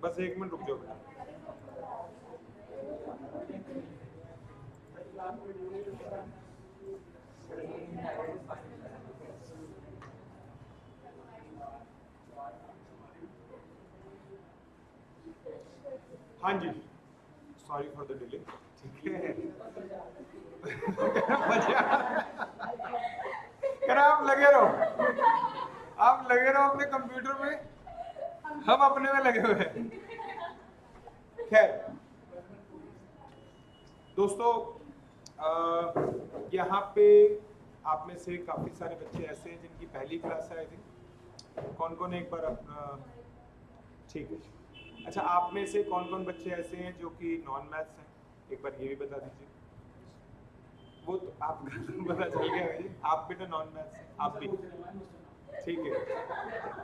बस 1 मिनट रुक जाओ बेटा। हाँ जी, सॉरी फॉर द डिले। ठीक है कर आप लगे रहो, आप लगे रहो अपने कंप्यूटर में, हम अपने में लगे हुए हैं। खैर दोस्तों, यहाँ पे आप में से काफी सारे बच्चे ऐसे हैं जिनकी पहली क्लास है। आई थिंक कौन कौन एक बार अपना, ठीक है। अच्छा, आप में से कौन कौन बच्चे ऐसे हैं जो कि नॉन मैथ्स हैं, एक बार ये भी बता दीजिए। वो तो आपका पता चल गया मुझे, आप बेटा नॉन मैथ्स हैं, आप भी ठीक है।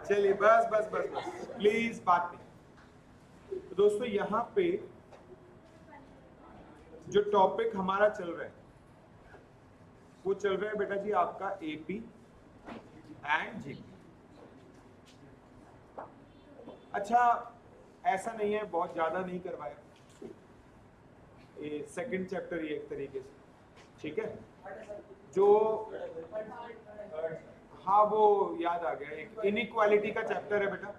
चलिए बस बस बस बस प्लीज, बात नहीं। तो दोस्तों यहाँ पे जो टॉपिक हमारा चल रहा है वो चल रहा है बेटा जी आपका एपी एंड जीपी। अच्छा, ऐसा नहीं है बहुत ज्यादा नहीं करवाया, ये सेकंड चैप्टर ये एक तरीके से, ठीक है। जो हाँ वो याद आ गया, एक इनइक्वालिटी का चैप्टर है बेटा,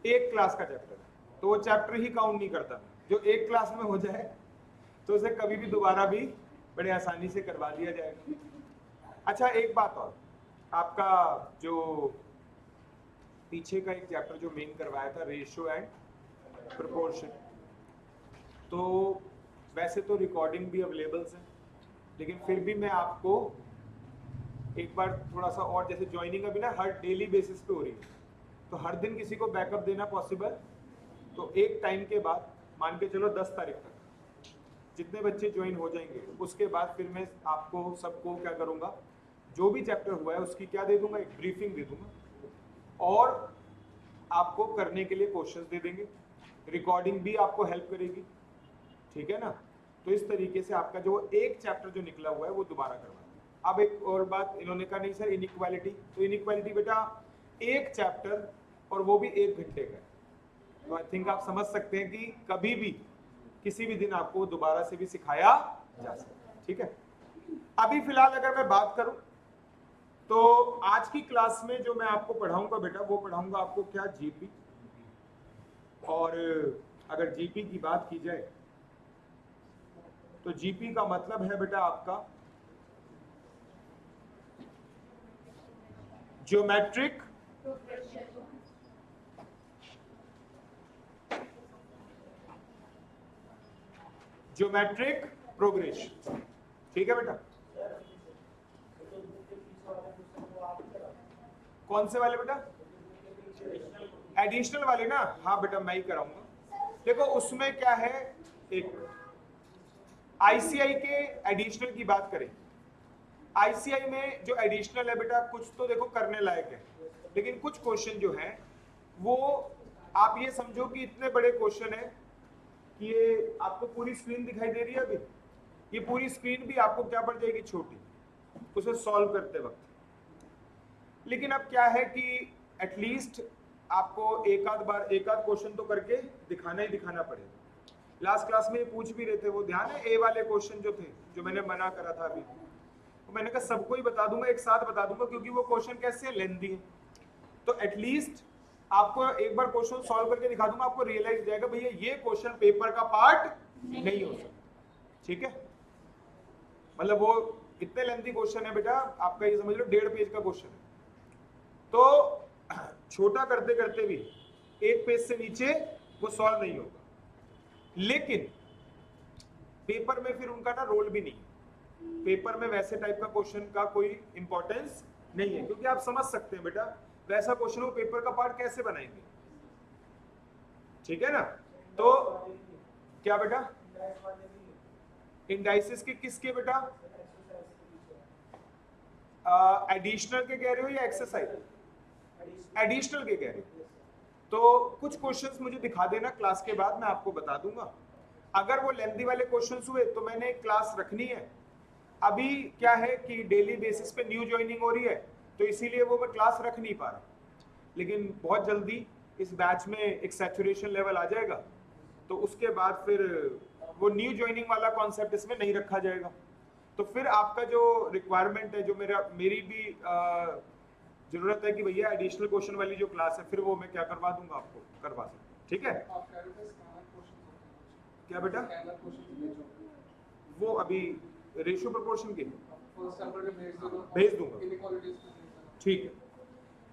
एक क्लास का चैप्टर है, तो वो चैप्टर ही काउंट नहीं करता। जो एक क्लास में हो जाए तो उसे कभी भी दोबारा भी बड़े आसानी से करवा दिया जाएगा। अच्छा एक बात और, आपका जो पीछे का एक चैप्टर जो मेन करवाया था रेशियो एंड प्रोपोर्शन, तो वैसे तो रिकॉर्डिंग भी अवेलेबल है, लेकिन फिर भी मैं आपको एक बार थोड़ा सा और, जैसे ज्वाइनिंग अभी ना हर डेली बेसिस पे हो रही है, तो हर दिन किसी को बैकअप देना पॉसिबल, तो एक टाइम के बाद मान के चलो 10 तारीख तक जितने बच्चे ज्वाइन हो जाएंगे, उसके बाद फिर मैं आपको सबको क्या करूंगा, जो भी चैप्टर हुआ है उसकी क्या दे दूंगा, एक ब्रीफिंग दे दूंगा और आपको करने के लिए क्वेश्चंस दे देंगे, रिकॉर्डिंग भी आपको हेल्प करेगी, ठीक है ना। तो इस तरीके से आपका जो एक चैप्टर जो निकला हुआ है वो दोबारा करवाएं। अब एक और बात, इन्होंने कहा नहीं सर इनइक्वालिटी, तो इनइक्वालिटी बेटा एक चैप्टर और वो भी 1 घंटे का, तो आई थिंक आप समझ सकते हैं कि कभी भी किसी भी दिन आपको दोबारा से भी सिखाया जा सकता है, ठीक है। अभी फिलहाल अगर मैं बात करूं तो आज की क्लास में जो मैं आपको पढ़ाऊंगा बेटा, वो पढ़ाऊंगा आपको क्या, जीपी। और अगर जीपी की बात की जाए तो जीपी का मतलब है बेटा आपका ज्योमेट्रिक प्रोग्रेशन, ठीक है बेटा। कौन से वाले बेटा, एडिशनल वाले ना, हाँ बेटा मैं ही कराऊंगा। देखो उसमें क्या है, एक आईसीआई के एडिशनल की बात करें, आईसीआई में जो एडिशनल है बेटा कुछ तो देखो करने लायक है, लेकिन कुछ क्वेश्चन जो है वो आप ये समझो कि इतने बड़े क्वेश्चन है कि ये आपको पूरी स्क्रीन दिखाई दे रही है अभी, ये पूरी स्क्रीन भी आपको क्या पड़ जाएगी, छोटी, उसे सॉल्व करते वक्त। लेकिन अब क्या है कि एटलीस्ट आपको एक आध क्वेश्चन तो करके दिखाना ही दिखाना पड़ेगा। लास्ट क्लास में ये पूछ भी रहे थे, वो ध्यान है ए वाले क्वेश्चन जो थे जो मैंने मना करा था अभी, तो मैंने कहा सबको ही बता दूंगा, एक साथ बता दूंगा, क्योंकि वो क्वेश्चन कैसे लेंथी है, तो एटलीस्ट आपको एक बार क्वेश्चन सॉल्व करके दिखा दूंगा, आपको रियलाइज हो जाएगा भैया ये क्वेश्चन पेपर का पार्ट नहीं हो सकता, ठीक है। मतलब वो इतने लेंथी क्वेश्चन है बेटा, आपका ये समझ लो 1.5 पेज का क्वेश्चन है, तो छोटा करते करते भी 1 पेज से नीचे वो सॉल्व नहीं होगा। लेकिन पेपर में फिर उनका ना रोल भी नहीं, पेपर में वैसे टाइप का क्वेश्चन का कोई इंपॉर्टेंस नहीं है, क्योंकि आप समझ सकते हैं बेटा वैसा क्वेश्चन वो पेपर का पार्ट कैसे बनाएंगे, ठीक है ना। तो क्या बेटा, इंडाइसिस के किसके बेटा, एडिशनल के कह रहे हो या एक्सरसाइज, एडिशनल के कह रहे हो, तो कुछ क्वेश्चंस मुझे दिखा देना क्लास के बाद, मैं आपको बता दूंगा। अगर वो लेंथी वाले क्वेश्चंस हुए तो मैंने एक क्लास रखनी है, अभी क्या है कि डेली बेसिस पे न्यू ज्वाइनिंग हो रही है, तो इसीलिए वो मैं क्लास रख नहीं पा रहा, लेकिन बहुत जल्दी इस बैच में एक सैचुरेशन लेवल आ जाएगा, तो उसके बाद फिर वो न्यू ज्वाइनिंग वाला कॉन्सेप्ट इसमें नहीं रखा जाएगा। तो फिर आपका जो रिक्वायरमेंट है, जो मेरी भी जरूरत है कि भैया एडिशनल क्वेश्चन वाली जो क्लास है, फिर वो मैं क्या करवा दूंगा, आपको करवा सकता हूँ। ठीक है, क्या बेटा? वो अभी रेशियो प्रोपोर्शन के भेज दूंगा। ठीक है,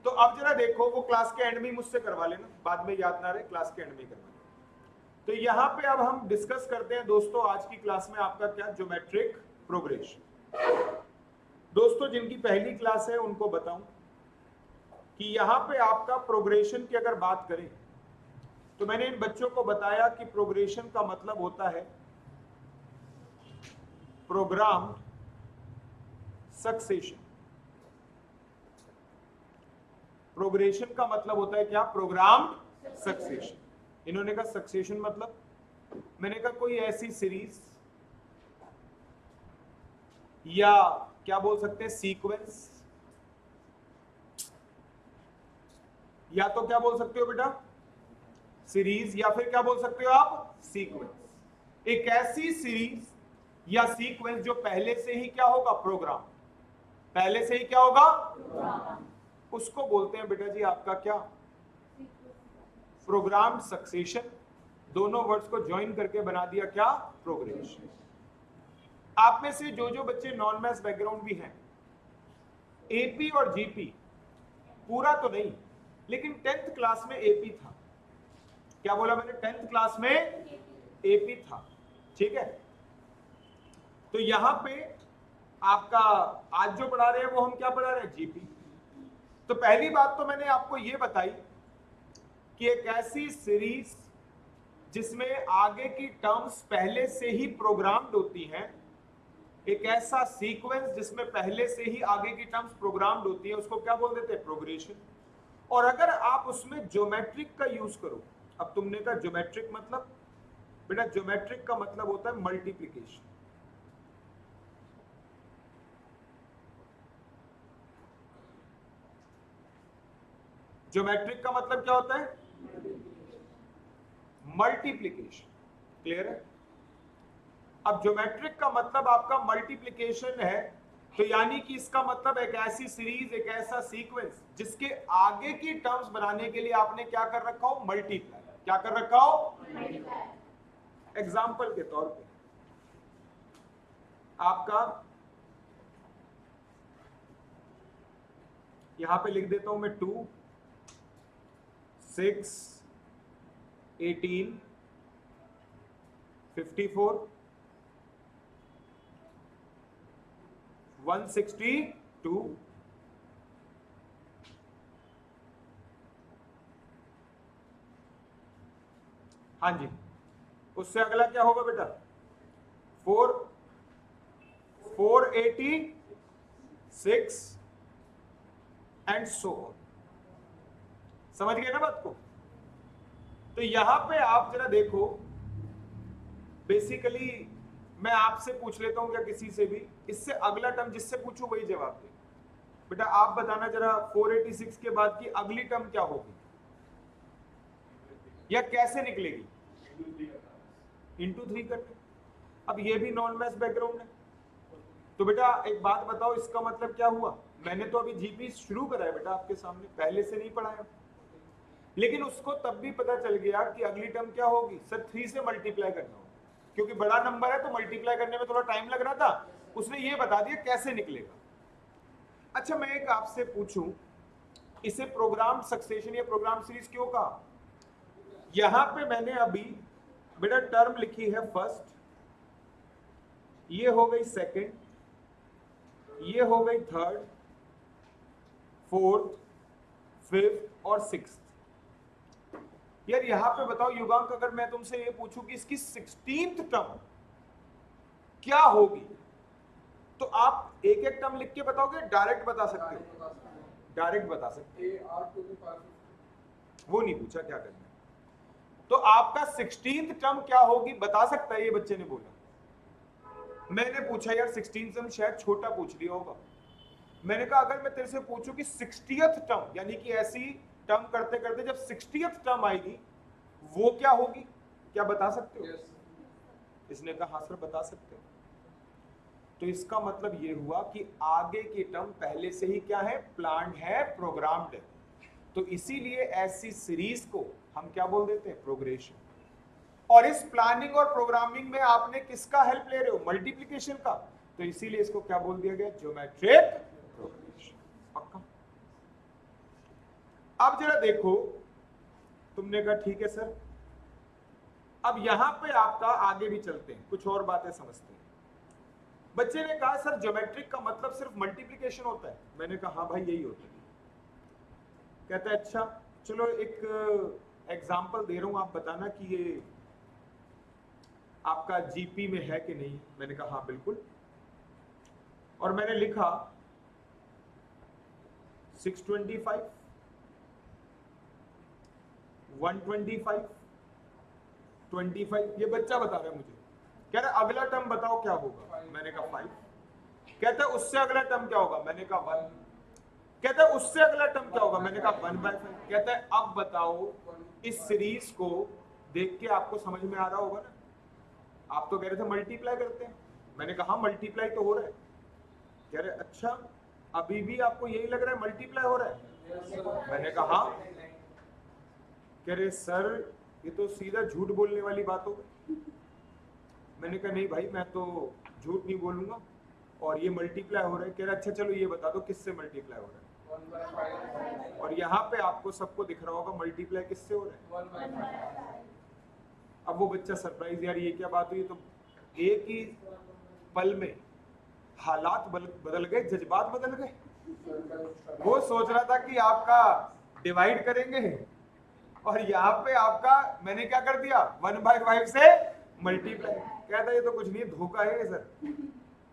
तो अब जरा देखो, वो क्लास के एंड में मुझसे करवा लेना, बाद में याद ना रहे, क्लास के एंड में करवा लेना। तो यहाँ पे अब हम डिस्कस करते हैं दोस्तों आज की क्लास में आपका क्या, ज्योमेट्रिक प्रोग्रेशन। दोस्तों जिनकी पहली क्लास है उनको बताऊं कि यहाँ पे आपका प्रोग्रेशन की अगर बात करें, तो मैंने इन बच्चों को बताया कि प्रोग्रेशन का मतलब होता है प्रोग्राम सक्सेशन। प्रोग्रेशन का मतलब होता है क्या, प्रोग्राम सक्सेशन। इन्होंने कहा सक्सेशन मतलब, मैंने कहा कोई ऐसी सीरीज या क्या बोल सकते हैं सीक्वेंस, या तो क्या बोल सकते हो बेटा सीरीज, या फिर क्या बोल सकते हो आप सीक्वेंस। एक ऐसी सीरीज या सीक्वेंस जो पहले से ही क्या होगा, प्रोग्राम, पहले से ही क्या होगा, उसको बोलते हैं बेटा जी आपका क्या, प्रोग्राम सक्सेशन। दोनों वर्ड्स को ज्वाइन करके बना दिया क्या, प्रोग्रेशन। आप में से जो जो बच्चे नॉन मैथ्स बैकग्राउंड भी हैं, एपी और जीपी पूरा तो नहीं, लेकिन 10th क्लास में एपी था। क्या बोला मैंने, 10th क्लास में एपी था। ठीक है, तो यहां पे आपका आज जो पढ़ा रहे हैं वो हम क्या पढ़ा रहे हैं, जीपी। तो पहली बात तो मैंने आपको ये बताई कि एक ऐसी सीरीज जिसमें आगे की टर्म्स पहले से ही प्रोग्राम्ड होती हैं, एक ऐसा सीक्वेंस जिसमें पहले से ही आगे की टर्म्स प्रोग्राम्ड होती है, उसको क्या बोल देते हैं, प्रोग्रेशन। और अगर आप उसमें ज्योमेट्रिक का यूज करो, अब तुमने कहा ज्योमेट्रिक मतलब, बेटा ज्योमेट्रिक का मतलब होता है मल्टीप्लिकेशन। ज्योमेट्रिक का मतलब क्या होता है, मल्टीप्लिकेशन। क्लियर है? अब ज्योमेट्रिक का मतलब आपका मल्टीप्लिकेशन है, तो यानी कि इसका मतलब एक ऐसी सीरीज, एक ऐसा सीक्वेंस जिसके आगे की टर्म्स बनाने के लिए आपने क्या कर रखा हो, मल्टीप्लाई। क्या कर रखा हो, एग्जाम्पल के तौर पे आपका यहां पे लिख देता हूं मैं 2, 6, 18, 54, 162, हाँ जी, उससे अगला क्या होगा बेटा, 486 एंड सो ऑन। समझ गए ना बात को? तो यहां पे आप जरा देखो, बेसिकली मैं आपसे पूछ लेता हूं क्या किसी से भी, इससे अगला टर्म जिससे पूछूं वही जवाब दे। बेटा आप बताना जरा 486 के बाद की अगली टर्म क्या होगी या कैसे निकलेगी, इंटू 3 करके। अब ये भी नॉन मैथ्स बैकग्राउंड है, तो बेटा एक बात बताओ, इसका मतलब क्या हुआ, मैंने तो अभी जीपी शुरू करा है बेटा आपके सामने, पहले से नहीं पढ़ाया, लेकिन उसको तब भी पता चल गया कि अगली टर्म क्या होगी, सर 3 से मल्टीप्लाई करना होगा, क्योंकि बड़ा नंबर है तो मल्टीप्लाई करने में थोड़ा टाइम लग रहा था, उसने ये बता दिया कैसे निकलेगा। अच्छा मैं एक आपसे पूछूं, इसे प्रोग्राम सक्सेशन या प्रोग्राम सीरीज क्यों कहा? यहां पे मैंने अभी बेटा टर्म लिखी है फर्स्ट, ये हो गई सेकंड, ये हो गई थर्ड, फोर्थ, फिफ्थ और सिक्स्थ। यार यहां पे बताओ युगांक, अगर मैं तुमसे ये पूछूं कि इसकी 16th टर्म क्या होगी, तो आप एक एक टर्म लिख के बताओगे, डायरेक्ट बता सकते हो? डायरेक्ट बता सकते हो, वो नहीं पूछा क्या करना है। तो आपका 16th टर्म क्या होगी बता सकता है, ये बच्चे ने बोला। मैंने पूछा यार 16th टर्म शायद छोटा पूछ लिया होगा, मैंने कहा अगर मैं तेरे से पूछूं कि 60th टर्म यानी कि ऐसी टर्म करते करते जब 60th टर्म आएगी वो क्या होगी, क्या बता सकते हो? इसने कहा हाँ सर बता सकते हो। तो इसका मतलब ये हुआ कि आगे की टर्म पहले से ही क्या है, प्लान्ड है, प्रोग्राम्ड है। तो इसीलिए ऐसी सीरीज को हम क्या बोल देते हैं, प्रोग्रेशन। और इस प्लानिंग और प्रोग्रामिंग में आपने किसका हेल्प ले रहे हो, मल्टीप्लिकेशन का, तो इसीलिए इसको क्या बोल दिया गया, ज्योमेट्रिक प्रोग्रेशन। पक्का? अब जरा देखो, तुमने कहा ठीक है सर, अब यहां पे आपका आगे भी चलते हैं, कुछ और बातें समझते हैं। बच्चे ने कहा सर ज्योमेट्रिक का मतलब सिर्फ मल्टीप्लिकेशन होता है। मैंने कहा हाँ भाई यही होता है। कहता है अच्छा चलो एक एग्जांपल दे रहा हूं, आप बताना कि ये आपका जीपी में है कि नहीं। मैंने कहा हाँ बिल्कुल, और मैंने लिखा 625, 125, 25। ये बच्चा बता रहा है मुझे, कह रहा है अगला टर्म बताओ क्या होगा। मैंने कहा 5। कहता है उससे अगला टर्म क्या होगा। मैंने कहा 1। कहता है उससे अगला टर्म क्या होगा। मैंने कहा 1/5। कहता है अब बताओ, इस सीरीज को देख के आपको समझ में आ रहा होगा ना, आप तो कह रहे थे मल्टीप्लाई करते हैं। मैंने कहा मल्टीप्लाई तो हो रहा है। कह रहे अच्छा अभी भी आपको यही लग रहा है मल्टीप्लाई हो रहा है। मैंने कहा हाँ। कह रहे सर ये तो सीधा झूठ बोलने वाली बात हो गई। मैंने कहा नहीं भाई मैं तो झूठ नहीं बोलूंगा, और ये मल्टीप्लाई हो रहा है। कह रहा अच्छा चलो ये बता दो किससे मल्टीप्लाई हो रहा है। और यहाँ पे आपको सबको दिख रहा होगा मल्टीप्लाई किससे हो रहा है। अब वो बच्चा सरप्राइज, यार ये क्या बात हुई। तो एक ही पल में हालात बदल गए, जज्बात बदल गए। वो सोच रहा था कि आपका डिवाइड करेंगे, और यहाँ पे आपका मैंने क्या कर दिया, 1/5 से मल्टीप्लाई। कहता ये तो कुछ नहीं, धोखा है सर।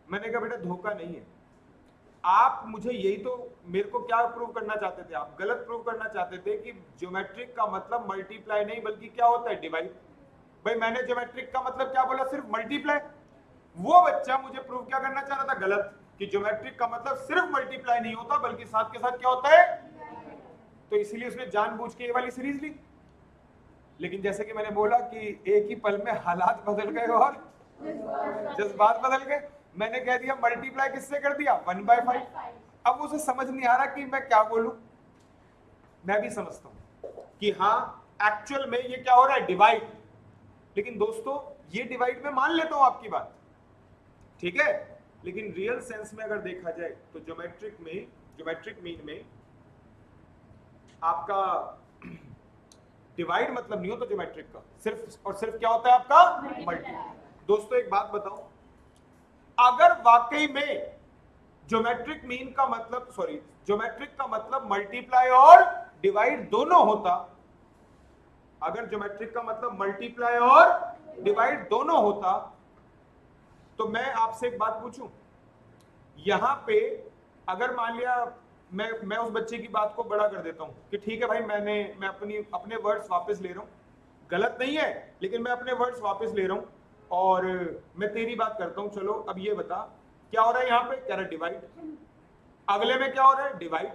मैंने कहा बेटा धोखा नहीं है, आप मुझे यही तो मेरे को क्या प्रूव करना चाहते थे, आप गलत प्रूव करना चाहते थे कि ज्योमेट्रिक का मतलब मल्टीप्लाई नहीं बल्कि क्या होता है, डिवाइड। भाई मैंने ज्योमेट्रिक का मतलब क्या बोला, सिर्फ मल्टीप्लाई। वो बच्चा मुझे प्रूव क्या करना चाह रहा था, गलत, कि ज्योमेट्रिक का मतलब सिर्फ मल्टीप्लाई नहीं होता बल्कि साथ के साथ क्या होता है। तो इसीलिए उसने जानबूझ के ये वाली सीरीज ली। लेकिन जैसे कि मैंने बोला कि एक ही पल में हालात बदल गए और जज्बात बदल गए। मैंने कह दिया मल्टीप्लाई किससे कर दिया, 1/5। अब उसे समझ नहीं आ रहा कि मैं क्या बोलूं। मैं भी समझता हूं कि हाँ एक्चुअल में ये क्या हो रहा है, डिवाइड। लेकिन दोस्तों ये डिवाइड में मान लेता हूं आपकी बात, ठीक है, लेकिन रियल सेंस में अगर देखा जाए तो ज्योमेट्रिक मीन में आपका डिवाइड मतलब नहीं होता ज्योमेट्रिक का, सिर्फ और सिर्फ क्या होता है आपका, मल्टीप्लाई। दोस्तों एक बात बताओ, अगर वाकई में ज्योमेट्रिक का मतलब मल्टीप्लाई और डिवाइड दोनों होता, अगर ज्योमेट्रिक का मतलब मल्टीप्लाई और डिवाइड दोनों होता, तो मैं आपसे एक बात पूछूं, यहां पे अगर मान लिया मैं उस बच्चे की बात को बड़ा कर देता हूं कि ठीक है भाई मैं अपने वर्ड्स वापस ले रहा हूं, गलत नहीं है लेकिन मैं अपने वर्ड्स वापस ले रहा हूं और मैं तेरी बात करता हूं, चलो अब ये बता क्या हो रहा है यहाँ पे, कह रहा है डिवाइड। अगले में क्या हो रहा है, डिवाइड।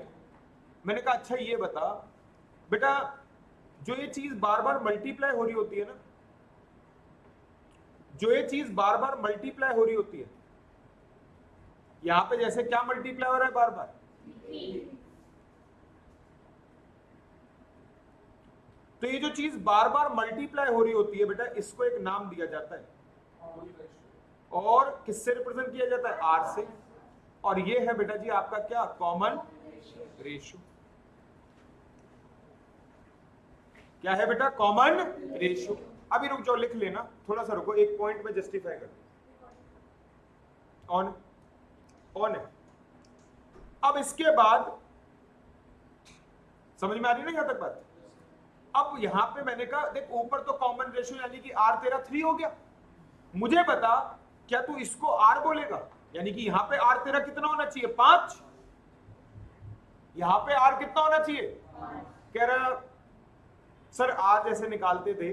मैंने कहा अच्छा ये बता बेटा, जो ये चीज बार बार मल्टीप्लाई हो रही होती है ना, जो ये चीज बार बार मल्टीप्लाई हो रही होती है, यहां पे जैसे क्या मल्टीप्लाई हो रहा है बार बार, तो ये जो चीज बार बार मल्टीप्लाई हो रही होती है बेटा, इसको एक नाम दिया जाता है और किससे रिप्रेजेंट किया जाता है, आर से। और ये है बेटा जी आपका क्या, कॉमन रेशियो। क्या है बेटा, कॉमन रेशियो। अभी रुक जाओ, लिख लेना, थोड़ा सा रुको, एक पॉइंट में जस्टिफाई कर। ऑन है। अब इसके बाद समझ में आ रही है ना यहां तक बात। अब यहां पे मैंने कहा देख ऊपर तो कॉमन रेशियो यानी कि आर तेरा 3 हो गया, मुझे बता क्या तू इसको आर बोलेगा, यानी कि यहां पे आर तेरा कितना होना चाहिए, 5। यहां पे आर कितना होना चाहिए, कह रहा सर आर जैसे निकालते थे,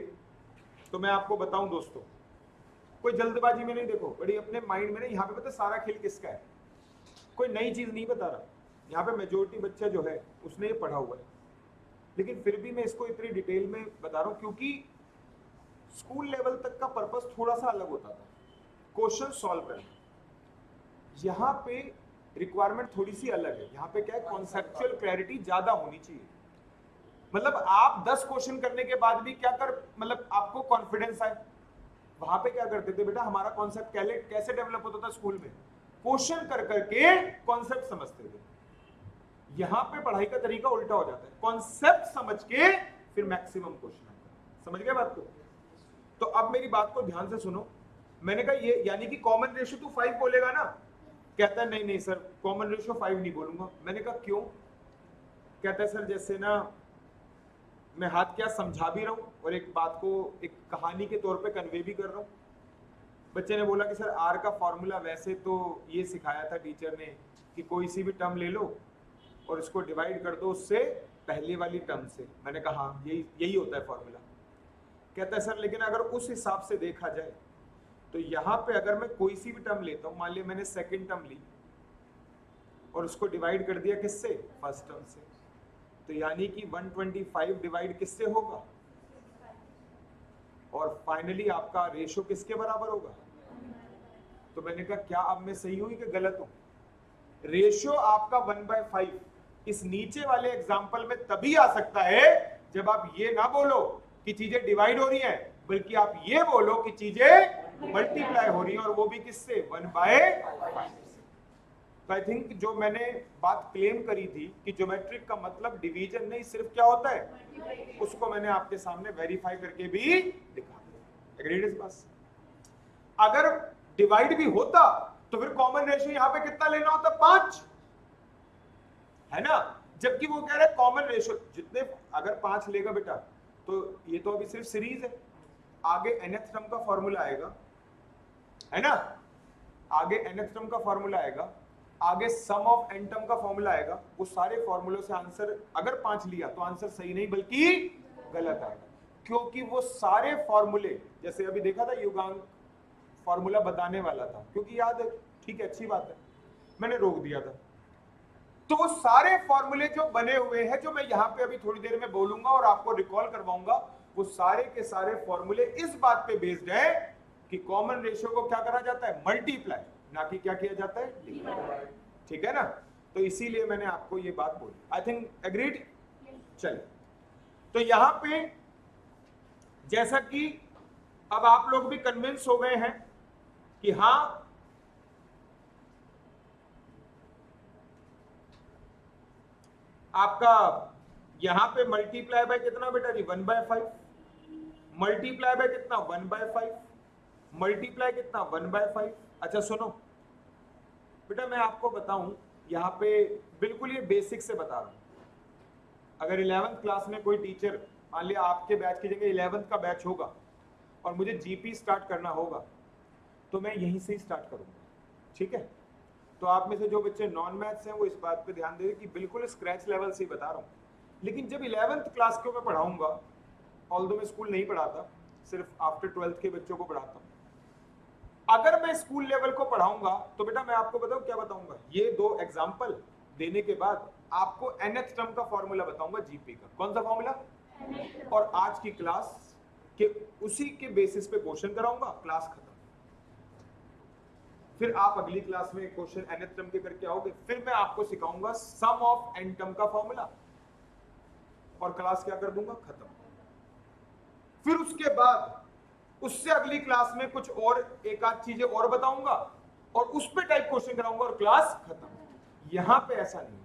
तो मैं आपको बताऊं दोस्तों, कोई जल्दबाजी में नहीं, देखो बड़ी अपने माइंड में नहीं, यहाँ पे पता सारा खेल किसका है, कोई नई चीज नहीं बता रहा, यहाँ पे मेजोरिटी बच्चा जो है उसने ये पढ़ा हुआ है। लेकिन फिर भी मैं इसको इतनी डिटेल में बता रहा हूं क्योंकि स्कूल लेवल तक का पर्पस थोड़ा सा अलग होता था, क्वेश्चन सॉल्व करना। यहाँ पे रिक्वायरमेंट थोड़ी सी अलग है। यहाँ पे क्या है, कॉन्सेप्चुअल क्लैरिटी ज्यादा होनी चाहिए। मतलब आप 10 क्वेश्चन करने के बाद भी क्या कर, मतलब आपको कॉन्फिडेंस आए। वहां पे क्या करते थे बेटा, हमारा कॉन्सेप्ट कैसे डेवलप होता था स्कूल में, क्वेश्चन कर करके कॉन्सेप्ट समझते थे। यहां पे पढ़ाई का तरीका उल्टा हो जाता है, कॉन्सेप्ट समझ के फिर मैक्सिमम क्वेश्चन। समझ गए बात को? तो अब मेरी बात को ध्यान से सुनो। मैंने कहा ये यानी कि कॉमन रेशियो तू 5 बोलेगा ना? कहता है नहीं नहीं सर कॉमन रेशियो 5 नहीं बोलूंगा। मैंने कहा क्यों? कहता है सर जैसे ना मैं हाथ क्या समझा भी रहा हूं और एक बात को एक कहानी के तौर पे कन्वे भी कर रहा हूं। बच्चे ने बोला कि सर आर का फॉर्मूला वैसे तो ये सिखाया था टीचर ने कि कोई सी भी टर्म ले लो और इसको डिवाइड कर दो उससे पहले वाली टर्म से। मैंने कहा हाँ यही होता है फॉर्मूला। कहता है सर लेकिन अगर उस हिसाब से देखा जाए तो यहाँ पे अगर मैं कोई सी भी टर्म लेता हूँ, मान लिया मैंने सेकंड टर्म ली और उसको डिवाइड कर दिया किससे, फर्स्ट टर्म से, तो यानी कि 125 डिवाइड किससे होगा, और फाइनली आपका रेशो किसके बराबर होगा। तो मैंने कहा क्या अब मैं सही हूं कि गलत हूं? रेशो आपका 1/5 इस नीचे वाले एग्जाम्पल में तभी आ सकता है जब आप ये ना बोलो कि चीजें डिवाइड हो रही हैं, बल्कि आप ये बोलो कि चीजें मल्टीप्लाई हो रही हैं, और वो भी किससे, 1/5। तो आई थिंक जो मैंने बात क्लेम करी थी कि ज्योमेट्रिक का मतलब डिवीजन नहीं सिर्फ क्या होता है, उसको मैंने आपके सामने वेरीफाई करके भी दिखा दिया। एग्रीड इस बात से? अगर डिवाइड भी होता तो फिर कॉमन रेशियो यहां पे कितना लेना होता, 5, है ना? जबकि वो कह रहे हैं कॉमन रेशियो जितने, अगर 5 लेगा बेटा तो ये तो अभी सिर्फ सीरीज है, आगे nth टर्म का फॉर्मूला आएगा, है ना? आगे nth टर्म का फॉर्मूला आएगा, आगे सम ऑफ n टर्म का फॉर्मूला आएगा। वो सारे फॉर्मूलों से आंसर अगर 5 लिया तो आंसर सही नहीं बल्कि गलत आएगा, क्योंकि वो सारे फॉर्मूले, जैसे अभी देखा था युगांक फॉर्मूला बताने वाला था, क्योंकि याद है, ठीक है अच्छी बात है, मैंने रोक दिया था। तो वो सारे फॉर्मूले जो बने हुए हैं, जो मैं यहाँ पे अभी थोड़ी देर में बोलूंगा और आपको रिकॉल करवाऊंगा, वो सारे के सारे फॉर्मूले इस बात पे बेस्ड है कि कॉमन रेशियो को क्या करा जाता है, मल्टीप्लाई, ना कि क्या किया जाता है, डिवाइड। ठीक है ना? तो इसीलिए मैंने आपको ये बात बोली। I think agreed. चलिए, तो यहां पे जैसा कि अब आप लोग भी कन्विंस हो गए हैं कि हाँ आपका यहां पे मल्टीप्लाई बाय कितना बेटा जी, 1/5, मल्टीप्लाई बाय कितना, 1/5, मल्टीप्लाई कितना, 1/5। अच्छा सुनो बेटा, मैं आपको बताऊं यहाँ पे बिल्कुल ये बेसिक से बता रहा हूं। अगर 11th क्लास में कोई टीचर, मान लिया आपके बैच की जगह 11th का बैच होगा और मुझे जीपी स्टार्ट करना होगा, तो मैं यहीं से ही स्टार्ट करूंगा। ठीक है? तो आप में से जो बच्चे नॉन मैथ्स हैं वो इस बात पे ध्यान दें कि बिल्कुल स्क्रैच लेवल से ही बता रहा हूँ। लेकिन जब 11th क्लास को मैं पढ़ाऊंगा, ऑल्दो मैं स्कूल नहीं पढ़ाता, सिर्फ आफ्टर 12th के बच्चों को पढ़ाता हूँ, अगर मैं स्कूल लेवल को पढ़ाऊंगा तो बेटा मैं आपको बताऊं क्या बताऊंगा, ये 2 एग्जाम्पल देने के बाद आपको nth टर्म का फॉर्मूला बताऊंगा जीपी का। कौन सा फॉर्मूला? और आज की क्लास के उसी के बेसिस पे क्वेश्चन कराऊंगा, क्लास खत्म। फिर आप अगली क्लास में क्वेश्चन nth टर्म के करके आओगे, फिर मैं आपको सिखाऊंगा सम ऑफ n टर्म का फॉर्मूला, और क्लास क्या कर दूंगा, खत्म। फिर उसके बाद उससे अगली क्लास में कुछ और एक आध चीजें और बताऊंगा और उस पे टाइप क्वेश्चन कराऊंगा और क्लास खत्म। यहां पे ऐसा नहीं,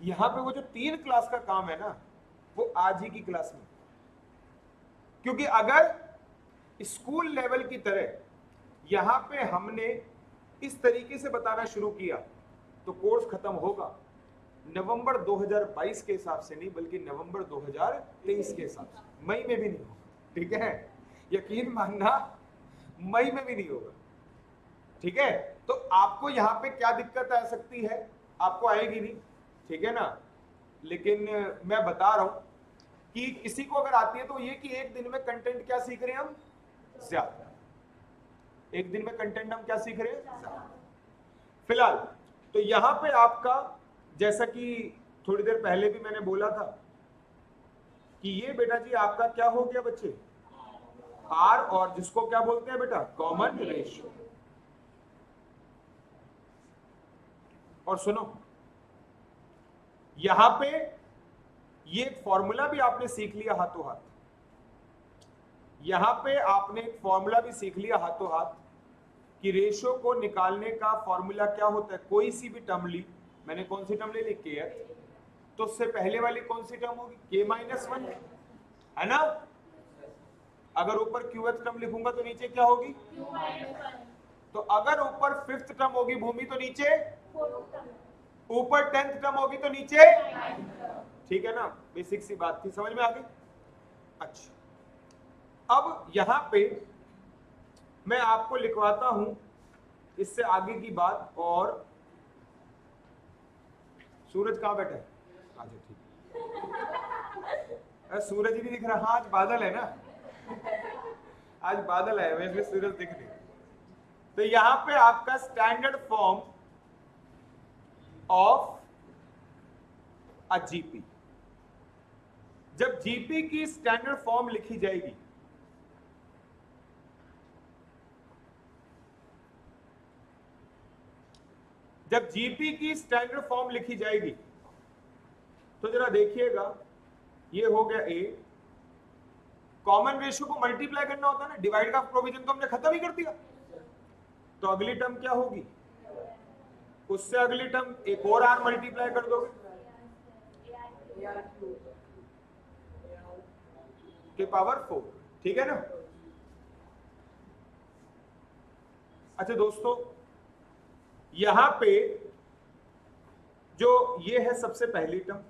यहां पे वो जो 3 क्लास का काम है ना, वो आज ही की क्लास में, क्योंकि अगर स्कूल लेवल की तरह यहां पे हमने इस तरीके से बताना शुरू किया तो कोर्स खत्म होगा नवंबर 2022 के हिसाब से नहीं, बल्कि नवंबर 2023 के हिसाब से, मई में भी नहीं होगा। ठीक है? यकीन मानना, मई में भी नहीं होगा। ठीक है? तो आपको यहां पे क्या दिक्कत आ सकती है, आपको आएगी नहीं, ठीक है ना? लेकिन मैं बता रहा हूं कि किसी को अगर आती है तो ये कि एक दिन में कंटेंट क्या सीख रहे हैं हम, ज्यादा। एक दिन में कंटेंट हम क्या सीख रहे हैं, ज्यादा। फिलहाल तो यहां पे आपका, जैसा कि थोड़ी देर पहले भी मैंने बोला था कि ये बेटा जी आपका क्या हो गया बच्चे, आर, और जिसको क्या बोलते हैं बेटा, कॉमन रेशियो। और सुनो, यहां पे ये एक फॉर्मूला भी आपने सीख लिया हाथों हाथ, यहां पे आपने एक फॉर्मूला भी सीख लिया हाथों हाथ कि रेशो को निकालने का फॉर्मूला क्या होता है। कोई सी भी टर्म ली, मैंने कौन सी टर्म ले ली, के एच, तो उससे पहले वाली कौन सी टर्म होगी, के माइनस वन, है ना। अगर ऊपर क्यू एच टर्म लिखूंगा तो नीचे क्या होगी, तो अगर ऊपर फिफ्थ टर्म होगी भूमि तो नीचे, ऊपर 10th टर्म होगी तो नीचे, ठीक है ना, बेसिक सी बात थी, समझ में आ गई। अच्छा, अब यहां पे मैं आपको लिखवाता हूं इससे आगे की बात। और सूरज कहां बैठा है, अच्छा ठीक, सूरज ही नहीं दिख रहा, हाँ आज बादल है ना, आज बादल है, वैसे सूरज दिख नहीं। तो यहां पे आपका standard form of a GP, जब जीपी की स्टैंडर्ड फॉर्म लिखी जाएगी, जब जीपी की स्टैंडर्ड फॉर्म लिखी जाएगी तो जरा देखिएगा, ये हो गया ए, कॉमन रेशियो को मल्टीप्लाई करना होता है ना, डिवाइड का प्रोविजन तो हमने खत्म ही कर दिया, तो अगली टर्म क्या होगी, उससे अगली टर्म एक और आर मल्टीप्लाई कर दोगे के पावर 4, ठीक है ना। अच्छा दोस्तों, यहां पे जो ये है सबसे पहली टर्म,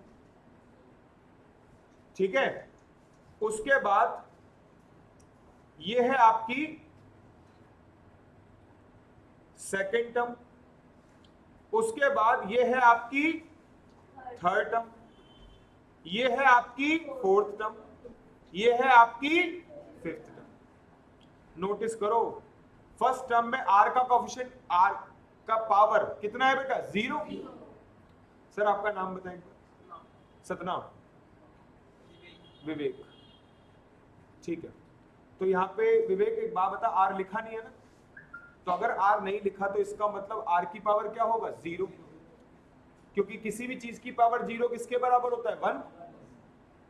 ठीक है, उसके बाद ये है आपकी सेकेंड टर्म, उसके बाद ये है आपकी थर्ड टर्म, ये है आपकी फोर्थ टर्म, ये है आपकी फिफ्थ टर्म। नोटिस करो, फर्स्ट टर्म में आर का कोफिशिएंट, आर का पावर कितना है बेटा, 0। सर आपका नाम बताएंगे, सतनाम, विवेक, ठीक है। तो यहां पे विवेक एक बात बता, आर लिखा नहीं है ना, तो अगर आर नहीं लिखा तो इसका मतलब आर की पावर क्या होगा, 0, क्योंकि किसी भी चीज की पावर 0 किसके बराबर होता है, 1।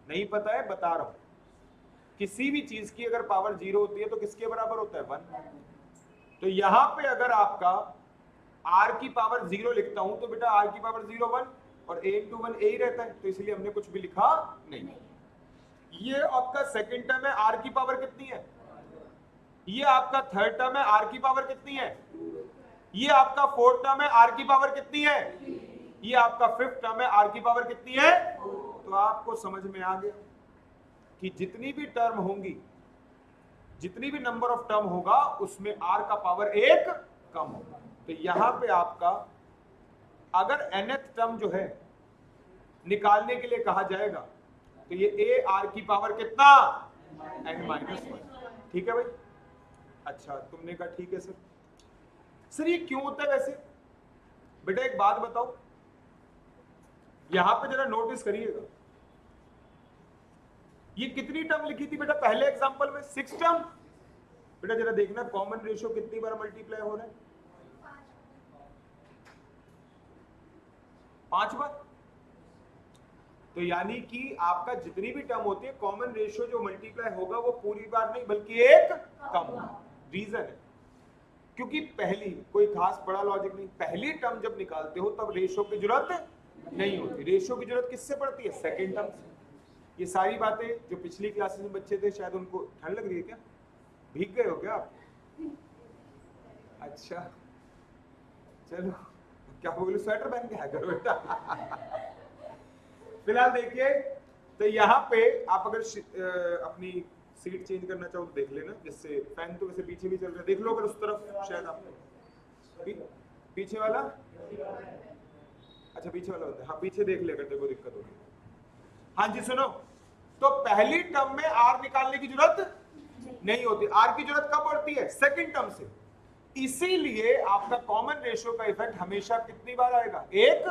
नहीं पता है, बता रहा हूं, किसी भी चीज की अगर पावर 0 होती है तो किसके बराबर होता है, 1। तो यहां पे अगर आपका r की पावर 0 लिखता हूं तो बेटा r की पावर 0 1, और a into 1 a ही रहता है, तो इसलिए हमने कुछ भी लिखा नहीं। ये आपका सेकंड टर्म है, r की पावर कितनी है, ये आपका थर्ड टर्म है, r की पावर कितनी है, ये आपका फोर्थ टर्म है, r की पावर कितनी है, ये आपका फिफ्थ टर्म है, r की पावर कितनी है। तो आपको समझ में आ गया कि जितनी भी टर्म होंगी, जितनी भी नंबर ऑफ टर्म होगा, उसमें r का पावर 1 कम होगा। तो यहां पे आपका अगर nth टर्म जो है निकालने के लिए कहा जाएगा तो ये a r की पावर कितना, n-1, ठीक है भाई। अच्छा, तुमने कहा ठीक है सर ये क्यों होता है वैसे, बेटा एक बात बताओ, यहां पे जरा नोटिस करिएगा, ये कितनी टर्म लिखी थी बेटा पहले एग्जांपल में, 6 टर्म। बेटा जरा देखना कॉमन रेशियो कितनी बार मल्टीप्लाई हो रहा है, 5 बार। तो यानी कि आपका जितनी भी टर्म होती है, कॉमन रेशियो जो मल्टीप्लाई होगा वो पूरी बार नहीं बल्कि एक कम होगा। रीजन है क्योंकि पहली कोई खास बड़ा लॉजिक नहीं, पहली टर्म जब निकालते हो तब रेशियो की जरूरत नहीं होती, रेशियो की जरूरत किससे पड़ती है, सेकेंड टर्म से। ये सारी बातें जो पिछली क्लासेस में बच्चे थे, शायद उनको ठंड लग रही है क्या, भीग गए हो क्या आप, अच्छा चलो क्या बोलूं, स्वेटर पहन के आया करो बेटा। फिलहाल देखिए, तो यहाँ पे आप अगर अपनी सीट चेंज करना चाहो तो देख लेना, जिससे फैन तो वैसे पीछे भी चल रहा है, देख लो अगर उस तरफ शायद आप पीछे वाला, अच्छा पीछे वाला होता है, हाँ पीछे देख ले अगर तेरे को दिक्कत होगी। हाँ जी सुनो, तो पहली टर्म में आर निकालने की जरूरत नहीं होती, आर की जरूरत कब पड़ती है, सेकंड टर्म से। इसीलिए आपका कॉमन रेशियो का इफेक्ट हमेशा कितनी बार आएगा, एक।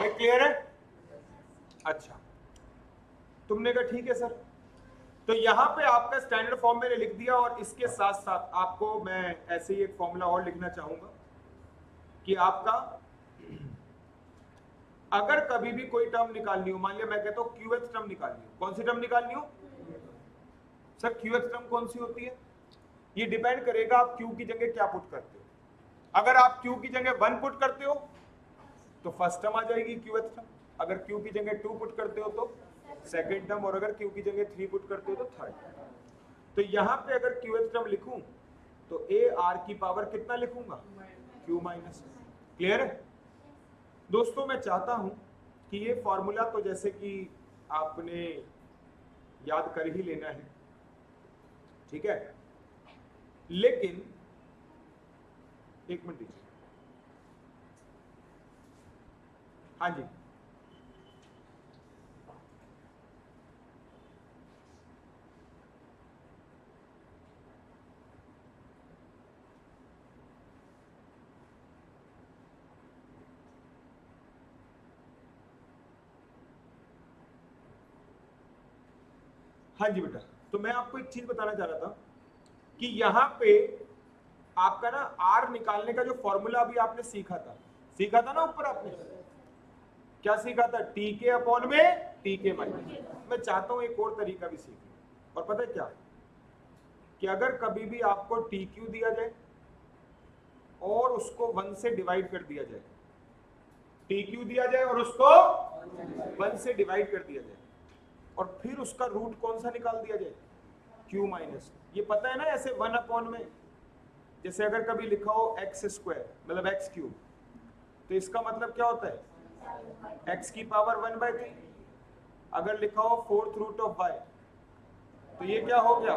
क्लियर है। अच्छा तुमने कहा ठीक है सर। तो यहां पे आपका स्टैंडर्ड फॉर्म मैंने लिख दिया, और इसके साथ साथ आपको मैं ऐसे ही एक फॉर्मूला और लिखना चाहूंगा कि आपका अगर कभी भी कोई टर्म निकालनी हो, मान लिया मैं कहता हूं क्यूएच टर्म निकालनी हो, कौन सी टर्म निकालनी हो सर? क्यूएच टर्म कौन सी होती है? ये डिपेंड करेगा आप क्यू की जगह क्या पुट करते हो। अगर आप क्यू की जगह 1 पुट करते हो तो फर्स्ट टर्म आ जाएगी क्यूएच टर्म, अगर क्यू की जगह 2 पुट करते हो तो सेकेंड टर्म, और अगर क्यू की जगह 3 पुट करते हो तो थर्ड टर्म। तो यहां पे अगर क्यूएच टर्म लिखूं तो ए आर की पावर कितना लिखूंगा? Q minus. क्लियर है दोस्तों? मैं चाहता हूं कि ये फॉर्मूला तो जैसे कि आपने याद कर ही लेना है, ठीक है, लेकिन एक मिनट दीजिए। हाँ जी, हाँ जी बेटा। तो मैं आपको एक चीज बताना चाह रहा था कि यहां पे आपका ना आर निकालने का जो फॉर्मूला अभी आपने सीखा था ना ऊपर, आपने क्या सीखा था? टी के अपॉन में टी के माइनस। मैं चाहता हूं एक और तरीका भी सीखें, और पता है क्या, कि अगर कभी भी आपको टी क्यू दिया जाए और उसको 1 से डिवाइड कर दिया जाए, टी क्यू दिया जाए और उसको 1 से डिवाइड कर दिया जाए, और फिर उसका रूट कौन सा निकाल दिया जाए? Q minus. ये पता है ना, ऐसे 1 अपॉन में, जैसे अगर कभी लिखा हो एक्स स्क्वायर मतलब एक्स क्यूब, तो इसका मतलब क्या होता है? एक्स की पावर 1/3। अगर लिखा हो 4th रूट ऑफ वाई, तो ये क्या हो गया?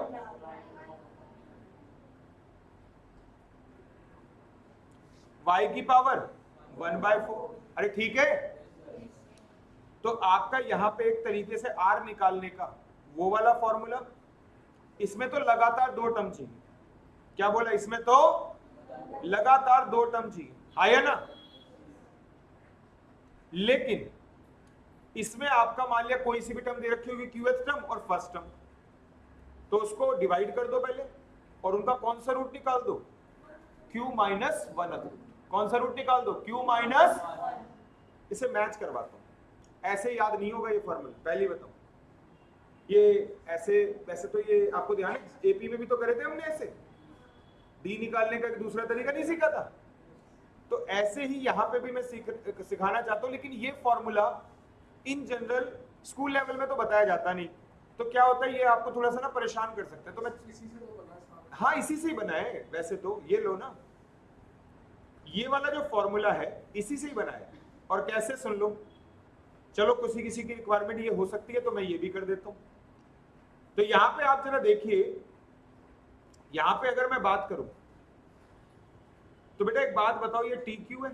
वाई की पावर 1/4। अरे ठीक है, तो आपका यहां पे एक तरीके से आर निकालने का वो वाला फॉर्मूला, इसमें तो लगातार 2 टर्म चाहिए। क्या बोला? इसमें तो लगातार 2 टर्म चाहिए, है ना? लेकिन इसमें आपका मान लिया कोई सी भी टर्म दे रखी होगी, क्यूएच टर्म और फर्स्ट टर्म, तो उसको डिवाइड कर दो पहले, और उनका कौन सा रूट निकाल दो? Q minus 1। कौन सा रूट निकाल दो? Q minus. इसे मैच करवाता हूं, ऐसे याद नहीं होगा ये फॉर्मूला, पहले बताऊं। ये ऐसे, वैसे तो ये आपको ध्यान है, एपी में भी तो करे थे हमने ऐसे, डी निकालने का एक दूसरा तरीका नहीं सीखा था, तो ऐसे ही यहां पे भी मैं सिखाना चाहता हूं। लेकिन ये formula in general school level में तो बताया जाता नहीं, तो क्या होता है, ये आपको थोड़ा सा ना परेशान कर सकता है। तो मैं इसी से तो बना, हाँ इसी से ही बना है वैसे तो, ये लो ना, ये वाला जो फॉर्मूला है इसी से ही बना है। और कैसे, सुन लो, चलो किसी की रिक्वायरमेंट ये हो सकती है तो मैं ये भी कर देता हूं। तो यहां पे आप जरा देखिए, यहां पे अगर मैं बात करूं तो बेटा एक बात बताओ, ये टी क्यू है,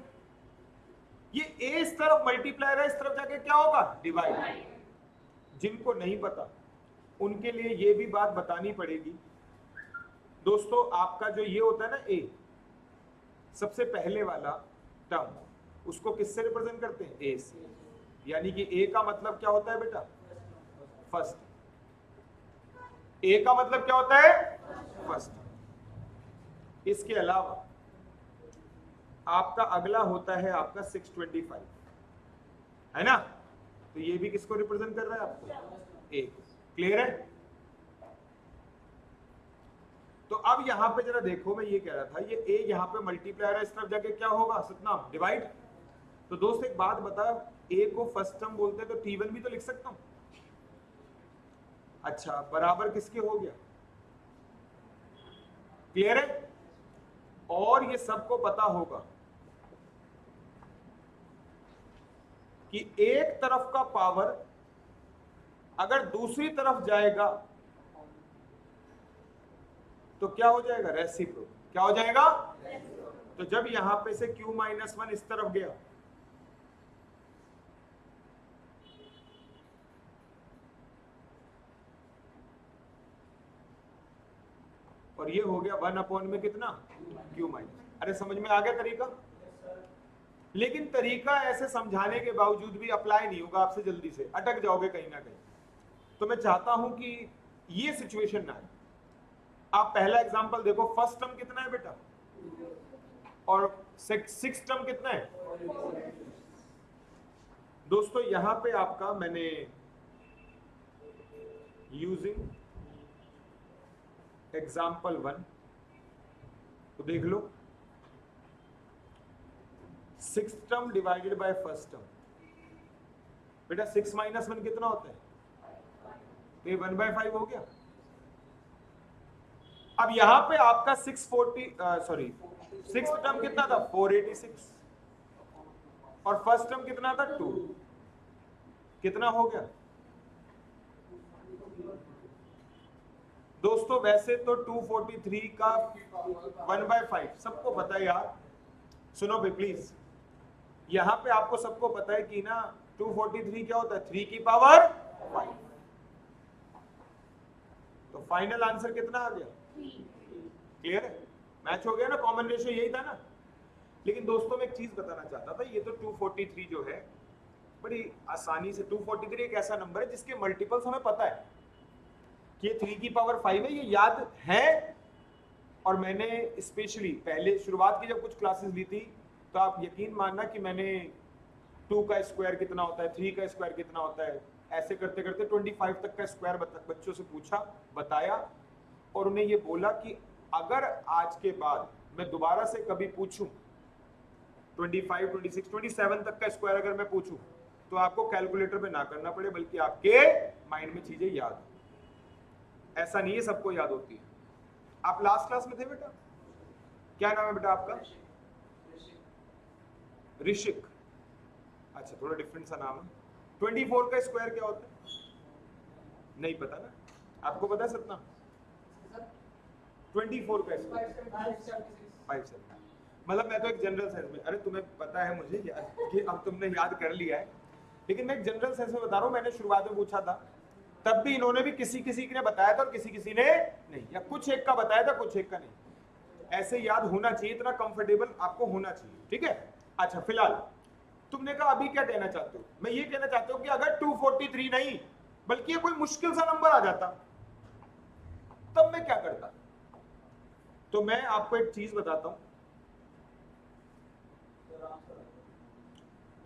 ये ए इस तरफ मल्टीप्लायर है, इस तरफ जाके क्या होगा? डिवाइड। जिनको नहीं पता उनके लिए ये भी बात बतानी पड़ेगी दोस्तों। आपका जो ये होता है ना ए, सबसे पहले वाला टर्म, उसको किससे रिप्रेजेंट करते हैं? ए से। यानी कि ए का मतलब क्या होता है बेटा? फर्स्ट। ए का मतलब क्या होता है? फर्स्ट। इसके अलावा आपका अगला होता है आपका 625, है ना? तो ये भी किसको रिप्रेजेंट कर रहा है? आपको ए को। क्लियर है? तो अब यहां पे जरा देखो, मैं ये कह रहा था, ये ए यहां पे मल्टीप्लायर है, इस तरफ जाके क्या होगा? सतनाम, डिवाइड। तो दोस्त एक बात बता, ए को फर्स्ट टर्म बोलते हैं तो T1 भी तो लिख सकता हूं। अच्छा, बराबर किसके हो गया? क्लियर है? और ये सबको पता होगा कि एक तरफ का पावर अगर दूसरी तरफ जाएगा तो क्या हो जाएगा? रेसिप्रोक। क्या हो जाएगा? तो जब यहां पे से Q माइनस 1 इस तरफ गया, और ये हो गया 1 अपॉन में कितना? Q minus. अरे समझ में आ गया तरीका? लेकिन तरीका ऐसे समझाने के बावजूद भी अप्लाई नहीं होगा आपसे, जल्दी से अटक जाओगे कहीं ना कहीं। तो मैं चाहता हूं कि ये सिचुएशन ना आए। आप पहला एग्जांपल देखो, फर्स्ट टर्म कितना है बेटा और सिक्स टर्म कितना है। दोस्तों यहां पे आपका मैंने यूजिंग एग्जाम्पल 1 तो देख लो, six term divided by first term, बेटा 6 माइनस 1 कितना होता है, ये 1/5 हो गया। अब यहां पे आपका 6 टर्म कितना था 486 और फर्स्ट टर्म कितना था 2, कितना हो गया दोस्तों। वैसे तो 243 का 1/5 सबको पता है यार, सुनो भाई प्लीज, यहां पे आपको सबको पता है कि ना 243 क्या होता है 3 की पावर 5। तो फाइनल आंसर कितना आ गया, क्लियर है, मैच हो गया ना, कॉमन रेशियो यही था ना। लेकिन दोस्तों मैं एक चीज बताना चाहता था, ये तो 243 जो है बड़ी आसानी से, 243 एक ऐसा नंबर है जिसके मल्टीपल्स हमें पता है कि ये 3 की पावर 5 है, ये याद है। और मैंने स्पेशली पहले शुरुआत की जब कुछ क्लासेस ली थी तो आप यकीन मानना कि मैंने 2 का स्क्वायर कितना होता है, 3 का स्क्वायर कितना होता है, ऐसे करते करते 25 तक का स्क्वायर बच्चों से पूछा, बताया और उन्हें ये बोला कि अगर आज के बाद मैं दोबारा से कभी पूछूं 25, 26, 27 तक का स्क्वायर अगर मैं पूछूं तो आपको कैलकुलेटर पे ना करना पड़े, बल्कि आपके माइंड में चीजें याद हो। ऐसा नहीं है सबको याद होती है। आप लास्ट क्लास में थे बेटा, क्या नाम है बेटा आपका, ऋषिक, अच्छा थोड़ा डिफरेंट सा नाम है। 24 का स्क्वायर क्या होता है, नहीं पता ना, आपको पता है सतना 24 का स्क्वायर 5 मतलब मैं तो एक जनरल सेंस में, अरे तुम्हें पता है मुझे कि अब तुमने याद कर लिया है, लेकिन मैं एक जनरल सेंस में बता रहा हूँ। मैंने शुरुआत में पूछा था तब भी इन्होंने भी किसी किसी ने बताया था और किसी किसी ने नहीं, या कुछ एक का बताया था कुछ एक का नहीं। ऐसे याद होना चाहिए, इतना कंफर्टेबल आपको होना चाहिए, ठीक है। अच्छा फिलहाल तुमने कहा अभी क्या कहना चाहते हो, मैं ये कहना चाहता हूँ कि अगर 243 नहीं बल्कि ये कोई मुश्किल सा नंबर आ जाता तब मैं क्या करता। तो मैं आपको एक चीज बताता हूं,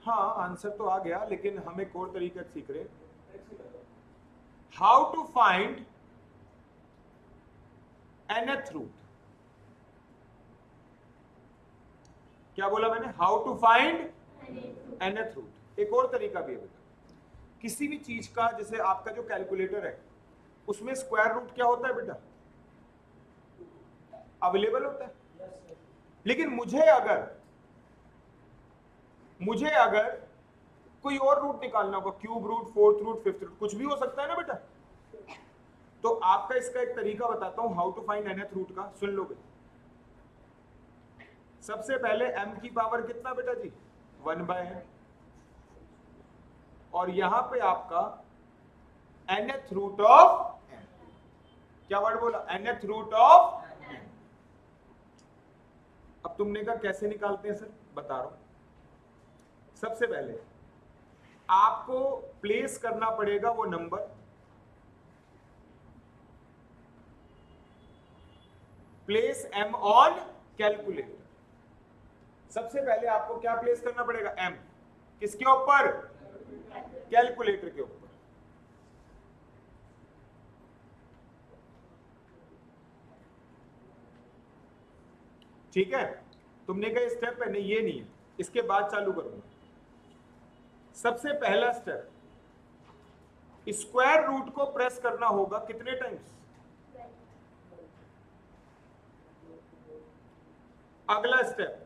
हाँ आंसर तो आ गया, लेकिन हम एक और तरीका सीख रहे, how to find nth root. क्या बोला मैंने, how to find nth root. एक और तरीका भी है बेटा, किसी भी चीज का, जैसे आपका जो कैलकुलेटर है उसमें स्क्वायर रूट क्या होता है बेटा, अवेलेबल होता है। लेकिन मुझे अगर कोई और रूट निकालना होगा, cube root, fourth root, fifth root, कुछ भी हो सकता है ना बेटा। तो आपका इसका एक तरीका बताता हूं how to find nth root का, सुन लो बेटा। सबसे पहले m की पावर कितना बेटा जी 1/n, और यहां पे आपका nth रूट ऑफ n, क्या वर्ड बोला, nth रूट ऑफ n। अब तुमने कहा कैसे निकालते हैं सर, बता रहा हूं। सबसे पहले आपको प्लेस करना पड़ेगा वो number, place m on calculator. सबसे पहले आपको क्या प्लेस करना पड़ेगा, m किसके ऊपर, कैलकुलेटर के ऊपर। ठीक है, तुमने कहा स्टेप है, नहीं ये नहीं है, इसके बाद चालू करूंगा। सबसे पहला स्टेप, स्क्वायर रूट को प्रेस करना होगा कितने टाइम्स, अगला स्टेप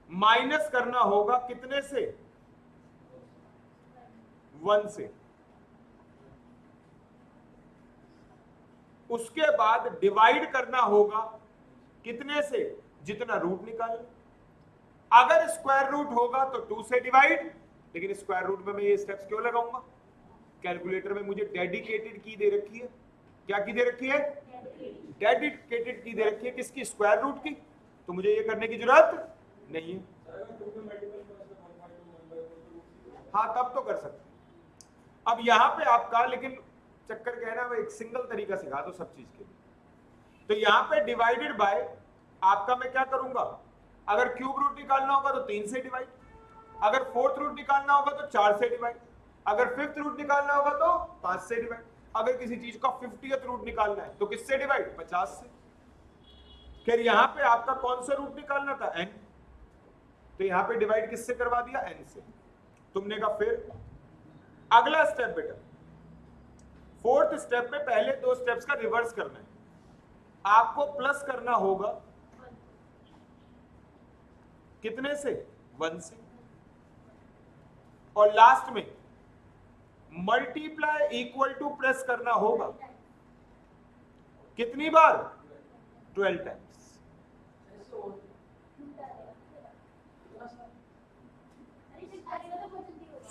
माइनस करना होगा कितने से, 1 से। उसके बाद डिवाइड करना होगा कितने से, जितना रूट निकाले। अगर स्क्वायर रूट होगा तो 2 से डिवाइड, लेकिन स्क्वायर रूट में मैं ये स्टेप्स क्यों लगाऊंगा, कैलकुलेटर में मुझे डेडिकेटेड की दे रखी है, क्या की दे रखी है, डेडिकेटेड की दे रखी है, किसकी, स्क्वायर रूट की, तो मुझे ये करने की जरूरत नहीं है। हाँ तब तो कर सकते, अब यहां पे आपका, लेकिन चक्कर क्या है ना, मैं एक सिंगल तरीका सिखा दो सब चीज के लिए। तो यहां पे डिवाइडेड बाय आपका मैं क्या करूंगा, अगर क्यूब रूट निकालना होगा तो 3 से डिवाइड, अगर फोर्थ रूट निकालना होगा तो 4 से डिवाइड, अगर फिफ्थ रूट निकालना होगा तो 5 से डिवाइड, अगर किसी चीज का 50th रूट निकालना है तो किससे डिवाइड, 50 से। फिर यहां पे आपका कौन सा रूट निकालना था, n, तो यहां पे डिवाइड किससे करवा दिया, n से। तुमने कहा फिर अगला स्टेप बेटा, फोर्थ स्टेप में पहले 2 स्टेप्स का रिवर्स करना है, आपको प्लस करना होगा कितने से, 1 से, और लास्ट में मल्टीप्लाई इक्वल टू प्रेस करना होगा कितनी बार, 12 टाइम्स।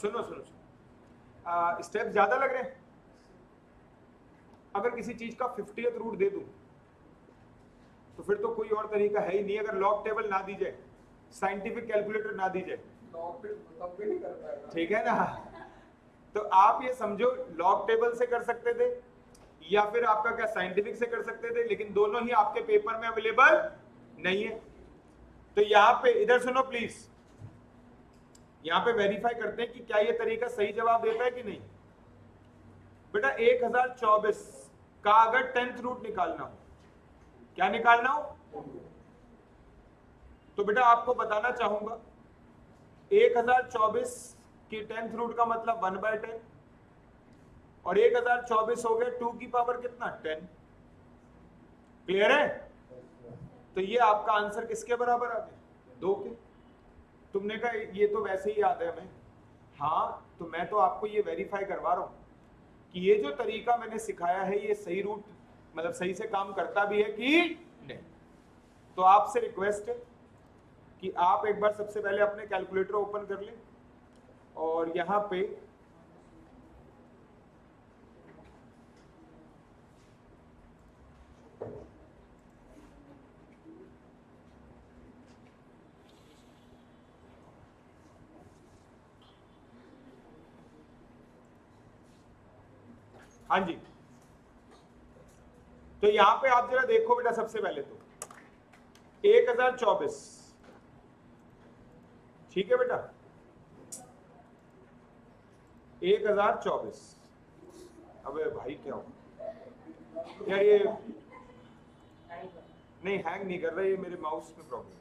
सुनो सुनो सुनो, स्टेप ज्यादा लग रहे हैं। अगर किसी चीज का 50th रूट दे दूं तो फिर तो कोई और तरीका है ही नहीं, अगर लॉग टेबल ना दी जाए, साइंटिफिक कैलकुलेटर ना दी जाए, ठीक है ना। तो आप ये समझो लॉग टेबल से कर सकते थे या फिर आपका क्या साइंटिफिक से कर सकते थे, लेकिन दोनों ही आपके पेपर में अवेलेबल नहीं है। तो यहां पे इधर सुनो प्लीज, यहां पे वेरीफाई करते हैं कि क्या ये तरीका सही जवाब देता है कि नहीं। बेटा 1024 का अगर 10th रूट निकालना हो, क्या निकालना हो, तो बेटा आपको बताना चाहूंगा 1024 की 10th रूट का मतलब 1/10, और 1024 हो गया 2 की पावर कितना, 10। क्लियर है। तो ये आपका आंसर किसके बराबर आ गया, 2 के। तुमने कहा ये तो वैसे ही याद है हमें, हाँ तो मैं तो आपको ये वेरीफाई करवा रहा हूं कि ये जो तरीका मैंने सिखाया है ये सही रूट मतलब सही से काम करता भी है कि नहीं। तो आपसे रिक्वेस्ट है कि आप एक बार सबसे पहले अपने कैलकुलेटर ओपन कर लें और यहां पे हाँ जी, तो यहां पे आप जरा देखो बेटा, सबसे पहले तो 1024, ठीक है बेटा, 1024। अबे भाई क्या हो यार, ये नहीं हैंग नहीं कर रहा, ये मेरे माउस में प्रॉब्लम है।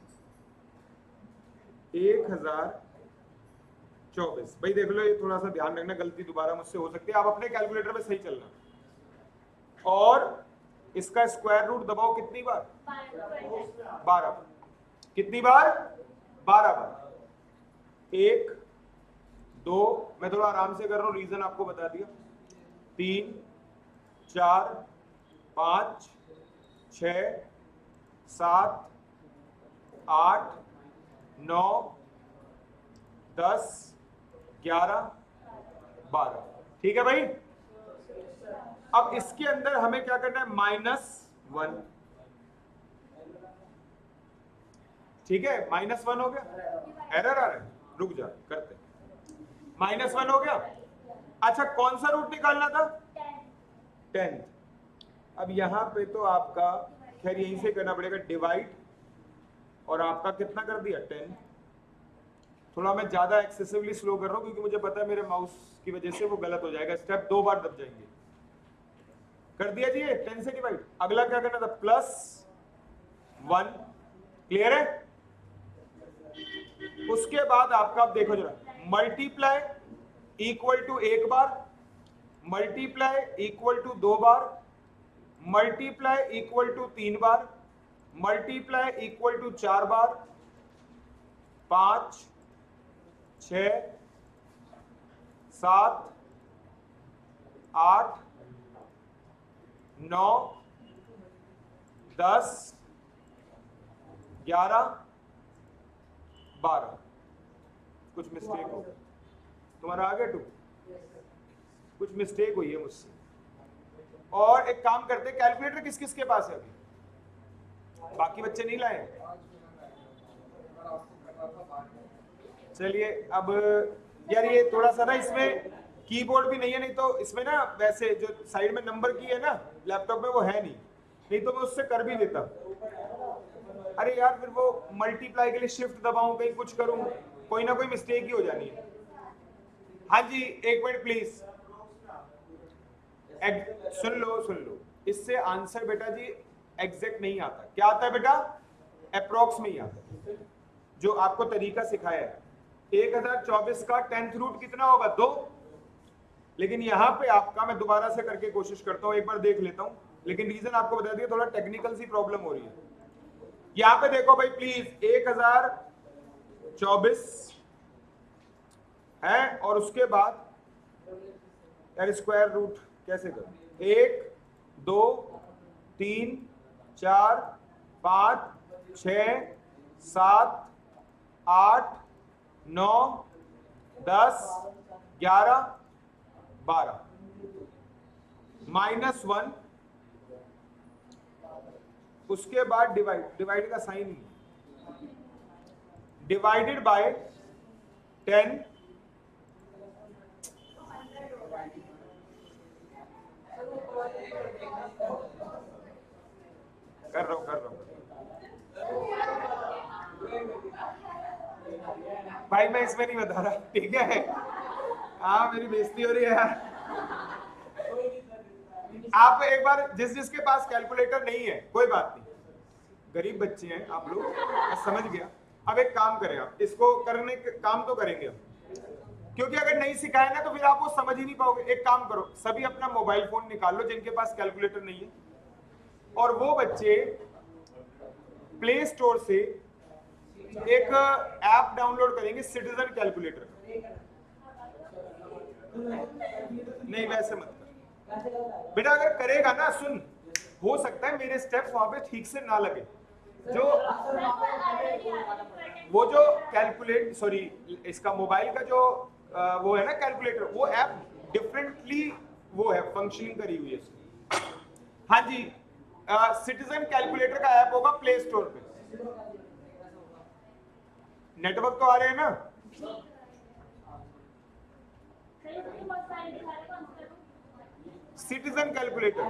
1024 भाई देख लो, ये थोड़ा सा ध्यान रखना, गलती दोबारा मुझसे हो सकती है, आप अपने कैलकुलेटर में सही चलना। और इसका स्क्वायर रूट दबाओ कितनी बार, 12 बार। कितनी बार, 12 बार। 1 2, मैं थोड़ा आराम से कर रहा हूं, रीजन आपको बता दिया, 3 4 5 6 7 8 9 10 11 12, ठीक है भाई। अब इसके अंदर हमें क्या करना है, -1, ठीक है, -1 हो गया, एरर आ रहा है, रुक जा करते, -1 हो गया। अच्छा कौन सा रूट निकालना था, 10th। अब यहां पे तो आपका खैर यहीं से करना पड़ेगा, डिवाइड, और आपका कितना कर दिया, 10। थोड़ा मैं ज्यादा एक्सेसिवली स्लो कर रहा हूं क्योंकि मुझे पता है मेरे माउस की वजह से वो गलत हो जाएगा, स्टेप 2 बार दब जाएंगे। कर दिया जी, 10 से डिवाइड। अगला क्या करना था, +1, क्लियर है। उसके बाद आपका, अब देखो जरा, मल्टीप्लाई इक्वल टू 1 बार, मल्टीप्लाई इक्वल टू 2 बार, मल्टीप्लाई इक्वल टू 3 बार, मल्टीप्लाई इक्वल टू 4 बार, 5 6 7 8 9 10 11 12। कुछ मिस्टेक हो, तुम्हारा आ गया 2, कुछ मिस्टेक हुई है मुझसे। और एक काम करते, कैलकुलेटर किस किस के पास है अभी, बाकी बच्चे नहीं लाए। चलिए अब यार ये थोड़ा सा ना इसमें कीबोर्ड भी नहीं है, नहीं तो इसमें ना वैसे जो साइड में नंबर की है ना लैपटॉप में वो है नहीं तो मैं उससे कर भी देता। अरे यार फिर वो मल्टीप्लाई के लिए शिफ्ट दबाऊं, कहीं कुछ करूं, कोई ना कोई मिस्टेक ही हो जानी है। हाँ जी एक मिनट प्लीज, सुन लो, इससे आंसर बेटा जी एग्जैक्ट नहीं आता। क्या आता है बेटा? अप्रोक्स में ही आता है, जो आपको तरीका सिखाया है। 1024 का 10th रूट कितना होगा? 2। लेकिन यहाँ पे आपका, मैं दोबारा से करके कोशिश करता हूँ, एक बार देख लेता हूँ, लेकिन रीजन आपको बता दिया, थोड़ा टेक्निकल सी प्रॉब्लम हो रही है। यहाँ पे देखो भाई प्लीज, 1024 है और उसके बाद यार स्क्वायर रूट कैसे करूं? 1 2 3 4 5 6 7 8 9 10 11 12 -1, उसके बाद डिवाइड का साइन, डिवाइडेड बाय 10, कर रहा हूं भाई, मैं इसमें नहीं बता रहा, ठीक है? हाँ मेरी बेइज्जती हो रही है यार। आप एक बार, जिसके पास कैलकुलेटर नहीं है कोई बात नहीं, गरीब बच्चे हैं आप लोग, मैं समझ गया। अब एक काम करें, आप इसको करने के काम तो करेंगे हम, क्योंकि अगर नहीं सिखाया ना तो फिर आप वो समझ ही नहीं पाओगे। एक काम करो, सभी अपना मोबाइल फोन निकाल लो जिनके पास कैलकुलेटर नहीं है, और वो बच्चे प्ले स्टोर से एक ऐप डाउनलोड करेंगे, सिटीजन कैलकुलेटर। नहीं वैसे मत कर बेटा, अगर करेगा ना, सुन, हो सकता है मेरे स्टेप्स वहां पे ठीक से ना लगे। जो वो जो कैलकुलेट, सॉरी, इसका मोबाइल का जो वो है ना कैलकुलेटर, वो ऐप डिफरेंटली वो है फंक्शनिंग करी हुई है। हाँ जी, सिटीजन कैलकुलेटर का ऐप होगा प्ले स्टोर पे। नेटवर्क तो आ रहे हैं ना? सिटीजन कैलकुलेटर,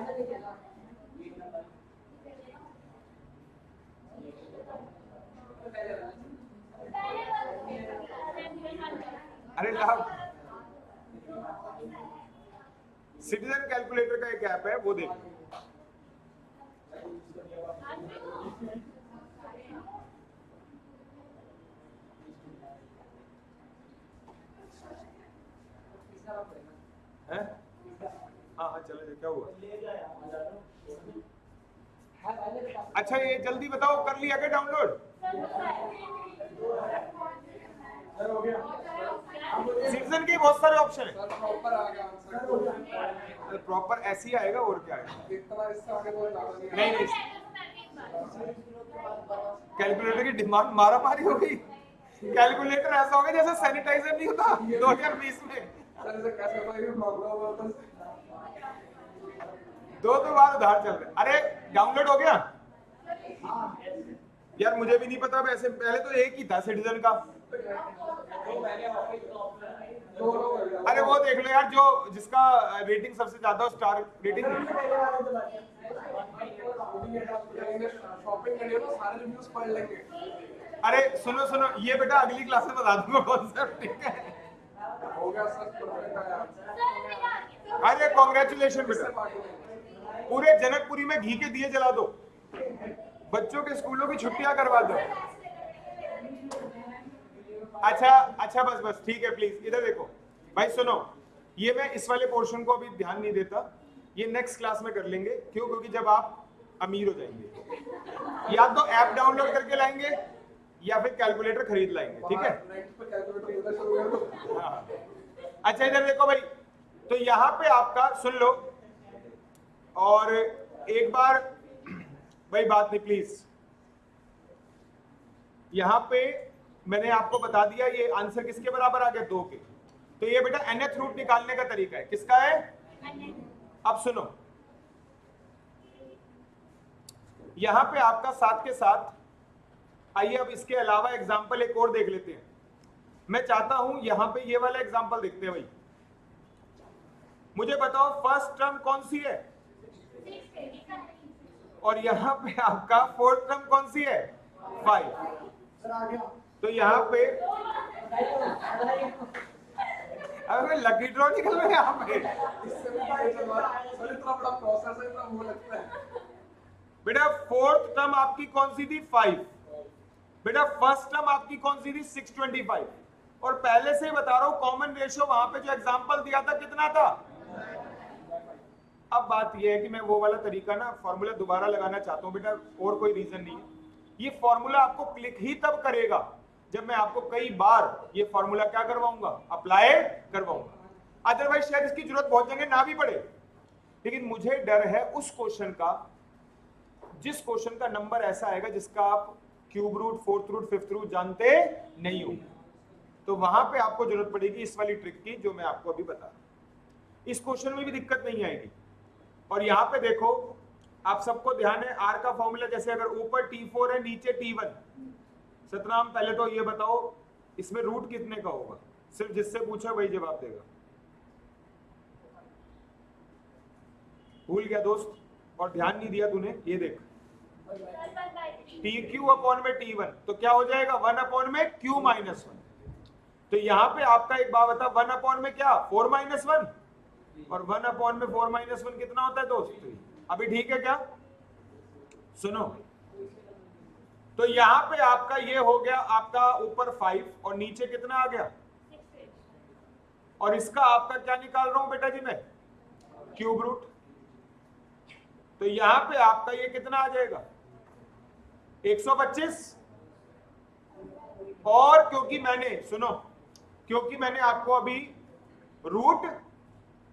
अरे लाभ, सिटीजन कैलकुलेटर का एक ऐप है, वो देखो। हाँ चलो, क्या हुआ? अच्छा ये जल्दी बताओ, कर लिया क्या डाउनलोड? सिटीजन के बहुत सारे ऑप्शन है। प्रॉपर ऐसे ही आएगा, और क्या आएगा? नहीं, कैलकुलेटर की डिमांड मारा मारी हो गई। कैलकुलेटर ऐसा हो गया जैसे सैनिटाइजर नहीं होता 2020 में। दो बार उधार चल रहे। अरे डाउनलोड हो गया यार? मुझे भी नहीं पता, वैसे पहले तो एक ही था सिटीजन का। अरे वो देख लो यार, जो जिसका रेटिंग सबसे ज्यादा, स्टार रेटिंग। अरे सुनो, ये बेटा अगली क्लास में बता दूंगा कॉन्सेप्ट, ठीक है? अरे कॉन्ग्रेचुलेशन बेटा, पूरे जनकपुरी में घी के दिए जला दो, बच्चों के स्कूलों की छुट्टियां करवा दो। अच्छा बस ठीक है, प्लीज इधर देखो भाई, सुनो, ये मैं इस वाले पोर्शन को अभी ध्यान नहीं देता, ये नेक्स्ट क्लास में कर लेंगे। क्यों? क्योंकि जब आप अमीर हो जाएंगे, या तो ऐप डाउनलोड करके लाएंगे या फिर कैलकुलेटर खरीद लाएंगे, ठीक है? हाँ। अच्छा इधर देखो भाई, तो यहाँ पे आपका सुन लो, और एक बार भाई बात नहीं प्लीज, यहाँ पे मैंने आपको बता दिया ये आंसर किसके बराबर आ गया, 2 के। तो ये बेटा nth रूट निकालने का तरीका है, किसका है? अब सुनो, यहां पे आपका साथ के साथ, आइए अब इसके अलावा एग्जाम्पल एक और देख लेते हैं। मैं चाहता हूं यहां पे ये वाला एग्जाम्पल देखते हैं भाई। मुझे बताओ फर्स्ट टर्म कौन सी है, और यहाँ पे आपका फोर्थ टर्म कौन सी है, 5। तो यहाँ पे अबे लकी ड्रॉ निकल रहा है यहाँ पे। बेटा फोर्थ टर्म आपकी कौन सी थी, 5। बेटा फर्स्ट टर्म आपकी कौन सी थी, 625। और पहले से ही बता रहा हूं कॉमन रेशियो वहां पे जो एग्जांपल दिया था कितना था। अब बात यह है कि मैं वो वाला तरीका ना फॉर्मूला दोबारा लगाना चाहता हूं बेटा, और कोई रीजन नहीं है। ये फॉर्मूला आपको क्लिक ही तब करेगा जब मैं आपको कई बार ये फॉर्मूला क्या करवाऊंगा, अप्लाई करवाऊंगा। अदरवाइज शायद इसकी जरूरत बहुत जगह ना भी पड़े। लेकिन मुझे डर है उस क्वेश्चन का जिस क्वेश्चन का नंबर ऐसा आएगा जिसका आप cube root, fourth root, fifth root जानते नहीं हो, तो वहां पे आपको जरूरत पड़ेगी इस वाली ट्रिक की जो मैं आपको अभी बता रहा हूं। इस क्वेश्चन में भी दिक्कत नहीं आएगी। और यहां पे देखो आप सबको ध्यान है, आर का फॉर्मूला जैसे अगर ऊपर T4 है नीचे T1। सतनाम पहले तो ये बताओ इसमें रूट कितने का होगा, सिर्फ जिससे पूछा वही जवाब देगा। भूल गया दोस्त और ध्यान नहीं दिया तूने, ये देख TQ अपॉन में T1 तो क्या हो जाएगा 1 अपॉन में Q माइनस 1। तो यहां पे आपका एक बात बता, 1 अपॉन में क्या 4 माइनस 1, और 1 अपॉन में 4 माइनस 1 कितना होता है दोस्त, अभी ठीक है क्या, सुनो। तो यहां पे आपका ये हो गया आपका ऊपर 5 और नीचे कितना आ गया, और इसका आपका क्या निकाल रहा हूं बेटा जी मैं, क्यूब रूट। तो यहां पे आपका ये कितना आ जाएगा 125। और क्योंकि मैंने आपको अभी रूट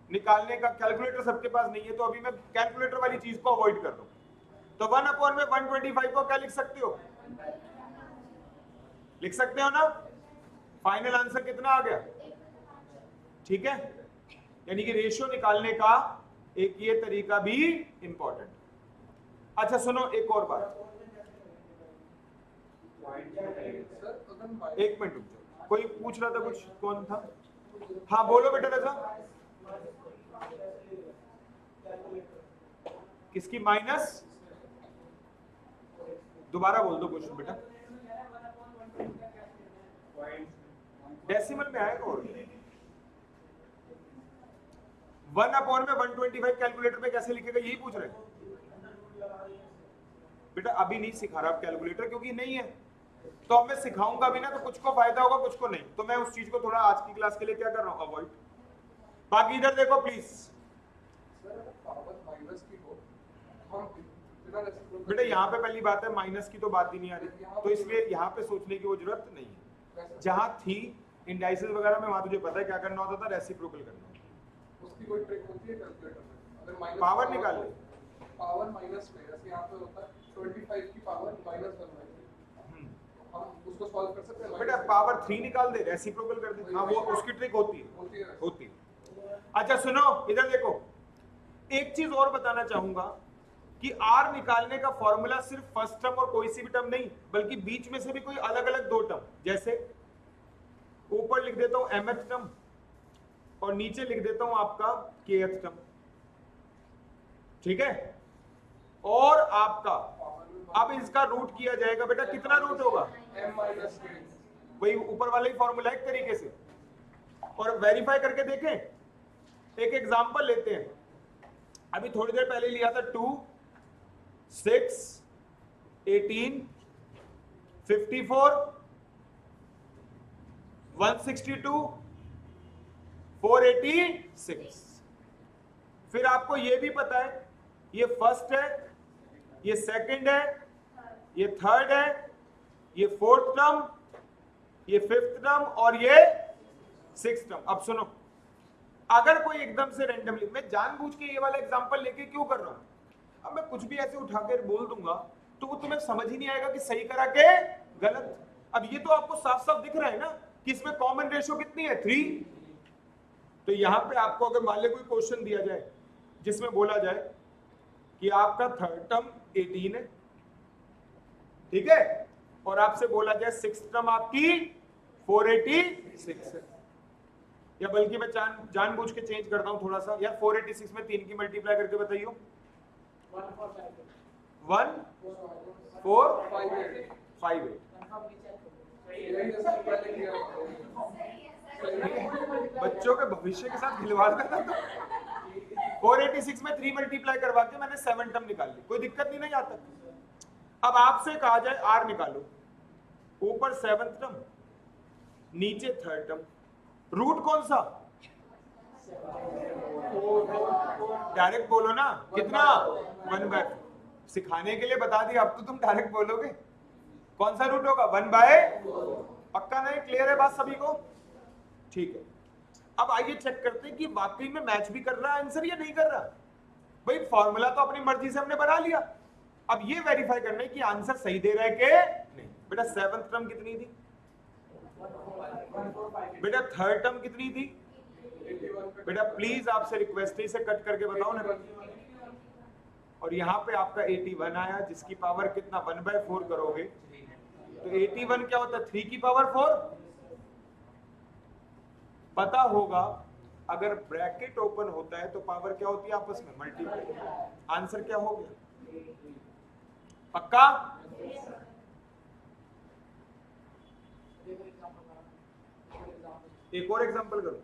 निकालने का कैलकुलेटर सबके पास नहीं है, तो अभी मैं कैलकुलेटर वाली चीज को अवॉइड कर रहा हूं। तो 1 अपॉन में 125 को क्या लिख सकते हो, लिख सकते हो ना। फाइनल आंसर कितना आ गया, ठीक है। यानी कि रेशियो निकालने का एक ये तरीका भी इंपॉर्टेंट। अच्छा सुनो एक और बात, एक मिनट रुक जाओ, कोई पूछ रहा था कुछ, कौन था, हाँ बोलो बेटा रजा। किसकी माइनस, दोबारा बोल दो क्वेश्चन बेटा, डेसिमल में आएगा। और 1 अपॉन में 125 कैलकुलेटर में कैसे लिखेगा यही पूछ रहे बेटा। अभी नहीं सिखा रहा कैलकुलेटर क्योंकि नहीं है, तो अब मैं सिखाऊंगा भी ना तो कुछ को फायदा होगा कुछ को नहीं, तो मैं उस चीज को थोड़ा आज की क्लास के लिए क्या कर रहा हूं, अवॉइड। बाकी इधर देखो प्लीज बेटा, यहाँ पे पहली बात है माइनस की तो बात ही नहीं आ रही, तो इसलिए यहाँ पे सोचने की वो जरूरत नहीं है। जहाँ थी इंडाइसेस वगैरह में वहां तुझे पता है क्या करना होता था, रेसिप्रोकल करना। उसकी कोई ट्रिक होती है कैलकुलेटर में, अगर माइनस पावर निकाल ले, पावर माइनस में जैसे यहाँ पे होता है 25 की पावर -1, हम उसको सॉल्व कर सकते हैं बेटा। पावर 3 निकाल दे, रेसिप्रोकल कर दे, हाँ वो उसकी ट्रिक होती है। अच्छा सुनो इधर देखो, एक चीज और बताना चाहूंगा कि आर निकालने का फॉर्मूला सिर्फ फर्स्ट टर्म और कोई सी भी टर्म नहीं, बल्कि बीच में से भी कोई अलग अलग दो टर्म, जैसे ऊपर लिख देता हूं mth टर्म और नीचे लिख देता हूं आपका kth टर्म, ठीक है। और आपका अब इसका रूट किया जाएगा बेटा, कितना रूट होगा m-k, वही ऊपर वाला ही फॉर्मूला एक तरीके से। और वेरीफाई करके देखें, एक एग्जांपल लेते हैं, अभी थोड़ी देर पहले लिया था 2, 6, 18, 54, 162, 486। फिर आपको ये भी पता है ये फर्स्ट है, ये सेकंड है, ये थर्ड है, ये फोर्थ टर्म, ये फिफ्थ टर्म और ये सिक्स्थ टर्म। अब सुनो, अगर कोई एकदम से रैंडमली, मैं जानबूझ के ये वाला एग्जांपल लेके क्यों कर रहा हूं, अब मैं कुछ भी ऐसे उठाकर बोल दूंगा तो वो तुम्हें समझ ही नहीं आएगा कि सही करा के गलत। अब ये तो आपको साफ साफ दिख रहा है ना कि इसमें कॉमन रेशियो कितनी है 3। तो यहां पे आपको अगर मान लो कोई क्वेश्चन दिया जाए जिसमें बोला जाए कि आपका थर्ड टर्म 18 है, ठीक है, और आपसे बोला जाए सिक्स्थ टर्म आपकी 486 है, या बल्कि मैं जानबूझ के चेंज करता हूँ थोड़ा सा यार। 486 में 3 की मल्टीप्लाई करके बताइए। 1 4 5 8। बच्चों के भविष्य के साथ खिलवाड़ करना। तो 486 में 3 मल्टीप्लाई करवा के मैंने 7 टर्म निकाल ली, कोई दिक्कत नहीं ना यहाँ तक। अब आपसे कहा जाए आर निकालो, ऊपर 7th टर्म नीचे 3rd टर्म, रूट कौन सा? डायरेक्ट बोलो ना, कितना? 1/4। सिखाने के लिए बता दिया, अब तो तुम डायरेक्ट बोलोगे। कौन सा रूट होगा? 1/4। पक्का नहीं? क्लियर है बात सभी को? ठीक है। अब आइए चेक करते हैं कि वाकई में मैच भी कर रहा है आंसर या नहीं कर रहा। भाई फॉर्मूला तो अपनी मर्जी से हमने बना लिया, अब ये वेरीफाई करना है कि आंसर सही दे रहा है कि नहीं। बेटा 7th टर्म कितनी थी? बेटा 3rd टर्म कितनी थी? बेटा प्लीज आपसे रिक्वेस्ट है, इसे कट करके बताओ ना। और यहाँ पे आपका 81 आया, जिसकी पावर कितना? 1/4 करोगे तो 81 क्या होता है? 3 की पावर 4। पता होगा अगर ब्रैकेट ओपन होता है तो पावर क्या होती है आपस में? मल्टीप्लाई। आंसर क्या हो गया? पक्का? एक और एग्जांपल करो।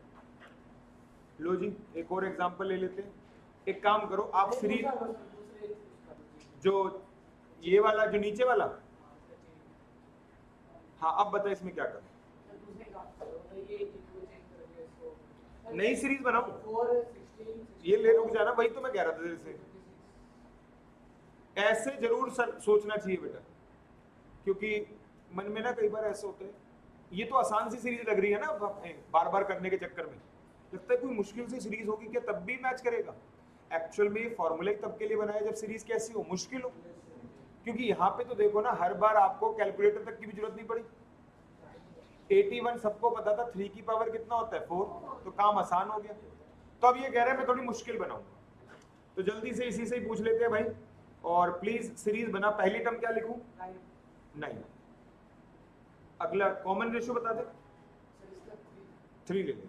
लो जी एक और एग्जांपल ले लेते हैं। एक काम करो आप सीरीज, जो ये वाला जो नीचे वाला, हाँ अब बताओ इसमें क्या करो। नई सीरीज बनाओ, ये ले रुक जाना, वही तो मैं कह रहा था तेरे से। ऐसे जरूर सोचना चाहिए बेटा, क्योंकि मन में ना कई बार ऐसा होता है ये तो आसान सी सीरीज लग रही है ना, बार बार करने के चक्कर में लगता है कोई मुश्किल सी सीरीज होगी क्या, तब भी मैच करेगा। एक्चुअल में ये फॉर्मूला ही तब के लिए बनाया जब सीरीज कैसी हो? मुश्किल हो। क्योंकि यहाँ पे तो देखो ना, हर बार आपको कैलकुलेटर तक की भी जरूरत नहीं पड़ी। 81 सबको पता था, 3 की पावर कितना होता है? 4, तो काम आसान हो गया। तो अब ये कह रहे हैं मैं थोड़ी मुश्किल बनाऊंगा, तो जल्दी से इसी से ही पूछ लेते हैं भाई। और प्लीज सीरीज बना। पहली टर्म क्या लिखूं? 9। अगला कॉमन रेशियो बता दे। 3 ले लें।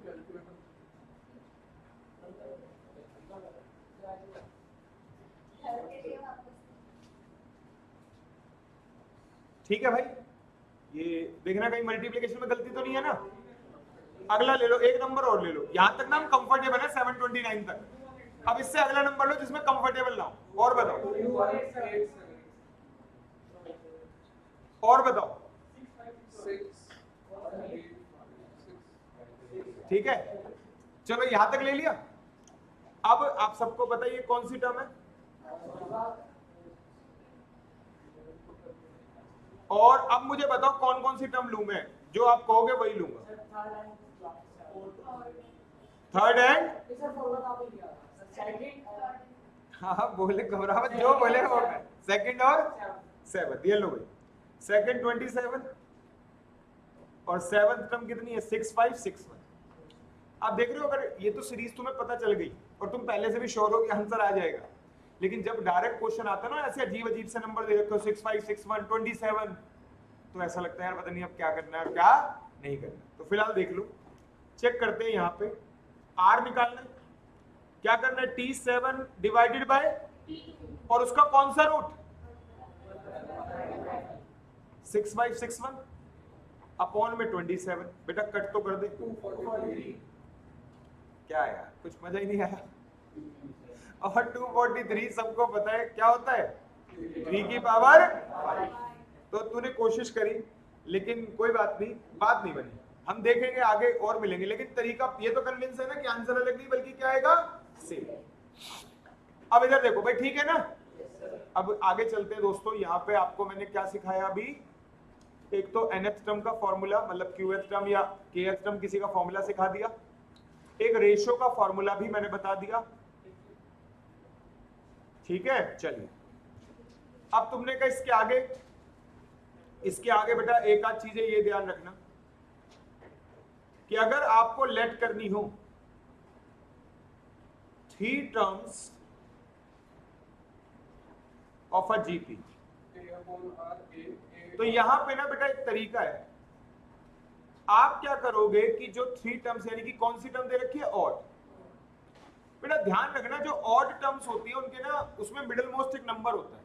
ठीक है भाई, ये देखना कहीं मल्टीप्लिकेशन में गलती तो नहीं है ना। अगला ले लो, एक नंबर और ले लो। यहां तक ना हम कंफर्टेबल है 729 तक। अब इससे अगला नंबर लो जिसमें कंफर्टेबल ना हो। और बताओ, और बताओ। ठीक है, चलो यहां तक ले लिया। अब आप सबको बताइए कौन सी टर्म है, और अब मुझे बताओ कौन कौन सी टर्म लूं मैं, जो आप कहोगे वही लूंगा। 3rd एंड, हाँ बोले घबरा मत, जो बोले वो। 2nd और 7th, ये लो भाई। 2nd 27 और 7th टर्म कितनी है? 6 5 6 1। आप देख रहे हो, अगर ये तो सीरीज तुम्हें पता चल गई और तुम पहले से भी श्योर हो कि आंसर आ जाएगा, लेकिन जब डायरेक्ट क्वेश्चन आता है ना ऐसे अजीब अजीब से नंबर दे रखे हो, 6 5 6 1 27, तो ऐसा लगता है यार पता नहीं अब क्या करना है और क्या नहीं करना। तो फिलहाल देख लो, चेक करते हैं। यहाँ पे आर निकालना है, क्या करना है? T7 डिवाइडेड बाय, और उसका कौन सा रूट? 6 5 6 1 अपॉन में 27। बेटा कट तो कर दे। क्या यार कुछ मजा ही नहीं आया। और 243 सबको पता है क्या होता है? 3 की पावर 5। तो तूने कोशिश करी, लेकिन कोई बात नहीं, बात नहीं बनी। हम देखेंगे आगे और मिलेंगे, लेकिन तरीका ये तो कन्विंस है ना कि आंसर अलग नहीं बल्कि क्या आएगा? सेम। अब इधर देखो भाई, ठीक है ना। अब आगे चलते हैं दोस्तों। यहाँ पे आपको मैंने क्या सिखाया अभी? एक तो nth टर्म का फॉर्मूला, मतलब qth टर्म या kth टर्म किसी का फॉर्मूला सिखा दिया। एक रेशियो का फॉर्मूला भी मैंने बता दिया। ठीक है, चलिए अब तुमने कहा इसके आगे बेटा एक आध चीजें ये ध्यान रखना कि अगर आपको लेट करनी हो 3 टर्म्स ऑफ अ जीपी, तो यहां पे ना बेटा एक तरीका है। आप क्या करोगे कि जो 3 टर्म्स यानी कि कौन सी टर्म दे रखी है, ऑड। बेटा ध्यान रखना जो ऑड टर्म्स होती है उनके ना उसमें मिडिल मोस्ट एक नंबर होता है।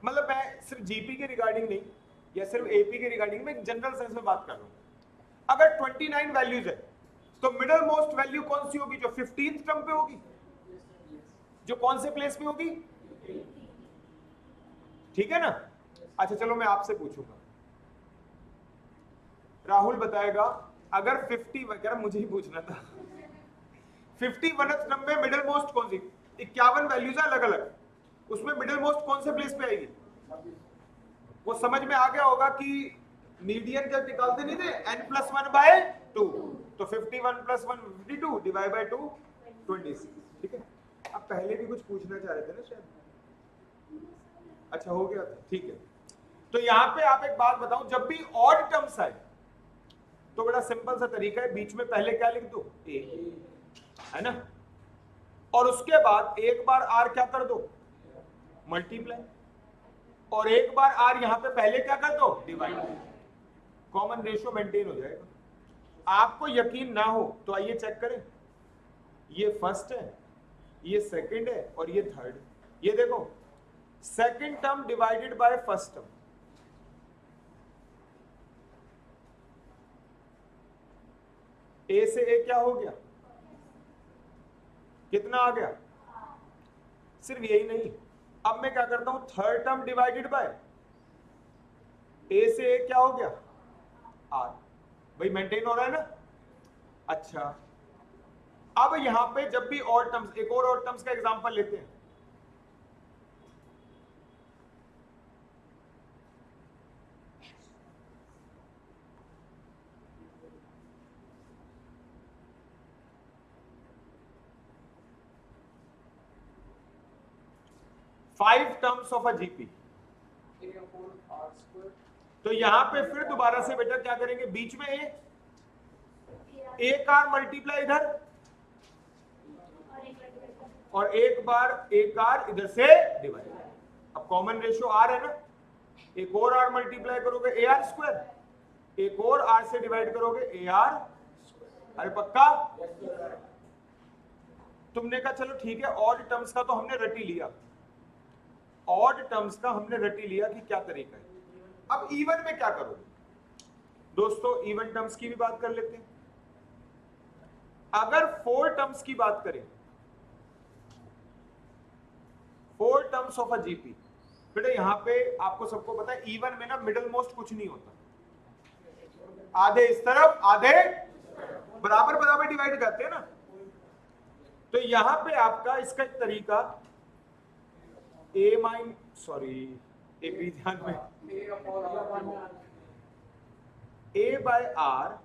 मतलब मैं सिर्फ जीपी के रिगार्डिंग नहीं या सिर्फ एपी के रिगार्डिंग में जनरल सेंस में बात कर रहा हूं। अगर 29 वैल्यूज है तो मिडिल मोस्ट वैल्यू कौन सी होगी, जो 15th टर्म पे होगी, जो कौन से प्लेस पे होगी, ठीक है ना। अच्छा चलो मैं आपसे पूछूंगा, राहुल बताएगा अगर 50 वगैरह मुझे ही पूछना था 51th टर्म में मिडिल मोस्ट कौन सी, 51 वैल्यूज है अलग अलग, उसमें मिडिल मोस्ट कौन से प्लेस पे आएगी। वो समझ में आ गया होगा कि मीडियन क्या निकालते नहीं थे, n+1/2, तो 51 + 1 52 डिवाइड बाय 2 26, ठीक है। अब पहले भी कुछ पूछना चाह रहे थे ना शायद, अच्छा हो गया था, ठीक है। तो यहां पे आप एक बात बताऊं, जब भी ऑड टर्म्स आए तो बड़ा सिंपल सा तरीका है, बीच में पहले क्या लिख दो, a, है ना, और उसके बाद एक बार r क्या कर दो, मल्टीप्लाई, और एक बार r यहां पे पहले क्या कर दो, डिवाइड, कॉमन रेशियो मेंटेन हो जाएगा। आपको यकीन ना हो तो आइए चेक करें, ये फर्स्ट है, ये सेकंड है और ये थर्ड। ये देखो second term divided by first term, a से ए क्या हो गया, कितना आ गया, सिर्फ यही नहीं, अब मैं क्या करता हूं, थर्ड टर्म डिवाइडेड बाय ए से ए क्या हो गया, आर, भाई मेंटेन हो रहा है ना। अच्छा अब यहां पे जब भी ऑड टर्म्स, एक और ऑड टर्म्स का एग्जांपल लेते हैं, five terms of a GP, तो यहां पे फिर दोबारा से बेटा क्या करेंगे, बीच में एक आर मल्टीप्लाई इधर और एक बार एक आर इधर से डिवाइड, अब कॉमन रेशियो आर है ना, एक और आर मल्टीप्लाई करोगे ए आर स्क्वायर, एक और आर से डिवाइड करोगे ए आर, अरे पक्का, तुमने कहा चलो ठीक है, ऑड टर्म्स का तो हमने रट ही लिया, ऑड टर्म्स का हमने रट ही लिया कि क्या तरीका है। अब इवन में क्या करोगे दोस्तों, इवन टर्म्स की भी बात कर लेते हैं। अगर 4 टर्म्स की बात करें, 4 टर्म्स ऑफ अ जीपी, बेटा यहां पे आपको सबको पता है इवन में ना मिडिल मोस्ट कुछ नहीं होता, आधे इस तरफ आधे बराबर बराबर डिवाइड करते हैं ना, तो यहां पे आपका इसका एक तरीका ए भी ध्यान में, ए बाय आर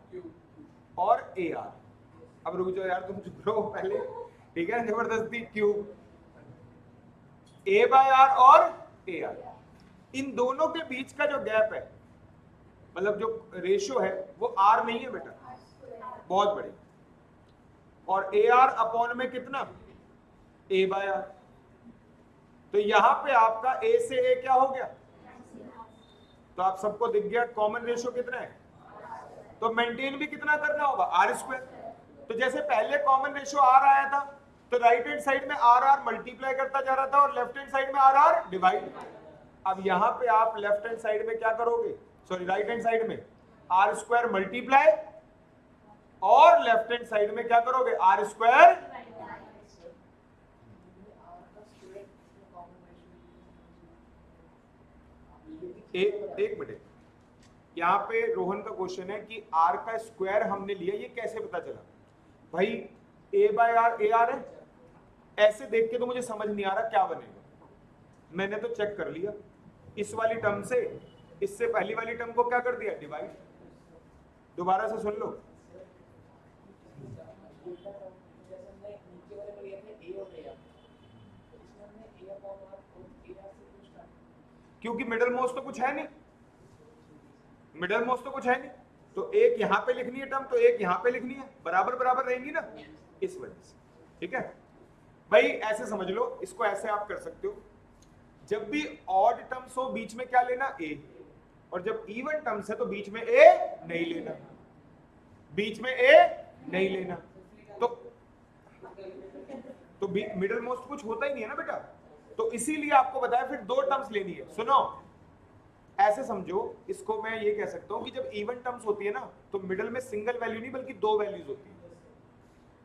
और ए आर, अब रुक जाओ यार तुम चुप रहो पहले, ठीक है, जबरदस्ती क्यूब, ए बाय आर और ए आर, इन दोनों के बीच का जो गैप है, मतलब जो रेशियो है वो आर नहीं है बेटा, बहुत बड़ी, और ए आर अपॉन में कितना, ए बाय आर, तो यहां पे आपका ए से ए क्या हो गया, तो आप सबको दिख गया कॉमन रेशियो कितना है, तो मेंटेन भी कितना करना होगा, आर स्क्वायर, तो जैसे पहले कॉमन रेशियो आर आया था तो राइट हैंड साइड में आर आर मल्टीप्लाई करता जा रहा था और लेफ्ट हैंड साइड में आर आर डिवाइड, अब यहां पे आप लेफ्ट हैंड साइड में क्या करोगे, सॉरी राइट हैंड साइड में आर स्क्वायर मल्टीप्लाई और लेफ्ट हैंड साइड में क्या करोगे, आर स्क्वायर, एक मिनट, यहाँ पे रोहन का क्वेश्चन है कि आर का स्क्वायर हमने लिया, ये कैसे पता चला भाई, ए बाय आर ए आर है, ऐसे देख के तो मुझे समझ नहीं आ रहा क्या बनेगा, मैंने तो चेक कर लिया, इस वाली टर्म से इससे पहली वाली टर्म को क्या कर दिया, डिवाइड, दोबारा से सुन लो, क्योंकि मिडिल मोस्ट तो कुछ है नहीं, मिडिल मोस्ट तो कुछ है नहीं, तो एक यहां पे लिखनी है टर्म तो एक यहां पे लिखनी है, बराबर बराबर रहेंगी ना, इस वजह से, ठीक है भाई, ऐसे समझ लो, इसको ऐसे आप कर सकते हो, जब भी ऑड टर्म्स हो बीच में क्या लेना, ए, और जब इवन टर्म्स है तो बीच में ए नहीं लेना, बीच में ए नहीं लेना, तो मिडिल मोस्ट कुछ होता ही नहीं है ना बेटा। तो इसीलिए आपको बताया फिर दो टर्म्स लेनी है। सुनो, ऐसे समझो इसको, मैं ये कह सकता हूं कि जब इवन टर्म्स होती है ना तो मिडिल में सिंगल वैल्यू नहीं बल्कि दो वैल्यूज होती है।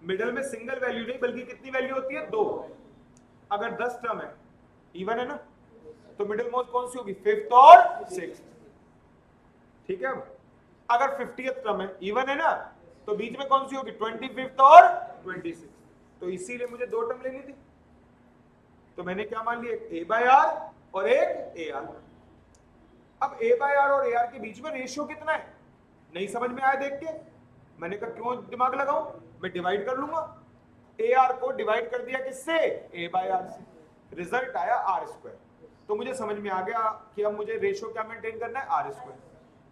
मिडिल में सिंगल वैल्यू नहीं बल्कि कितनी वैल्यू होती है? दो। अगर 10 टर्म है, इवन है ना, तो मिडिल मोस्ट कौन सी होगी? फिफ्थ और सिक्स्थ। ठीक है। अगर 50th टर्म है, इवन है ना, तो बीच में कौन सी होगी? 25th और 26th। तो इसीलिए मुझे दो टर्म लेनी थी, तो मैंने क्या मान लिया? एक a बाय आर और एक ए आर। अब a बाय आर और ए आर के बीच में रेशियो कितना है नहीं समझ में आया देख के, मैंने कहा क्यों दिमाग लगाऊं, मैं डिवाइड कर लूंगा। ए आर को डिवाइड कर दिया किससे? a बाय आर से, रिजल्ट आया आर स्क्वायर। तो मुझे समझ में आ गया कि अब मुझे रेशियो क्या मेंटेन करना है? R square.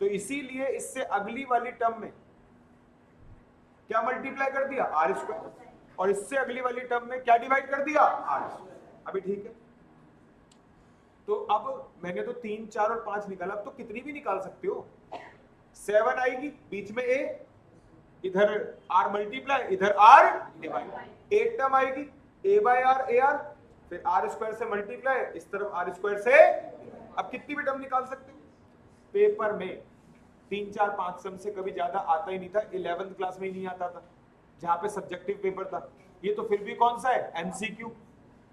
तो इसीलिए इससे अगली वाली टर्म में क्या मल्टीप्लाई कर दिया? R square. और इससे अगली वाली टर्म में क्या डिवाइड कर दिया? R square. अभी ठीक है। तो अब मैंने तो 3, 4 और 5 निकाला, अब तो कितनी भी निकाल सकते हो। 7 आएगी, बीच में ए, इधर आर मल्टीप्लाई, इधर आर डिवाइड। 8 टर्म आएगी, ए बाय आर ए आर, फिर आर स्क्वायर से मल्टीप्लाई, इस तरफ आर स्क्वायर से। अब कितनी भी टर्म निकाल सकते हो। पेपर में 3, 4, 5 सम से कभी ज्यादा आता ही नहीं था, 11th क्लास में ही नहीं आता था जहां पे सब्जेक्टिव पेपर था। ये तो फिर भी कौन सा है? एमसीक्यू।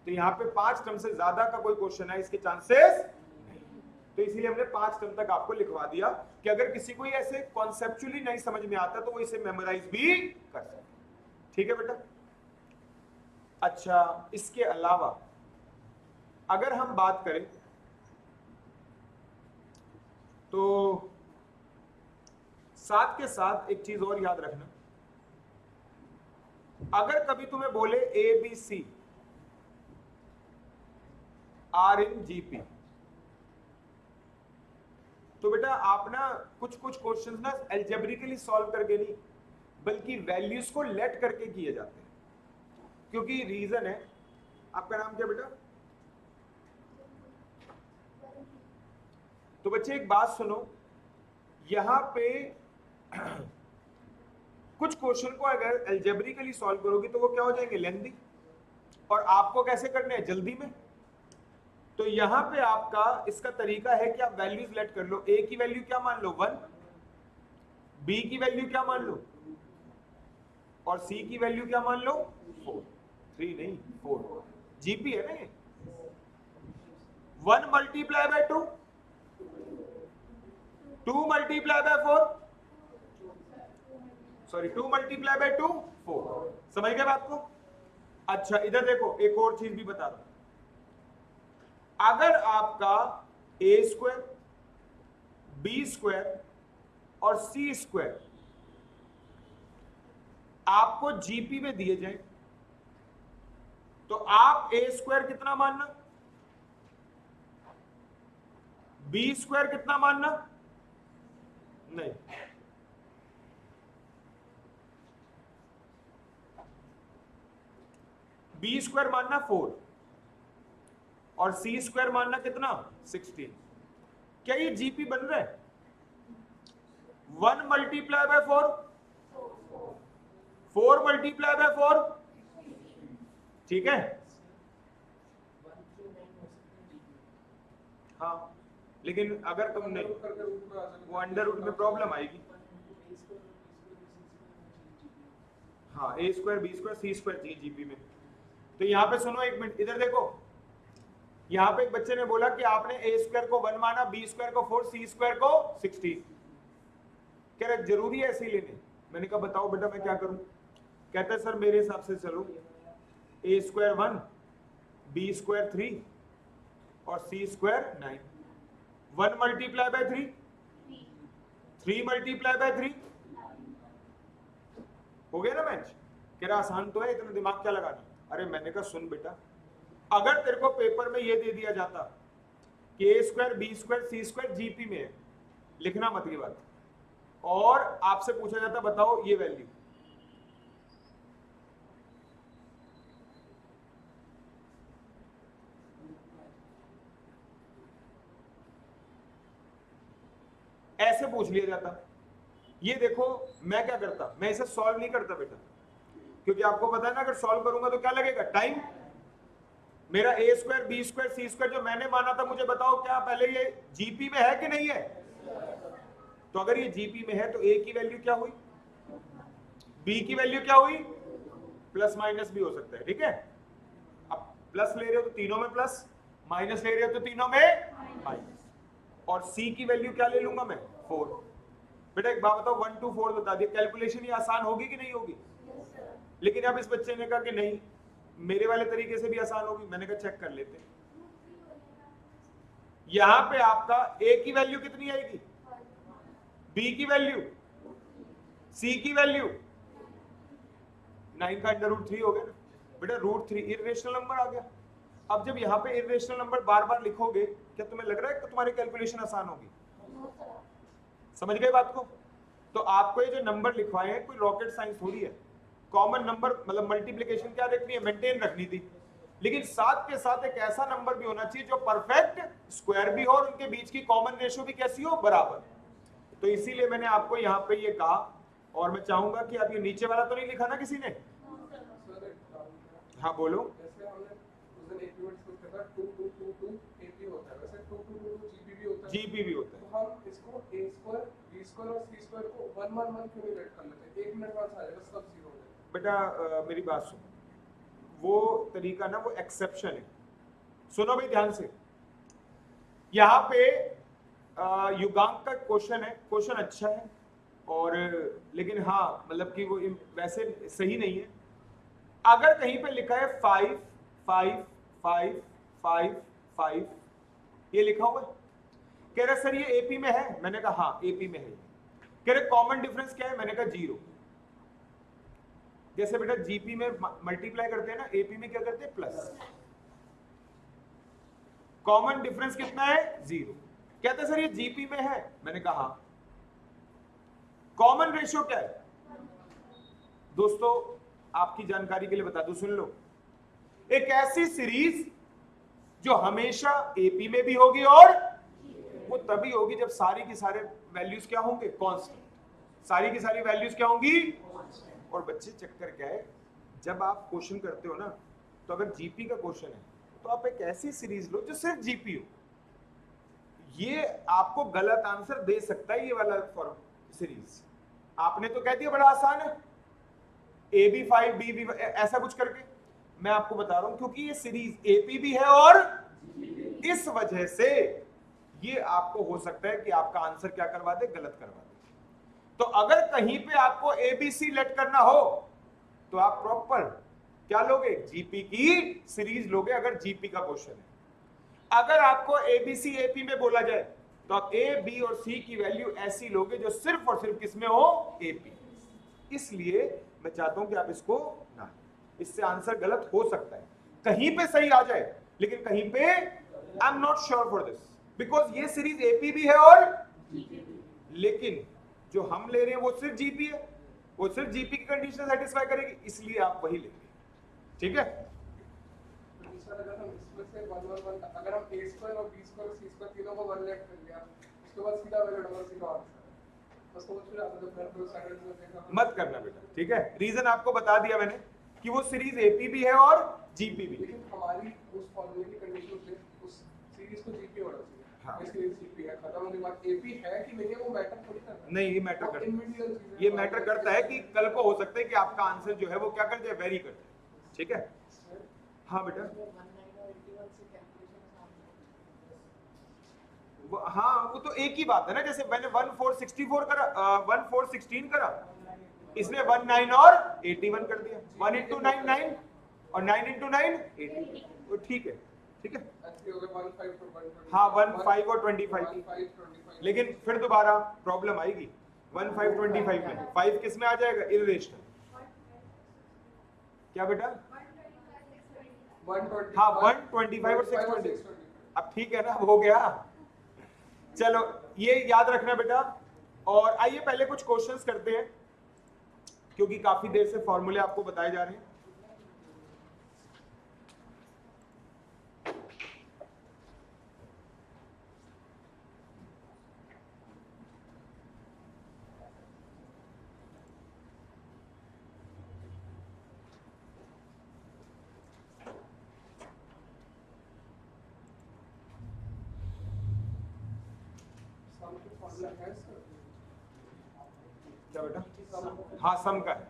तो यहाँ पे 5 टर्म से ज्यादा का कोई क्वेश्चन है इसके चांसेस नहीं। तो इसीलिए हमने 5 टर्म तक आपको लिखवा दिया कि अगर किसी को ऐसे कॉन्सेप्चुअली नहीं समझ में आता तो वो इसे मेमोराइज भी कर सकते। ठीक है बेटा। अच्छा, इसके अलावा अगर हम बात करें तो साथ के साथ एक चीज और याद रखना, अगर कभी तुम्हें बोले A B C are in GP, तो बेटा आप ना कुछ क्वेश्चंस ना एल्जेब्रिकली सॉल्व करके नहीं बल्कि वैल्यूज को लेट करके किए जाते हैं। क्योंकि रीजन है, आपका नाम क्या बेटा? तो बच्चे एक बात सुनो, यहां पे कुछ क्वेश्चन को अगर एल्जेब्रिकली सॉल्व करोगे तो वो क्या हो जाएंगे? लेंथी। और आपको कैसे करने हैं? जल्दी में। तो यहां पे आपका इसका तरीका है कि आप वैल्यूज लेट कर लो। ए की वैल्यू क्या मान लो? 1। बी की वैल्यू क्या मान लो? और सी की वैल्यू क्या मान लो? 4। 3 नहीं, 4। जीपी है ना ये। 1 multiply bye 2, 2 multiply by 4, sorry 2 multiply by 2, 4। समझ गए बात को? अच्छा इधर देखो, एक और चीज भी बता दो, अगर आपका ए स्क्वायर, बी स्क्वायर और सी स्क्वायर आपको जीपी में दिए जाए तो आप ए स्क्वायर कितना मानना, बी स्क्वायर कितना मानना? नहीं, बी स्क्वायर मानना 4 और सी स्क्वायर मानना कितना? 16। क्या ये जीपी बन रहा है? 1 मल्टीप्लाई बाय 4, 4 मल्टीप्लाई बाय 4, ठीक है। हाँ, लेकिन अगर तुम नहीं, वो अंडर रूट में प्रॉब्लम आएगी। हाँ, ए स्क्वायर, बी स्क्वायर, सी स्क्वायर चाहिए जीपी में। तो यहाँ पे सुनो एक मिनट, इधर देखो, यहाँ पे एक बच्चे ने बोला कि आपने ए स्क्वायर को 1 माना, बी स्क्वायर को 4, सी स्क्वायर को 16, कह रहे जरूरी है ऐसे ही लेने। मैंने कहा बताओ बेटा मैं क्या करूं? कहता है सर मेरे हिसाब से चलो ए स्क्वायर 1, बी स्क्वायर 3 और c square 9। 1 multiply by 3, 3 multiply by 3, हो गया ना मैच? कह रहा आसान तो है, इतना दिमाग क्या लगाना। अरे मैंने कहा सुन बेटा, अगर तेरे को पेपर में ये दे दिया जाता कि ए स्क्वायर, बी स्क्वायर, सी स्क्वायर जीपी में है, लिखना मत ये बात, और आपसे पूछा जाता बताओ ये वैल्यू, ऐसे पूछ लिया जाता। ये देखो मैं क्या करता, मैं इसे सॉल्व नहीं करता बेटा, क्योंकि आपको पता है ना अगर सॉल्व करूंगा तो क्या लगेगा, टाइम। मेरा ए स्क्वायर बी स्क्वायर सी स्क्वायर जो मैंने माना था, मुझे बताओ क्या पहले ये जीपी में है कि नहीं है? तो अगर ये जीपी में है तो ए की वैल्यू क्या हुई, बी की वैल्यू क्या हुई, प्लस माइनस भी हो सकता है, ठीक है। अब प्लस ले रहे हो तो तीनों में प्लस, माइनस ले रहे हो तो तीनों में माइनस, और सी की वैल्यू क्या ले लूंगा मैं, 4। बेटा एक बात बताओ, 1 to 4 बता दिया, कैलकुलेशन ये आसान होगी कि नहीं होगी? लेकिन अब इस बच्चे ने कहा कि नहीं मेरे वाले तरीके से भी आसान होगी। मैंने कहा चेक कर लेते। यहां पे आपका ए की वैल्यू कितनी आएगी, बी की वैल्यू, सी की वैल्यू, 9 का √3 हो गया ना बेटा, √3 इरेशनल नंबर आ गया। अब जब यहाँ पे इरेशनल नंबर बार बार लिखोगे, क्या तुम्हें लग रहा है कि तुम्हारी कैलकुलेशन आसान होगी? समझ गए बात को? तो आपको ये जो नंबर लिखवाए हैं कोई रॉकेट साइंस थोड़ी है। कॉमन नंबर मतलब मल्टीप्लिकेशन क्या रखनी है, मेंटेन रखनी थी, लेकिन साथ के साथ एक ऐसा नंबर भी होना चाहिए जो परफेक्ट स्क्वायर भी हो और उनके बीच की कॉमन रेशियो भी कैसी हो, बराबर। तो इसीलिए मैंने आपको यहाँ पे ये कहा, और मैं चाहूंगा कि आप ये नीचे वाला तो नहीं लिखा ना किसी ने? हाँ बोलो। जीपी भी होता है। तो हम इसको a स्क्वायर b स्क्वायर और c स्क्वायर को 1 1 1 क्यों नहीं लेट कर लेते? 1 मिनट बाद आ जाएगा, सब 0 हो जाएगा। बेटा मेरी बात सुनो, वो तरीका ना वो एक्सेप्शन है। सुनो भाई ध्यान से, यहाँ पे युगांक का क्वेश्चन है, क्वेश्चन अच्छा है और लेकिन हाँ मतलब कि वो वैसे सही नहीं है। अगर कहीं पे लिखा है 5 5 5 5 5 ये लिखा हुआ है, कह रहे सर ये एपी में है, मैंने कहा हाँ एपी में है। कह रहे कॉमन डिफरेंस क्या है, मैंने कहा 0। जैसे बेटा जीपी में मल्टीप्लाई करते हैं ना, एपी में क्या करते हैं, प्लस। कॉमन डिफरेंस कितना है, 0। कहते सर ये जीपी में है, मैंने कहा हाँ। कॉमन रेशियो क्या है दोस्तों, आपकी जानकारी के लिए बता दूं, सुन लो। एक ऐसी सीरीज जो हमेशा एपी में भी होगी और वो तभी होगी जब सारी की सारे वैल्यूज क्या होंगे, कांस्टेंट। सारी की सारी वैल्यूज क्या होंगी। और बच्चे चक्कर क्या है, जब आप क्वेश्चन करते हो ना, तो अगर जीपी का क्वेश्चन है तो आप एक ऐसी सीरीज लो जो सिर्फ जीपी हो। ये आपको गलत आंसर दे सकता है, ये वाला फॉर्म सीरीज। आपने तो कह दिया बड़ा आसान है, ए बी 5 बी बी ऐसा कुछ करके। मैं आपको बता रहा हूं क्योंकि ये सीरीज एपी भी है और इस वजह से ये आपको हो सकता है कि आपका आंसर क्या करवा दे, गलत करवा दे। तो अगर कहीं पे आपको एबीसी लेट करना हो तो आप प्रॉपर क्या लोगे, जीपी की सीरीज लोगे, अगर जीपी का क्वेश्चन है। अगर आपको एबीसी एपी में बोला जाए तो आप ए बी और सी की वैल्यू ऐसी लोगे जो सिर्फ और सिर्फ किसमें हो, एपी। इसलिए मैं चाहता हूं कि आप इसको ना, इससे आंसर गलत हो सकता है, कहीं पे सही आ जाए लेकिन कहीं पे I am not sure for this, because ये सीरीज एपी भी है और लेकिन जो हम ले रहे हैं वो सिर्फ जीपी है, वो सिर्फ जीपी की कंडीशन सेटिस्फाई करेगी, इसलिए आप वही लेंगे, ठीक है। अगर हम इसमें से 1 1 1 अगर हम a स्क्वायर और b स्क्वायर और c स्क्वायर तीनों को 1 लेट कर लिया, उसके बाद सीधा वैल्यू डबल सीधा आंसर, बस समझ में आता है। फिर तो स्टैंडर्ड में देखा मत करना बेटा, ठीक है। रीजन आपको बता दिया मैंने कि वो सीरीज एपी भी है और जीपी भी। लेकिन हमारी उस फॉर्मूले की कंडीशन से उस सीरीज को जीपी होना चाहिए। हाँ। इस सीरीज जीपी है, खत्म होने के बाद एपी है कि नहीं है वो मैटर थोड़ी करता है। नहीं, ये मैटर और करता है, individual चीजें ये मैटर करता है कि कल को हो सकता है कि आपका आंसर जो है वो क्या कर जाए, वेरी कर जाए, ठीक है। हाँ बेटा, हाँ वो तो एक ही बात है ना, जैसे मैंने 1 4 64 करा, 1 4 16 करा, इसने 1 9 और 81 कर दिया। 1 into 9 9 और 9 into 9 80, तो ठीक है, ठीक है। ऐसे हो गया 1 5 to 1 25। हाँ 1 5 और 25, 1 5 25। लेकिन फिर दोबारा प्रॉब्लम आएगी 1 5 25 में, 5 किस में आ जाएगा, इर्रेशनल। क्या बेटा, 120। हाँ 125 और 620। अब ठीक है ना, हो गया। चलो ये याद रखना बेटा, और आइए पहले कुछ क्वेश्चंस करते हैं क्योंकि काफी देर से फॉर्मूले आपको बताए जा रहे हैं। फॉर्मूला है सर? क्या बेटा? हाँ सम का है।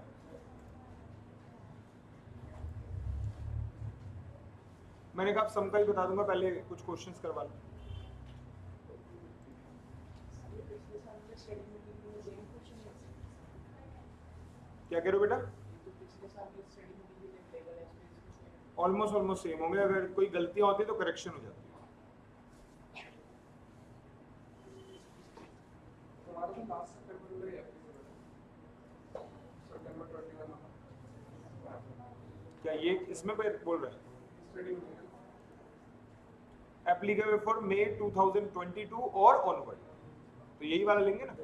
मैंने कहा सम का ही बता दूंगा, पहले कुछ क्वेश्चंस करवा लो। क्या कह रहे हो बेटा? ऑलमोस्ट सेम होंगे, अगर कोई गलतियां होती है तो करेक्शन हो जाती है। हमारा तो लास्ट सितंबर में है, सितंबर 21 क्या ये इसमें बोल रहे हैं? स्टडी में एप्लीकेबल फॉर मई 2022 और ऑनवर्ड, तो यही वाला लेंगे ना।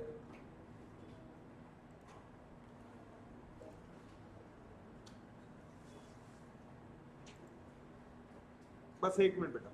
बस एक मिनट बेटा।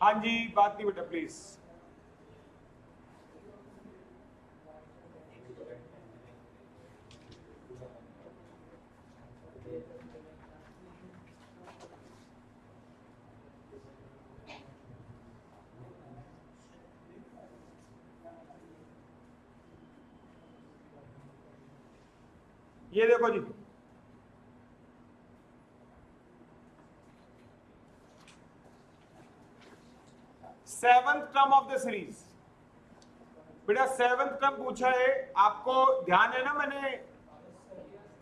हाँ जी, बात नहीं बेटा प्लीज। ये देखो जी, seventh term of the series. बेटा सेवंथ टर्म पूछा है, आपको ध्यान है ना, मैंने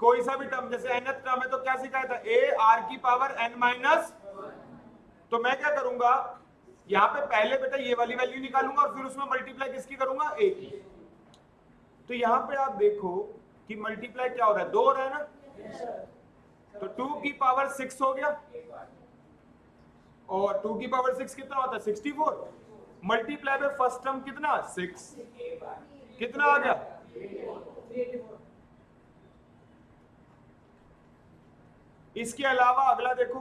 कोई सा भी टर्म जैसे nth टर्म है तो क्या सिखाया था, a r की पावर n माइनस। तो मैं क्या करूंगा, यहां पे पहले बेटा ये वाली वैल्यू निकालूंगा और फिर उसमें मल्टीप्लाई किसकी करूंगा, a की। तो यहां पे आप देखो कि मल्टीप्लाई क्या हो रहा है, 2 हो रहा है ना, तो 2 की पावर 6 हो गया, और 2 की पावर 6 कितना होता है, 64। मल्टीप्लाई में फर्स्ट टर्म कितना, 6, कितना आ गया, इसके अलावा अगला देखो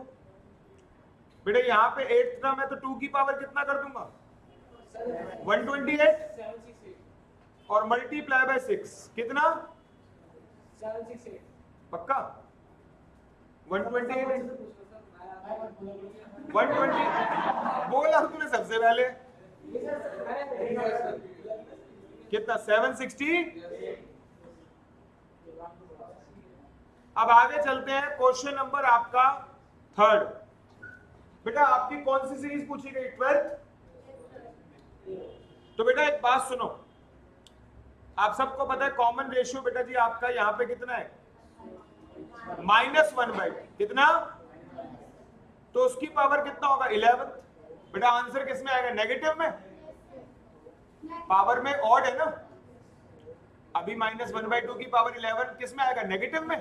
बेटा, यहां पे 8th टर्म है तो 2 की पावर कितना कर दूंगा, 128, और मल्टीप्लाई बाय 6 कितना, 768 पक्का 128, 120 बोला तूने सबसे पहले, कितना 760। अब आगे चलते हैं, क्वेश्चन नंबर आपका 3rd। बेटा आपकी कौन सी सीरीज पूछी गई, 12th। तो बेटा एक बात सुनो, आप सबको पता है कॉमन रेशियो बेटा जी आपका यहां पे कितना है, -1/2, कितना, तो उसकी पावर कितना होगा, 11। बेटा आंसर किस में आएगा, नेगेटिव में, पावर में ऑड है ना, अभी -1/2 की पावर 11 किस में आएगा, नेगेटिव में,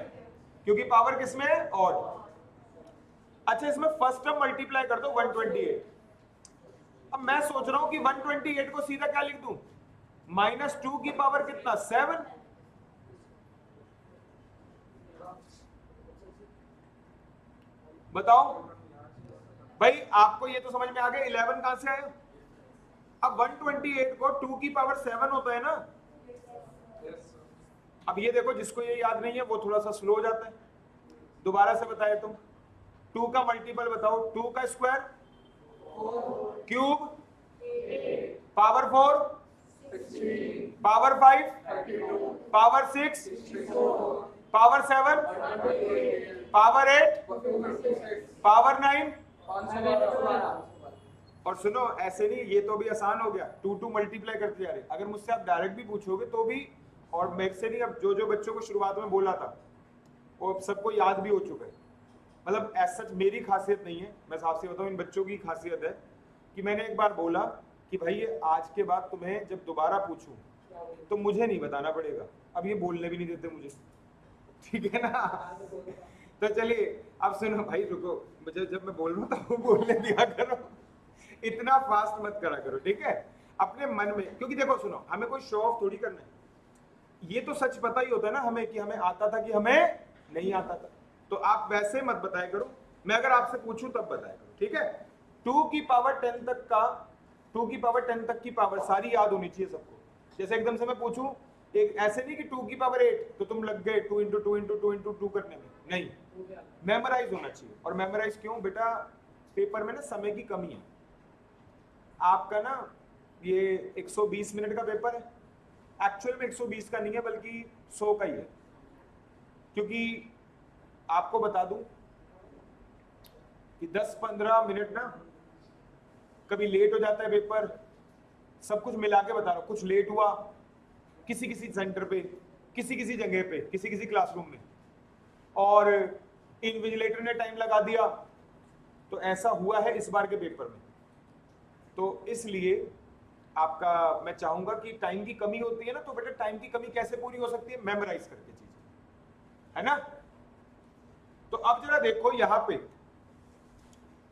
क्योंकि पावर किस में है, ऑड। अच्छा इसमें फर्स्ट टर्म मल्टीप्लाई कर दो 128। अब मैं सोच रहा हूं कि 128 को सीधा क्या लिख दूं, -2 की पावर कितना, 7। बताओ भाई, आपको ये तो समझ में आ गया 11 कहां से आया। अब 128 को 2 की पावर 7 होता है ना। अब ये देखो, जिसको ये याद नहीं है वो थोड़ा सा स्लो हो जाता है, दोबारा से बताए तुम। 2 का मल्टीपल बताओ, 2 का square, cube, power 4, power 5, power 6, power 7, power 8, power 9। और सुनो ऐसे नहीं, ये तो भी आसान हो गया, 2 मल्टीप्लाई करते जा रहे। अगर मुझसे आप डायरेक्ट भी पूछोगे तो भी, और मेरे से नहीं, अब जो बच्चों को शुरुआत में बोला था वो अब सबको याद भी हो चुका है। मतलब ऐसा सच मेरी खासियत नहीं है, मैं साफ से बताऊं, इन बच्चों की खासियत है कि मैंने एक बार बोला कि भाई आज के बाद तुम्हें जब दोबारा पूछूं तो मुझे नहीं बताना पड़ेगा। अब ये बोलने भी नहीं देते मुझे, ठीक है ना। तो चलिए अब सुनो भाई, रुको, मुझे जब मैं बोल रहा हूँ तो बोलने दिया करो, इतना फास्ट मत करा करो, ठीक है। अपने मन में, क्योंकि देखो सुनो, हमें कोई शो ऑफ थोड़ी करना है, ये तो सच पता ही होता है ना हमें कि हमें आता था कि हमें नहीं आता था। तो आप वैसे मत बताया करो, मैं अगर आपसे पूछूं तब बताया करो, ठीक है। 2 की पावर 10 तक का, 2 की पावर 10 तक की पावर सारी याद होनी चाहिए सबको। जैसे एकदम से मैं पूछूं, एक ऐसे नहीं कि 2 की पावर 8 तो तुम लग गए 2 इंटू 2 इंटू 2 इंटू 2 करने में, नहीं, मेमोराइज होना चाहिए। और मेमोराइज क्यों बेटा, पेपर में ना समय की कमी है। आपका ना ये 120 मिनट का पेपर है, एक्चुअल में 120 का नहीं है बल्कि 100 का ही है। क्योंकि आपको बता दूं कि 10-15 मिनट ना कभी लेट हो जाता है पेपर, सब कुछ मिला के बता रहा हूं, कुछ लेट हुआ किसी सेंटर पे, किसी जगह पे, किसी क्लासरूम में, और इन्विजिलेटर ने टाइम लगा दिया, तो ऐसा हुआ है इस बार के पेपर में। तो इसलिए आपका मैं चाहूंगा कि टाइम की कमी होती है ना, तो बेटा टाइम की कमी कैसे पूरी हो सकती है, मेमोराइज करके चीजें, है ना। तो अब जरा देखो यहां पे,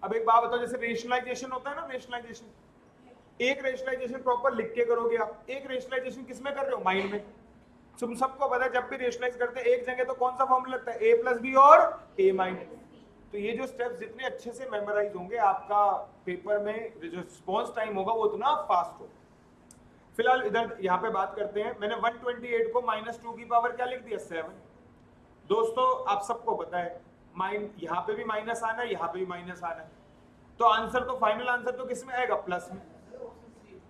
अब एक बात बताओ, जैसे रेशनलाइजेशन होता है ना, रेशनलाइजेशन, एक रेशनलाइजेशन प्रॉपर लिख के करोगे आप, एक रेशनलाइजेशन किसमें कर रहे हो, माइंड में। तुम सबको पता है जब भी रेशनलाइज करते हैं एक जगह तो कौन सा फॉर्मूला लगता है, a प्लस बी और a माइनस। तो ये जो स्टेप्स जितने अच्छे से मेमोराइज होंगे, आपका पेपर में जो रिस्पॉन्स टाइम होगा वो उतना फास्ट होगा। फिलहाल इधर यहाँ पे बात करते हैं, मैंने 128 को -2 की पावर क्या लिख दिया, 7। दोस्तों आप सबको पता है यहाँ पे भी माइनस आना है, यहाँ पे भी माइनस आना है, तो आंसर तो फाइनल आंसर तो किसमें आएगा, प्लस में।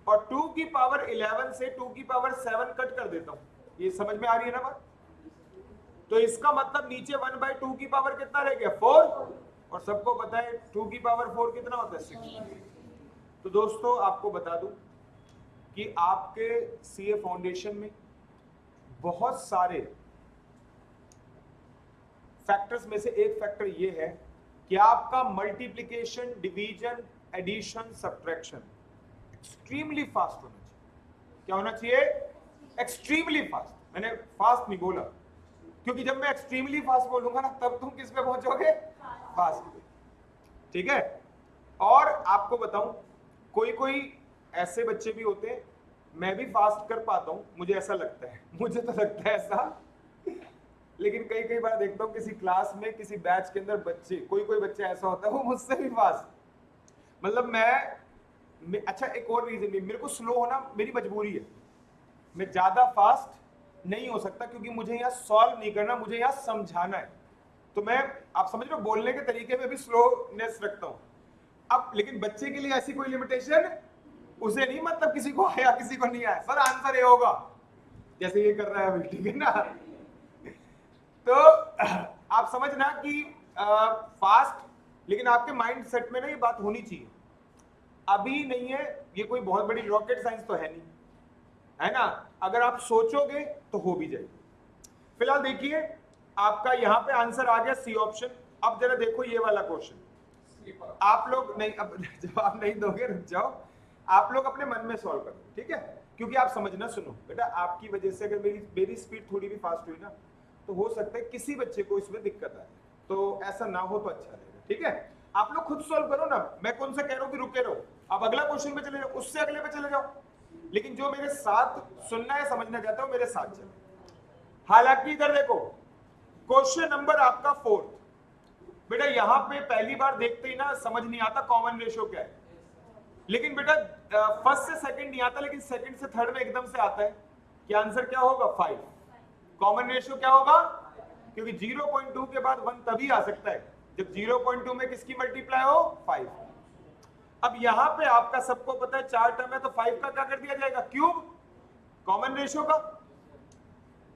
और 2 की पावर 11 से 2 की पावर 7 कट कर देता हूं, ये समझ में आ रही है ना बात। तो इसका मतलब नीचे 1/2 की पावर कितना रह गया, 4, और सबको पता है 2 की पावर 4 कितना होता है, 6। तो दोस्तों आपको बता दूं कि आपके सीए फाउंडेशन में बहुत सारे फैक्टर्स में से एक फैक्टर ये है कि आपका multiplication, division, addition, subtraction extremely fast होना चाहिए। क्या होना चाहिए, एक्सट्रीमली फास्ट। मैंने फास्ट नहीं बोला, क्योंकि जब मैं एक्सट्रीमली फास्ट बोलूंगा ना तब तुम किस पे पहुंचोगे, फास्ट पे, ठीक है। और आपको बताऊं, कोई ऐसे बच्चे भी होते हैं, मैं भी फास्ट कर पाता हूं, मुझे ऐसा लगता है, मुझे तो लगता है ऐसा, लेकिन कई बार देखता हूँ किसी क्लास में, किसी बैच के अंदर बच्चे, कोई बच्चा ऐसा होता है वो मुझसे भी फास्ट। मतलब मैं अच्छा एक और रीजन भी, मेरे को स्लो होना मेरी मजबूरी है, मैं ज्यादा फास्ट नहीं हो सकता, क्योंकि मुझे यहाँ सॉल्व नहीं करना, मुझे यहाँ समझाना है। तो मैं, आप समझ लो, बोलने के तरीके में भी स्लोनेस रखता हूँ। अब लेकिन बच्चे के लिए ऐसी कोई लिमिटेशन, उसे नहीं मतलब किसी को आया किसी को नहीं आया, सर आंसर ये होगा, जैसे ये कर रहा है अभी, ठीक है ना। तो आप समझना कि फास्ट, लेकिन आपके माइंड सेट में ना ये बात होनी चाहिए, अभी नहीं है, ये कोई बहुत बड़ी रॉकेट साइंस तो है नहीं, है ना। अगर आप सोचोगे तो हो भी जाएगी। फिलहाल देखिए आपका यहाँ पे आंसर आ गया सी ऑप्शन। अब जरा देखो ये वाला क्वेश्चन, आप लोग नहीं, अब जवाब नहीं दोगे, रुक जाओ, आप लोग अपने मन में सॉल्व करो, ठीक है। क्योंकि आप समझना, सुनो बेटा, आपकी वजह से अगर मेरी स्पीड थोड़ी भी फास्ट हुई ना, तो हो सकता है किसी बच्चे को इसमें दिक्कत आए, तो ऐसा ना हो तो अच्छा रहेगा, ठीक है। आप लोग खुद सॉल्व करो ना, मैं कौन सा कह रहा हूं कि रुके रहो, आप अगला क्वेश्चन पे चले जाओ, उससे अगले पे चले जाओ, लेकिन जो मेरे साथ सुनना है, समझना चाहता हूं, मेरे साथ चलो। हालांकि इधर देखो, क्वेश्चन नंबर आपका 4, बेटा यहां पे पहली बार देखते ही ना समझ नहीं आता कॉमन रेशियो क्या है, लेकिन बेटा फर्स्ट से सेकंड नहीं आता, लेकिन सेकंड से थर्ड में एकदम से आता है कि आंसर क्या होगा, 5। कॉमन रेशियो क्या होगा, क्योंकि 0.2 के बाद 1 तभी आ सकता है जब 0.2 में किसकी मल्टीप्लाई हो 5। अब यहां पे आपका सबको पता है 4 टर्म है तो 5 का क्या कर दिया जाएगा क्यूब, कॉमन रेशियो का,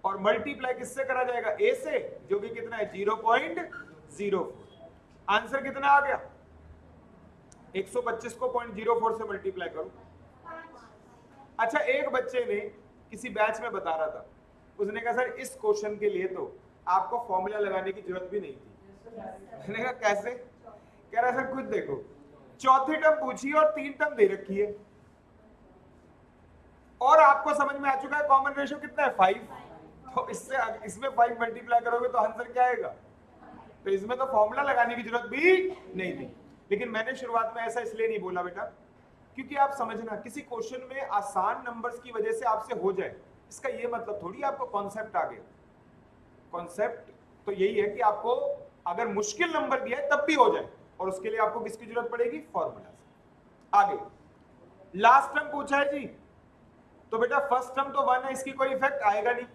और मल्टीप्लाई किससे करा जाएगा a से, जो कि कितना है 0.04। आंसर कितना आ गया 125 को 0.04 से मल्टीप्लाई करो। अच्छा एक बच्चे ने किसी बैच में बता रहा था, उसने कहा सर इस क्वेश्चन के लिए तो आपको फॉर्मूला लगाने की जरूरत भी नहीं थी। मैंने कहा कैसे? कह रहा सर खुद देखो, चौथी टर्म पूछी और 3 टर्म दे रखी है और आपको समझ में आ चुका है कॉमन रेशियो कितना है 5, तो इसमें 5 मल्टीप्लाई करोगे तो आंसर क्या आएगा। तो इसमें तो फॉर्मूला लगाने की जरूरत भी नहीं थी। लेकिन मैंने शुरुआत में ऐसा इसलिए नहीं बोला बेटा, क्योंकि आप समझना किसी क्वेश्चन में आसान नंबर्स की वजह से आपसे हो जाए, इसका ये मतलब थोड़ी आपको कॉन्सेप्ट आ गया। कॉन्सेप्ट तो यही है कि आपको अगर मुश्किल नंबर दिया है तब भी हो जाए, और उसके लिए आपको किसकी जरूरत पड़ेगी, फॉर्मूला से। आगे लास्ट टर्म पूछा है जी, तो बेटा फर्स्ट टर्म तो 1 है, इसकी कोई इफेक्ट आएगा नहीं,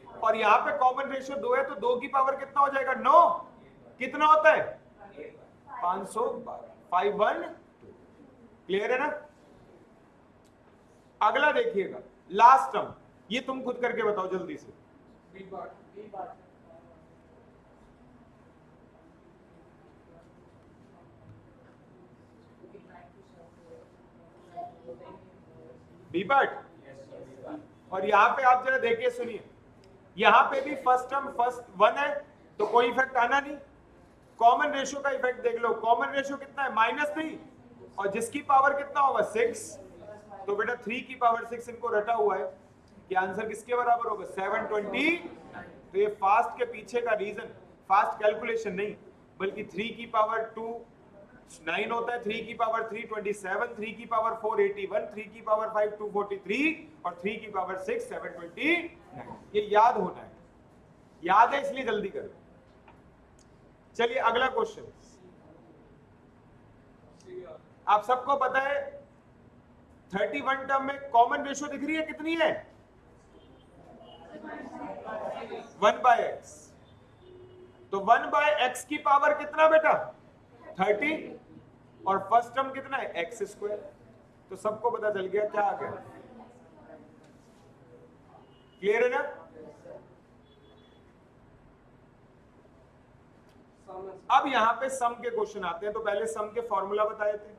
और यहाँ पे कॉमन रेशियो 2 है तो 2 की पावर कितना हो जाएगा 9, कितना होता है 512, 512। क्लियर है ना। अगला देखिएगा लास्ट टर्म, ये तुम खुद करके बताओ जल्दी से। बी पार्ट, और यहां पे आप जरा देखिए सुनिए, यहां पे भी फर्स्ट टर्म फर्स्ट 1 है तो कोई इफेक्ट आना नहीं। कॉमन रेशियो का इफेक्ट देख लो, कॉमन रेशियो कितना है -3, और जिसकी पावर कितना होगा 6, तो बेटा 3 की पावर 6 इनको रटा हुआ है कि आंसर किसके बराबर होगा 720। तो ये फास्ट के पीछे का रीजन फास्ट कैलकुलेशन नहीं, बल्कि 3 की पावर 2 9 होता है, 3 की पावर 3 27, 3 की पावर 4 81, 3 की पावर 5 243, और 3 की पावर 6 729। ये याद होना है, याद है इसलिए जल्दी करो। चलिए अगला क्वेश्चन, आप सबको पता है 31 टर्म में कॉमन रेशियो दिख रही है कितनी है 1/x, तो 1/x की पावर कितना बेटा 30, और फर्स्ट टर्म कितना है x²। तो सबको पता चल गया क्या आ गया, क्लियर है ना। अब यहां पे सम के क्वेश्चन आते हैं, तो पहले सम के फॉर्मूला बताए थे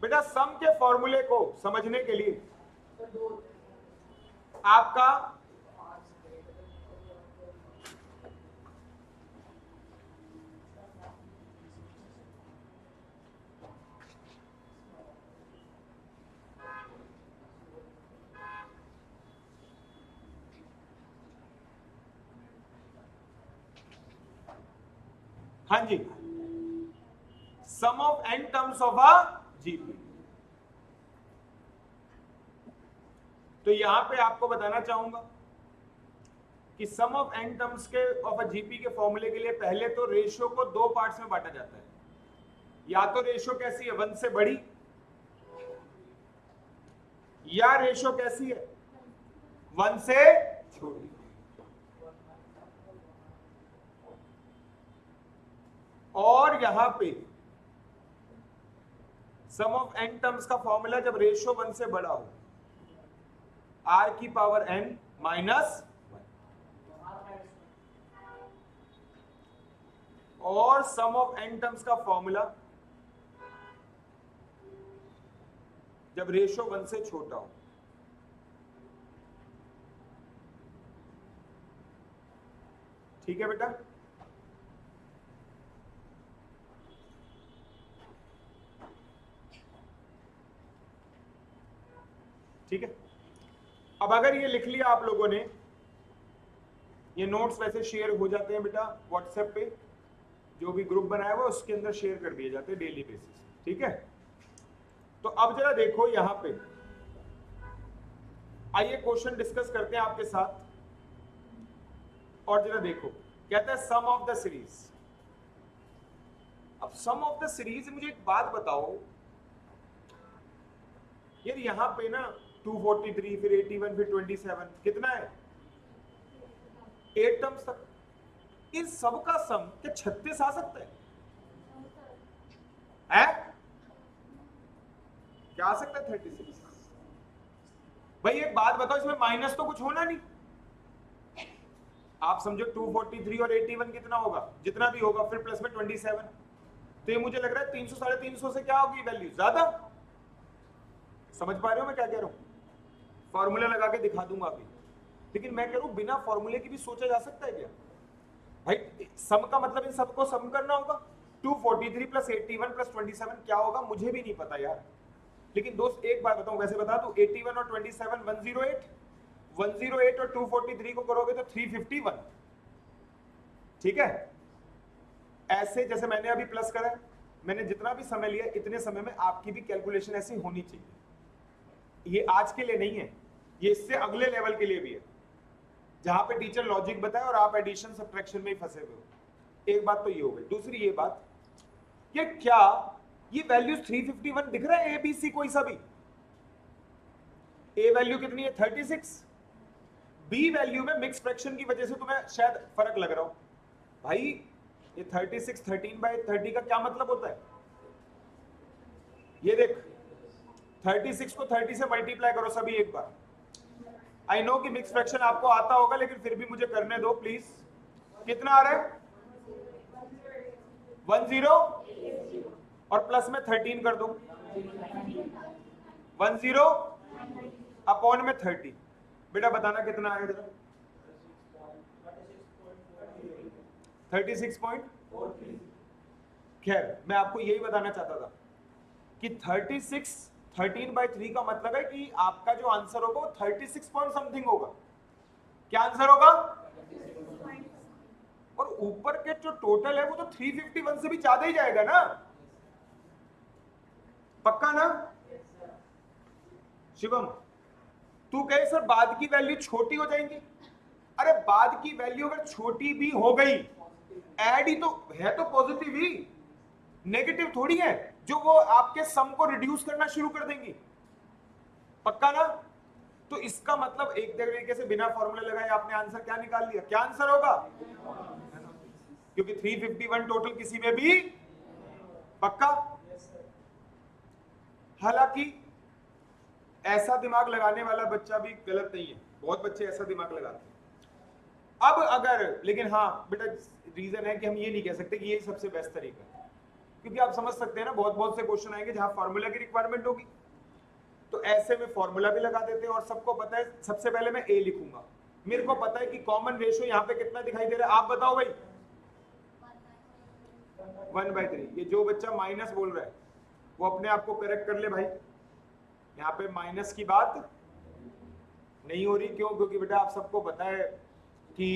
बेटा। सम के फॉर्मूले को समझने के लिए आपका हाँ जी, sum of n terms of a GP. तो यहां पे आपको बताना चाहूंगा कि सम ऑफ n टर्म्स के ऑफ अ जीपी के फॉर्मूले के लिए पहले तो रेशियो को 2 पार्ट्स में बांटा जाता है। या तो रेशियो कैसी है 1 से बड़ी, या रेशियो कैसी है 1 से छोटी। और यहां पे सम ऑफ n टर्म्स का फॉर्मूला जब रेशियो 1 से बड़ा हो, r की पावर n -1, और सम ऑफ n टर्म्स का फॉर्मूला जब रेशियो 1 से छोटा हो। ठीक है बेटा। ठीक है, अब अगर ये लिख लिया आप लोगों ने, ये नोट्स वैसे शेयर हो जाते हैं बेटा व्हाट्सएप पे, जो भी ग्रुप बनाया हुआ उसके अंदर शेयर कर दिए जाते हैं डेली बेसिस। ठीक है, तो अब जरा देखो यहां पे, आइए क्वेश्चन डिस्कस करते हैं आपके साथ। और जरा देखो, कहता है सम ऑफ द सीरीज। अब सम ऑफ द सीरीज, मुझे एक बात बताओ यार, यहां पे ना 243 फिर 81 फिर 27 कितना है 8 टर्म्स तक। इन सब का सम क्या 36 आ सकता है? क्या आ सकता है 36? भाई एक बात बताओ, इसमें माइनस तो कुछ होना नहीं। आप समझो 243 और 81 कितना होगा, जितना भी होगा, फिर प्लस में 27, तो ये मुझे लग रहा है 300 साढ़े 300 से क्या होगी वैल्यू ज्यादा। समझ पा रहे हो मैं क्या कह रहा हूं? फॉर्मूला लगा के दिखा दूंगा अभी, लेकिन मैं कह रहा हूं बिना फॉर्मूले की भी सोचा जा सकता है क्या? भाई सम का मतलब इन सबको सम करना होगा। 243 प्लस 81 प्लस 27 क्या होगा मुझे भी नहीं पता यार। लेकिन दोस्त एक बात बताऊं, वैसे बता दूं, 81 और 27 108 और 243 को करोगे तो 351। ठीक है, ऐसे जैसे मैंने अभी प्लस करा, मैंने जितना भी समय लिया इतने समय में आपकी भी कैलकुलेशन ऐसी होनी चाहिए। ये आज के लिए नहीं है, ये इससे अगले लेवल के लिए भी है, जहां पे टीचर लॉजिक बताए और आप एडिशन सब्ट्रैक्शन में ही फंसे हुए हो। एक बात तो ये हो गई। दूसरी ये बात, ये क्या ये वैल्यूज 351 दिख रहा है? ABC कोई सा भी? A वैल्यू कितनी है? 36। B वैल्यू में मिक्स फ्रैक्शन की वजह से तुम्हें शायद फर्क लग रहा हो। भाई ये 36 13/30 का क्या मतलब होता है? ये देख, 36 को 30 से मल्टीप्लाई करो सभी एक बार। आई नो कि मिक्स फ्रैक्शन आपको आता होगा, लेकिन फिर भी मुझे करने दो प्लीज। कितना आ रहा है? 10 और प्लस में 13 कर दो, 10 अपॉन में 30। बेटा बताना कितना आएगा जरा? 36.43। खैर मैं आपको यही बताना चाहता था कि 36 13/3 का मतलब है कि आपका जो आंसर होगा वो 36 पॉइंट समथिंग होगा। क्या आंसर होगा? और ऊपर के जो टोटल है वो तो 351 से भी ज्यादा ही जाएगा ना, पक्का ना? शिवम तू कहे सर बाद की वैल्यू छोटी हो जाएंगी। अरे बाद की वैल्यू अगर छोटी भी हो गई, ऐड ही तो है, तो पॉजिटिव ही, नेगेटिव थोड़ी है जो वो आपके सम को रिड्यूस करना शुरू कर देंगी। पक्का ना? तो इसका मतलब एक तरीके से बिना फॉर्मूला लगाए आपने आंसर क्या निकाल लिया? क्या आंसर होगा? क्योंकि 351 टोटल किसी में भी। पक्का? हालांकि ऐसा दिमाग लगाने वाला बच्चा भी गलत नहीं है, बहुत बच्चे ऐसा दिमाग लगाते हैं। अब अगर, लेकिन हाँ बेटा रीजन है कि हम ये नहीं कह सकते कि ये सबसे बेस्ट तरीका है, क्योंकि आप समझ सकते हैं ना बहुत से क्वेश्चन आएंगे जहां फॉर्मूला की रिक्वायरमेंट होगी, तो ऐसे में फॉर्मूला भी लगा देते हैं। और सबको पता है, सबसे पहले मैं ए लिखूंगा, मेरे को पता है कि कॉमन रेशियो यहाँ पे कितना दिखाई दे रहा है, आप बताओ भाई? 1/3। ये जो बच्चा माइनस बोल रहा है वो अपने आप को करेक्ट कर ले भाई, यहाँ पे माइनस की बात नहीं हो रही। क्यों? क्योंकि बेटा आप सबको पता है कि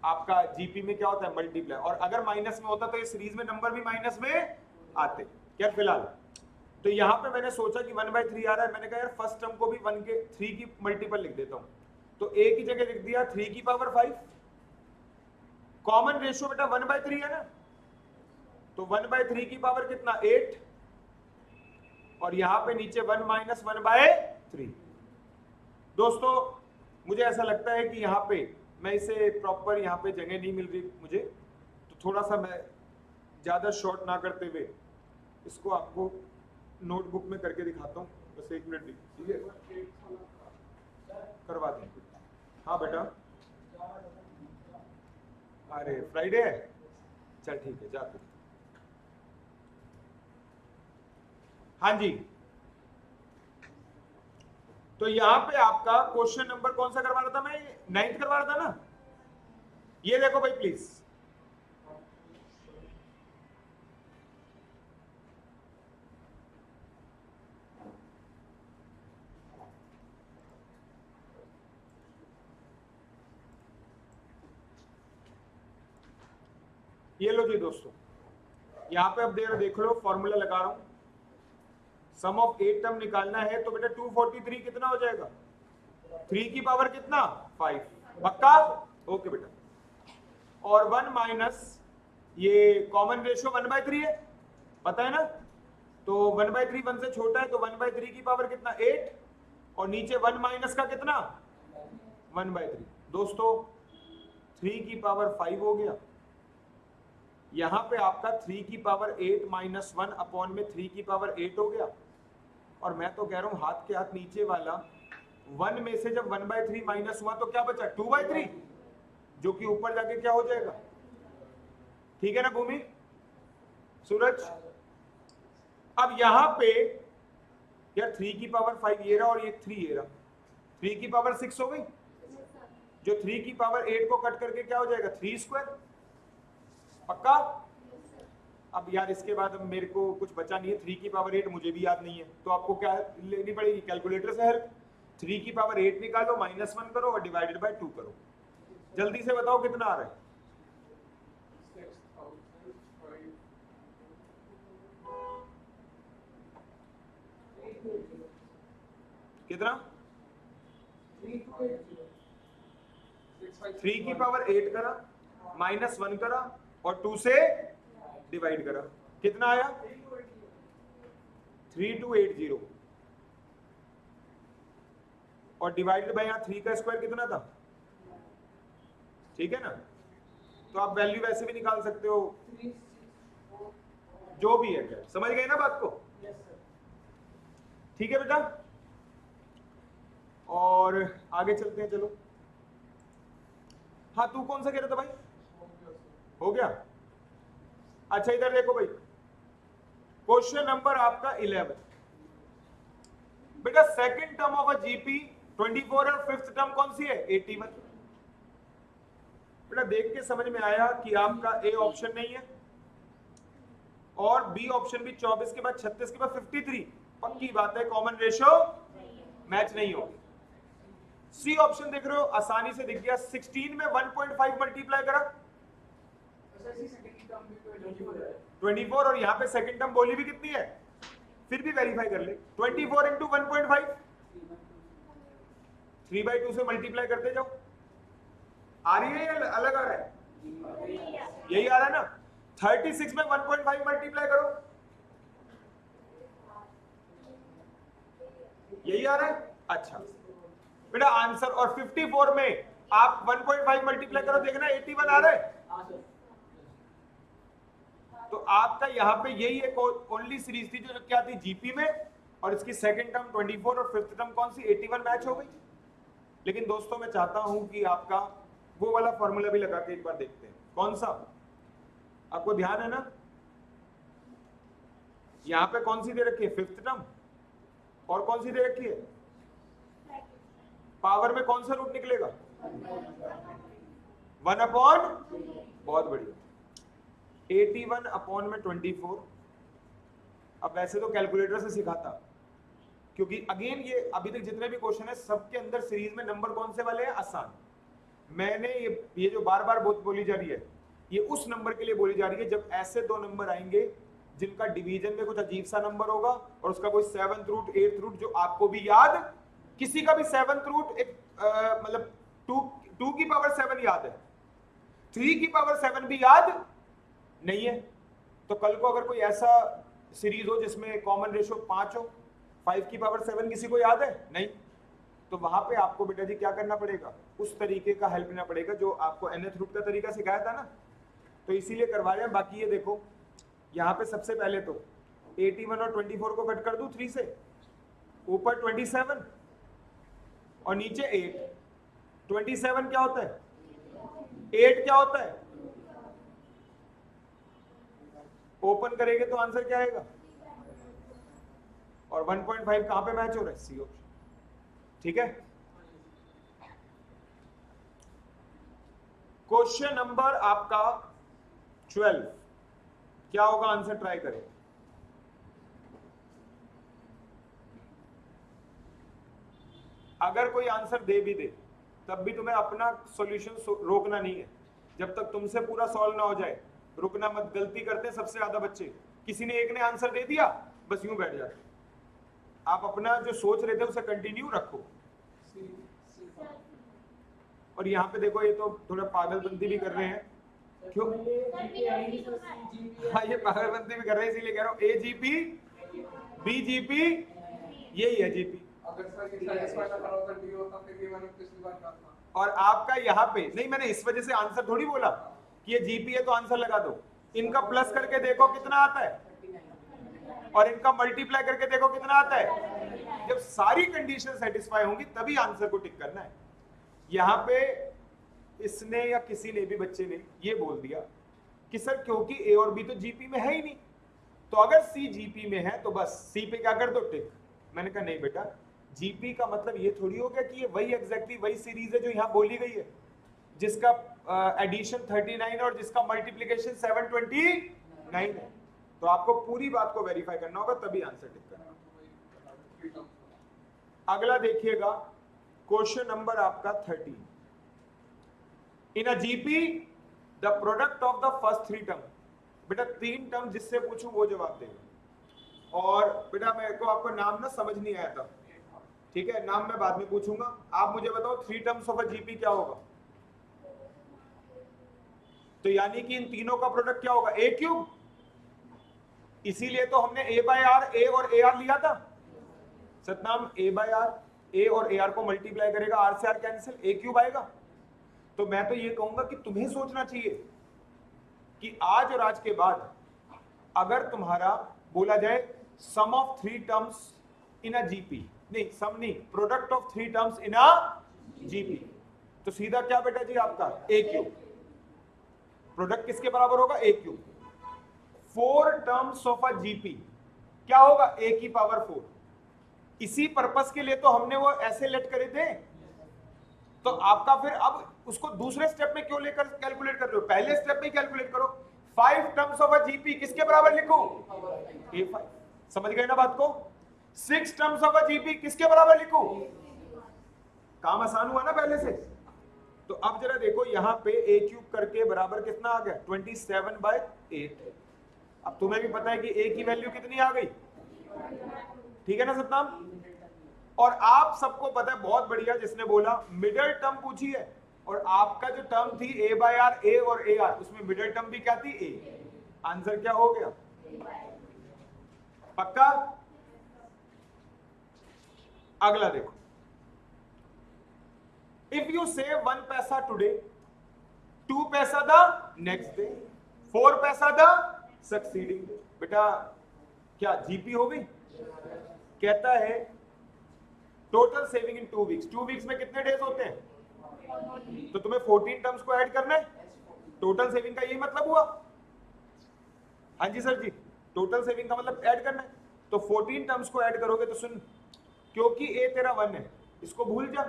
आपका जीपी में क्या होता है? मल्टीप्लाई। और अगर माइनस में होता तो इस सीरीज में नंबर भी माइनस में आते क्या फिलहाल? तो यहाँ पे मैंने सोचा कि 1/3 आ रहा है, मैंने कहा यार फर्स्ट टर्म को भी 3 की मल्टीपल लिख देता हूँ, तो a की जगह लिख दिया 3 की पावर 5। कॉमन रेशियो बेटा 1/3 है ना, तो 1/3 की पावर कितना? 8, और यहां पे नीचे 1 माइनस 1/3। दोस्तों मुझे ऐसा लगता है कि यहाँ पे मैं इसे प्रॉपर, यहाँ पे जगह नहीं मिल रही मुझे, तो थोड़ा सा मैं ज्यादा शॉर्ट ना करते हुए इसको आपको नोटबुक में करके दिखाता हूँ। बस 1 मिनट, ठीक है? करवा दें। हाँ बेटा, अरे फ्राइडे है, चल ठीक है जाते। हाँ जी, तो यहां पे आपका क्वेश्चन नंबर कौन सा करवा रहा था मैं? 9th करवा रहा था ना। ये देखो भाई प्लीज, ये लो जी दोस्तों, यहां पे अब देख लो, फॉर्मूला लगा रहा हूं। सम ऑफ 8 टर्म निकालना है तो बेटा 243 कितना हो जाएगा? 3 की पावर कितना? 5। पक्का? ओके बेटा। और 1 माइनस ये कॉमन रेशियो 1/3 है, पता है ना? तो 1/3 1 से छोटा है, तो 1/3 की पावर कितना? 8, और नीचे 1 माइनस का कितना? 1/3। दोस्तों 3 की पावर 5 हो गया, यहां पे आपका 3 की पावर 8 माइनस 1 अपॉन में 3 की पावर 8 हो गया, और मैं तो कह रहा हूं हाथ के हाथ नीचे वाला 1 में से जब 1/3 माइनस हुआ तो क्या बचा 2/3, जो कि ऊपर जाके क्या हो जाएगा, ठीक है ना भूमि, सूरज। अब यहां पे यार 3 की पावर 5 ये रहा और ये 3 ये रहा, 3 की पावर 6 हो गई, जो 3 की पावर 8 को कट करके क्या हो जाएगा 3 स्क्वायर, पक्का। अब यार इसके बाद अब मेरे को कुछ बचा नहीं है, 3 की पावर 8 मुझे भी याद नहीं है, तो आपको क्या लेनी पड़ेगी, कैलकुलेटर से हेल्प। 3 की पावर 8 निकालो, -1 करो और डिवाइडेड बाय 2 करो, जल्दी से बताओ कितना आ रहा है। 6,000 कितना, 3 3 की पावर 8 करा, -1 करा और 2 से डिवाइड करा, कितना आया 3280, और डिवाइडेड बाय यहाँ 3 का स्क्वायर कितना था, ठीक है ना। तो आप वैल्यू वैसे भी निकाल सकते हो, जो भी है, क्या समझ गए ना बात को, ठीक है बेटा। और आगे चलते हैं, चलो। हाँ तू कौन सा कह रहा था भाई, हो गया। अच्छा इधर देखो भाई, क्वेश्चन नंबर आपका 11, बेटा second term of a GP 24 और फिफ्थ टर्म कौन सी है 81। बेटा देख के समझ में आया कि आपका ए ऑप्शन नहीं है और बी ऑप्शन भी 24 के बाद 36 के बाद 53, पक्की बात है कॉमन रेशो मैच नहीं होगी। सी ऑप्शन देख रहे हो, आसानी से दिख गया, 16 में 1.5 मल्टीप्लाई करा 24, और यहाँ पे सेकंड टर्म बोली भी कितनी है, फिर भी वेरीफाई कर ले, 24 इंटू 1.5 3/2 से मल्टीप्लाई करते जाओ, आ रही है या अलग आ रहा है, यही आ रहा है ना। 36 में 1.5 मल्टीप्लाई करो, यही आ रहा है, अच्छा बेटा आंसर। और 54 में आप 1.5 मल्टीप्लाई करो, देखना 81 आ रहा है। तो आपका यहाँ पे यही एक ओनली सीरीज थी जो क्या थी जीपी में, और इसकी सेकंड टर्म 24 और फिफ्थ टर्म कौन सी 81 मैच हो गई। लेकिन दोस्तों मैं चाहता हूं कि आपका वो वाला फॉर्मूला भी लगा के एक बार देखते हैं, कौन सा आपको ध्यान है ना, यहाँ पे कौन सी दे रखी है फिफ्थ टर्म, और कौन सी दे रखी है, पावर में कौन सा रूट निकलेगा 1 अपॉन, बहुत बढ़िया, 81 अपॉन में 24। अब वैसे तो कैलकुलेटर से सिखाता, क्योंकि अगेन ये अभी तक जितने भी क्वेश्चन है सबके अंदर सीरीज में नंबर कौन से वाले हैं, आसान। मैंने ये जो बार बार बोली जा रही है, ये उस नंबर के लिए बोली जा रही है जब ऐसे दो नंबर आएंगे जिनका डिवीजन में कुछ अजीब सा नंबर होगा और उसका कोई 7th रूट 8th रूट जो आपको भी याद, किसी का भी 7th रूट एक मतलब 2 की पावर 7 याद है, 3 की पावर 7 भी याद नहीं है। तो कल को अगर कोई ऐसा सीरीज हो जिसमें कॉमन रेशो 5 हो, 5 की पावर 7 किसी को याद है नहीं, तो वहां पे आपको बेटा जी क्या करना पड़ेगा, उस तरीके का हेल्प लेना पड़ेगा जो आपको nth रूट का तरीका सिखाया था ना, तो इसीलिए करवा रहे हैं। बाकी ये देखो यहाँ पे सबसे पहले तो 81 और 24 को कट कर दूं 3 से, ऊपर 27 और नीचे 8, 27 क्या होता है 8 क्या होता है, ओपन करेंगे तो आंसर क्या आएगा, और 1.5 कहां पे मैच हो रहा है, सी ऑप्शन, ठीक है। क्वेश्चन नंबर आपका 12 क्या होगा, आंसर ट्राई करें। अगर कोई आंसर दे भी दे तब भी तुम्हें अपना सॉल्यूशन रोकना नहीं है, जब तक तुमसे पूरा सॉल्व ना हो जाए रुकना मत। गलती करते हैं सबसे ज्यादा बच्चे, किसी ने एक ने आंसर दे दिया बस यूं बैठ जाते। आप अपना जो सोच रहे थे उसे कंटिन्यू रखो। और यहाँ पे देखो ये तो थोड़ा पागलबंदी भी कर रहे हैं, क्यों, हाँ ये पागलबंदी भी कर रहे हैं, इसीलिए कह रहा हूँ AGP BGP यही है GP। और आपका यहाँ पे नहीं, मैंने इस वजह से आंसर थोड़ी बोला कि ये GP है तो आंसर लगा दो, इनका प्लस करके देखो कितना आता है, और इनका मल्टीप्लाई करके देखो कितना आता है। जब सारी कंडीशन सेटिस्फाई होंगी तभी आंसर को टिक करना है। यहां पे इसने या किसी ने भी बच्चे ने ये बोल दिया कि सर क्योंकि ए और बी तो जीपी में है ही नहीं, तो अगर सी जीपी में है तो बस सी पे क्या कर दो, टिक। मैंने कहा नहीं बेटा, जीपी का मतलब ये थोड़ी हो गया कि ये वही एग्जैक्टली वही सीरीज है जो यहां बोली गई है, जिसका एडिशन 39 और जिसका मल्टीप्लिकेशन 729 है। तो आपको पूरी बात को वेरीफाई करना होगा तभी आंसर टिक करना। अगला देखिएगा क्वेश्चन नंबर आपका 13। In a GP the product of the first 3 term. बेटा 3 टर्म जिससे पूछूं वो जवाब देगा। और बेटा मेरे को आपको नाम ना समझ नहीं आया था, ठीक है, नाम मैं बाद में पूछूंगा। आप मुझे बताओ 3 टर्म्स ऑफ अ जीपी क्या होगा। तो यानी कि इन तीनों का प्रोडक्ट क्या होगा, ए क्यूब। इसीलिए तो हमने ए बाय आर, ए और ए आर लिया था। सतनाम ए बाय आर, ए और ए आर को मल्टीप्लाई करेगा, आर से आर कैंसिल, ए क्यूब आएगा। तो मैं तो ये कहूंगा कि तुम्हें सोचना चाहिए कि आज और आज के बाद अगर तुम्हारा बोला जाए sum of 3 terms in a GP, नहीं सम नहीं, product of 3 terms in a GP, तो सीधा क्या बेटा जी आपका ए क्यूब। प्रोडक्ट किसके बराबर होगा, a cube. 4 terms of a GP क्या होगा, ए की पावर 4। इसी पर्पस के लिए तो हमने वो ऐसे लेट करे थे। तो आपका फिर अब उसको दूसरे स्टेप में क्यों लेकर कैलकुलेट कर रहे हो, पहले स्टेप में कैलकुलेट करो। 5 टर्म्स ऑफ अ जीपी किसके बराबर लिखूं, A5। समझ गए ना बात को। 6 टर्म्स ऑफ अ जीपी किसके बराबर लिखूं, काम आसान हुआ ना पहले से। तो अब जरा देखो यहां पे a क्यूब करके बराबर कितना आ गया, 27/8। अब तुम्हें भी पता है कि a की वैल्यू कितनी आ गई, ठीक है ना सतनाम। और आप सबको पता है, बहुत बढ़िया, जिसने बोला मिडिल टर्म पूछी है, और आपका जो टर्म थी a बाय आर, ए और ए आर, उसमें मिडिल टर्म भी क्या थी, a। आंसर क्या हो गया, पक्का। अगला देखो, इफ यू सेव 1 पैसा टुडे, 2 पैसा द नेक्स्ट डे, 4 पैसा द सक्सीडिंग डे। बेटा क्या जीपी हो गई, कहता है total saving in 2 weeks. 2 weeks में कितने डेज होते हैं, तो तुम्हें 14 टर्म्स को ऐड करना है। टोटल सेविंग का यही मतलब हुआ, हाँ जी सर जी, टोटल सेविंग का मतलब ऐड करना है। तो 14 टर्म्स को ऐड करोगे तो सुन, क्योंकि ए तेरा 1 है, इसको भूल जा,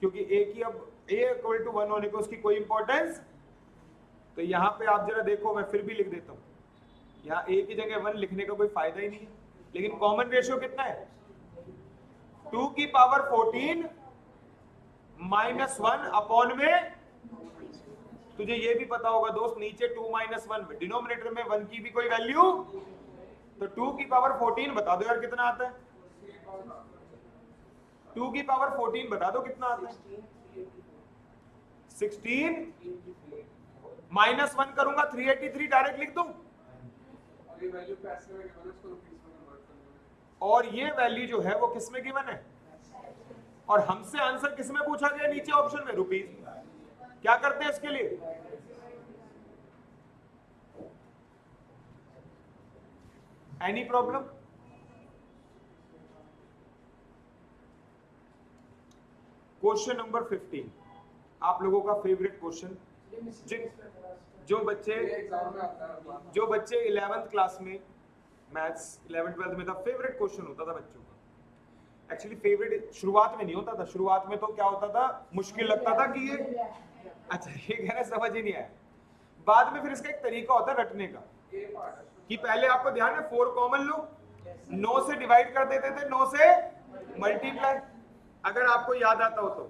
क्योंकि ए की अब a इक्वल टू 1 होने को उसकी कोई इंपॉर्टेंस। तो यहां पे आप जरा देखो, मैं फिर भी लिख देता हूं, यहां a की जगह 1 लिखने का कोई फायदा ही नहीं है। लेकिन कॉमन रेशियो कितना है, 2 की पावर 14 माइनस 1 अपॉन में, तुझे ये भी पता होगा दोस्त, नीचे 2 माइनस 1, डिनोमिनेटर में 1 की भी कोई वैल्यू, तो 2 की पावर 14 बता दो यार कितना आता है, 2 की पावर 14 बता दो कितना आता है, 16 माइनस 1 करूंगा 383 डायरेक्ट लिख दूं। और ये वैल्यू जो है वो किस में गिवन है, और हमसे आंसर किस में पूछा गया, नीचे ऑप्शन में रुपीज। क्या करते हैं इसके लिए, एनी प्रॉब्लम। क्वेश्चन नंबर 15, आप लोगों का फेवरेट क्वेश्चन, जो बच्चे 11th क्लास में मैथ्स 11th 12th में था, फेवरेट क्वेश्चन होता था बच्चों का। एक्चुअली फेवरेट शुरुआत में नहीं होता था, शुरुआत में तो क्या होता था, मुश्किल लगता था कि ये, अच्छा ये कह रहे समझ ही नहीं आया। बाद में फिर इसका एक तरीका होता है रटने का, कि पहले आपको ध्यान है 4 कॉमन लो, 9 से डिवाइड कर देते थे, 9 से मल्टीप्लाई, अगर आपको याद आता हो तो।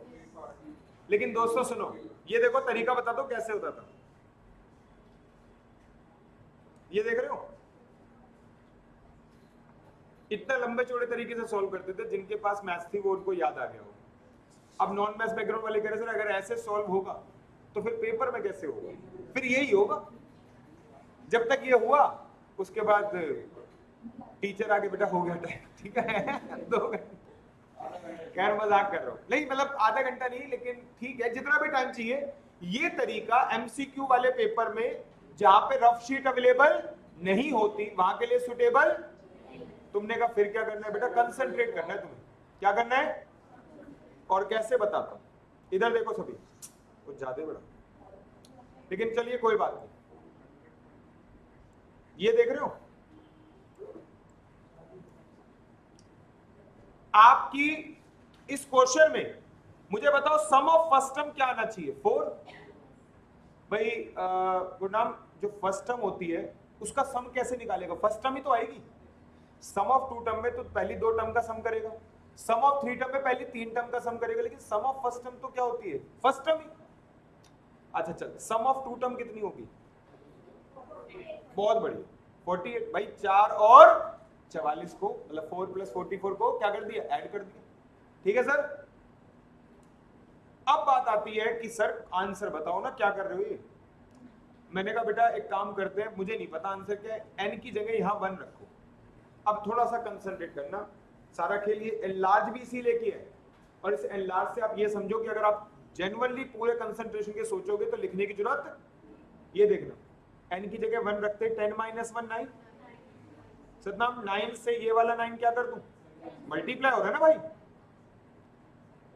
लेकिन दोस्तों सुनो, ये देखो तरीका बता दो कैसे होता था, ये देख रहे हो, इतना लंबे चौड़े तरीके से सॉल्व करते थे, जिनके पास मैथ्स थी वो उनको याद आ गया हो। अब नॉन मैथ्स बैकग्राउंड वाले कह रहे सर अगर ऐसे सॉल्व होगा तो फिर पेपर में कैसे होगा, फिर यही होगा। जब तक ये हुआ उसके बाद टीचर आगे बेटा हो गया टाइम, ठीक है 2 घंटे, खैर मजाक कर रहा हूं, नहीं मतलब आधा घंटा नहीं, लेकिन ठीक है जितना भी टाइम चाहिए। ये तरीका एमसीक्यू वाले पेपर में जहां पे रफ शीट अवेलेबल नहीं होती वहां के लिए सुटेबल। तुमने कहा फिर क्या करना है बेटा, कंसंट्रेट करना है तुम्हें। क्या करना है और कैसे बताता हूं। इधर देखो सभी, कुछ ज्यादा बड़ा, लेकिन चलिए कोई बात नहीं। ये देख रहे हो आपकी इस क्वेश्चन में, मुझे बताओ सम ऑफ फर्स्ट टर्म क्या आना चाहिए, 4। भाई गुरनाम, जो फर्स्ट टर्म होती है उसका सम कैसे निकालेगा, फर्स्ट टर्म ही तो आएगी। सम ऑफ 2 टर्म में तो पहली 2 टर्म का सम करेगा, सम ऑफ 3 टर्म में पहली 3 टर्म का सम करेगा, लेकिन सम ऑफ फर्स्ट टर्म तो क्या होती है, फर्स्ट टर्म ही। अच्छा चल, सम ऑफ 2 टर्म कितनी होगी, बहुत बढ़िया, 48। भाई 4 और 44 को, मतलब 4 + 44 को क्या कर दिया, ऐड कर दिया। ठीक है सर। अब बात आती है कि सर आंसर बताओ ना, क्या कर रहे हो ये। मैंने कहा बेटा एक काम करते हैं, मुझे नहीं पता आंसर क्या है, n की जगह यहां 1 रखो। अब थोड़ा सा कंसंट्रेट करना, सारा खेल ये एनलार्ज भी इसीलिए किया है, और इस एनलार्ज से आप ये समझो कि अगर आप जेन्युइनली पूरे कंसंट्रेशन के सोचोगे तो लिखने की जरूरत, ये देखना n की जगह 1 रखते, 10 - 1 9। सतनाम 9 से ये वाला 9 क्या कर दूं, मल्टीप्लाई हो रहा है ना भाई।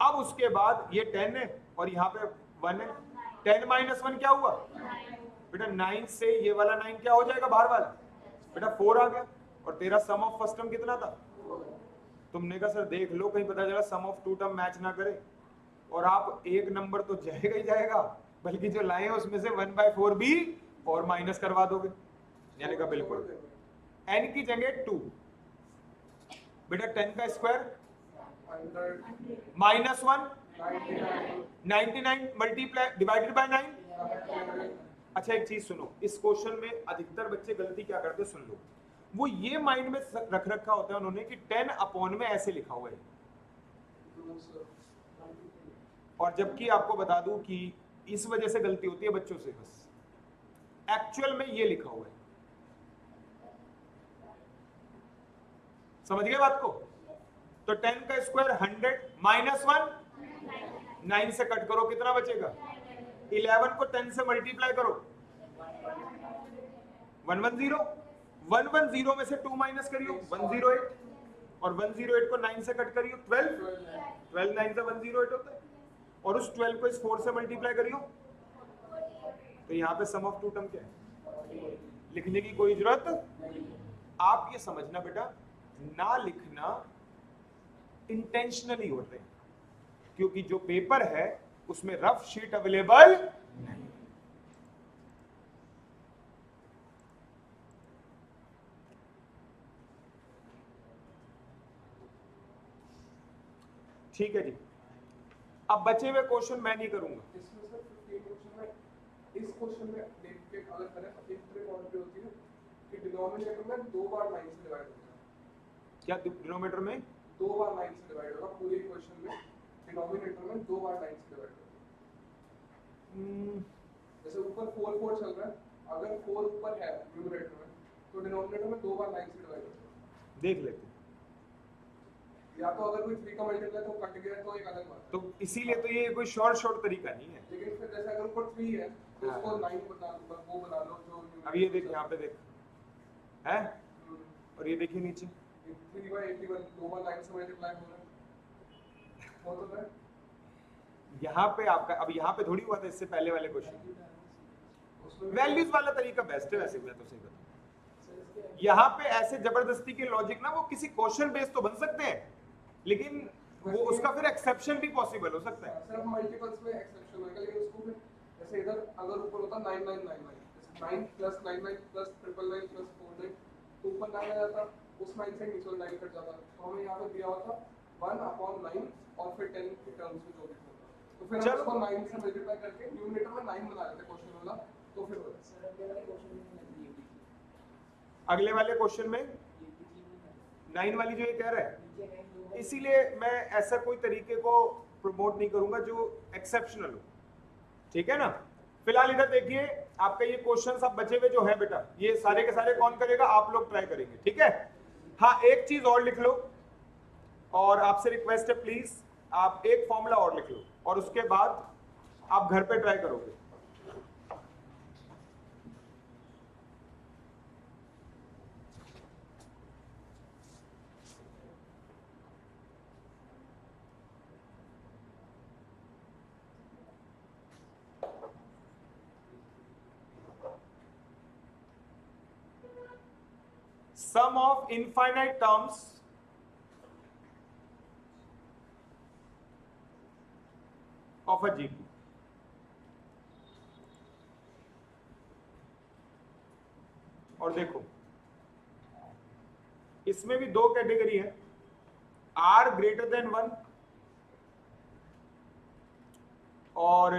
अब उसके बाद ये 10 है और यहाँ पे 1 है, 10 - 1 क्या हुआ बेटा, 9 से ये वाला 9 क्या हो जाएगा, बाहर वाला बेटा 4 आ गया। और तेरा सम ऑफ फर्स्ट टर्म कितना था, तुमने कहा सर देख लो कहीं पता चला सम ऑफ 2 टर्म मैच ना करे, और आप एक नंबर तो जाएगा ही जाएगा, बल्कि जो लाए हैं उसमें से 1/4 भी और माइनस करवा दोगे। यानी का बिल्कुल n की जगह 2, बेटा 10 का स्क्वायर -1 99 मल्टीप्लाई डिवाइडेड बाय 9। अच्छा एक चीज सुनो, इस क्वेश्चन में अधिकतर बच्चे गलती क्या करते सुन लो, वो ये माइंड में रख रखा होता है उन्होंने कि 10 अपॉन में ऐसे लिखा हुआ है, और जबकि आपको बता दूं कि इस वजह से गलती होती है बच्चों से, बस एक्चुअल में ये लिखा हुआ है। समझ गए बात को। तो 10 का स्क्वायर 100 -1 9 से कट करो कितना बचेगा, 11 को 10 से मल्टीप्लाई करो 110, 110 में से 2 माइनस करियो 108, और 108 को 9 से कट करियो 12 9 से 108 होता है, और उस 12 को इस 4 से मल्टीप्लाई करियो। तो यहाँ पे सम ऑफ 2 टर्म क्या है, लिखने की कोई जरूरत। आप ये समझना बेटा, ना लिखना इंटेंशनली होते हैं, क्योंकि जो पेपर है उसमें रफ शीट अवेलेबल नहीं। ठीक है जी। अब बचे हुए क्वेश्चन मैं नहीं करूंगा। इसमें सर 15 क्वेश्चन में, इस क्वेश्चन में देख के अगर करें तो एक ट्रिक और भी होती है कि डिनोमिनेटर में 2 बार 9 से डिवाइड होता है। क्या डिनोमिनेटर में 2 बार 9 से डिवाइड होगा, पूरे क्वेश्चन में डिनोमिनेटर में 2 बार 9 से डिवाइड होगा। जैसे ऊपर 4 4 चल रहा है, अगर 4 ऊपर है न्यूमरेटर में तो डिनोमिनेटर में 2 बार 9 से डिवाइड होगा। देख लेते हैं, या तो अगर कोई 3 का मल्टीप्लाई तो कट गया तो एक अलग बात है। तो इसीलिए तो ये कोई शॉर्ट तरीका नहीं है। लेकिन फिर जैसे अगर ऊपर 3 है तो उसको 9 बना लो, वो बना लो जो अब ये देख, यहाँ पे देख है, और ये देखिए नीचे 3/81 2 बार 9 से मल्टीप्लाई हो रहा है, वो तो है। यहाँ पे आपका, अब यहाँ पे थोड़ी हुआ था इससे पहले वाले क्वेश्चन। वैल्यूज वाला तरीका बेस्ट है वैसे, मैं तो सही बताऊं। यहाँ पे ऐसे जबरदस्ती के लॉजिक ना, वो किसी क्वेश्चन बेस तो बन सकते हैं, लेकिन वो उसका फिर एक्सेप्शन भी पॉसिबल हो सकता है। सिर्फ मल्टीपल्स में एक्सेप्शन होगा, लेकिन उसको फिर जैसे इधर अगर ऊपर होता 9999, जैसे 9 + 99 + 999 + 49, तो ऊपर 9 आ जाता, उस 9 से नीचे 9 कट जाता, तो हमें यहाँ पे दिया होता 1/9 और फिर 10 के टर्म्स में जो भी होता, तो फिर हम उसको 9 से मल्टीप्लाई करके न्यूमरेटर में 9 बना लेते क्वेश्चन वाला, तो फिर होता। अगले वाले क्वेश्चन में 9 वाली जो ये कह रहा है, इसीलिए मैं ऐसा कोई तरीके को प्रमोट नहीं करूंगा जो एक्सेप्शनल हो, ठीक है ना। फिलहाल इधर देखिए, आपका ये क्वेश्चन सब बचे हुए जो है बेटा, ये सारे के सारे कौन करेगा, आप लोग ट्राई करेंगे, ठीक है। हाँ एक चीज और लिख लो, और आपसे रिक्वेस्ट है प्लीज आप एक फॉर्मूला और लिख लो, और उसके बाद आप घर पे ट्राई करोगे। sum of infinite terms of a GP. और देखो इसमें भी दो कैटेगरी है, R ग्रेटर देन 1 और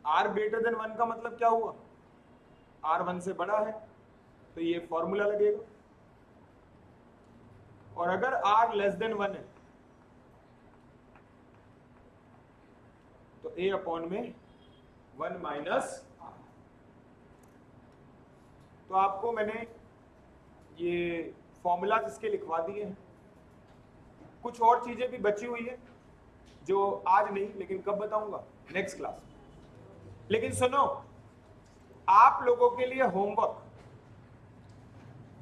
R ग्रेटर देन 1 का मतलब क्या हुआ, R 1 से बड़ा है तो ये फॉर्मूला लगेगा, और अगर R लेस देन 1 है तो A अपॉन में 1 माइनस R। तो आपको मैंने ये फॉर्मूला इसके लिखवा दिए हैं, कुछ और चीजें भी बची हुई है जो आज नहीं लेकिन कब बताऊंगा, नेक्स्ट क्लास। लेकिन सुनो, आप लोगों के लिए होमवर्क,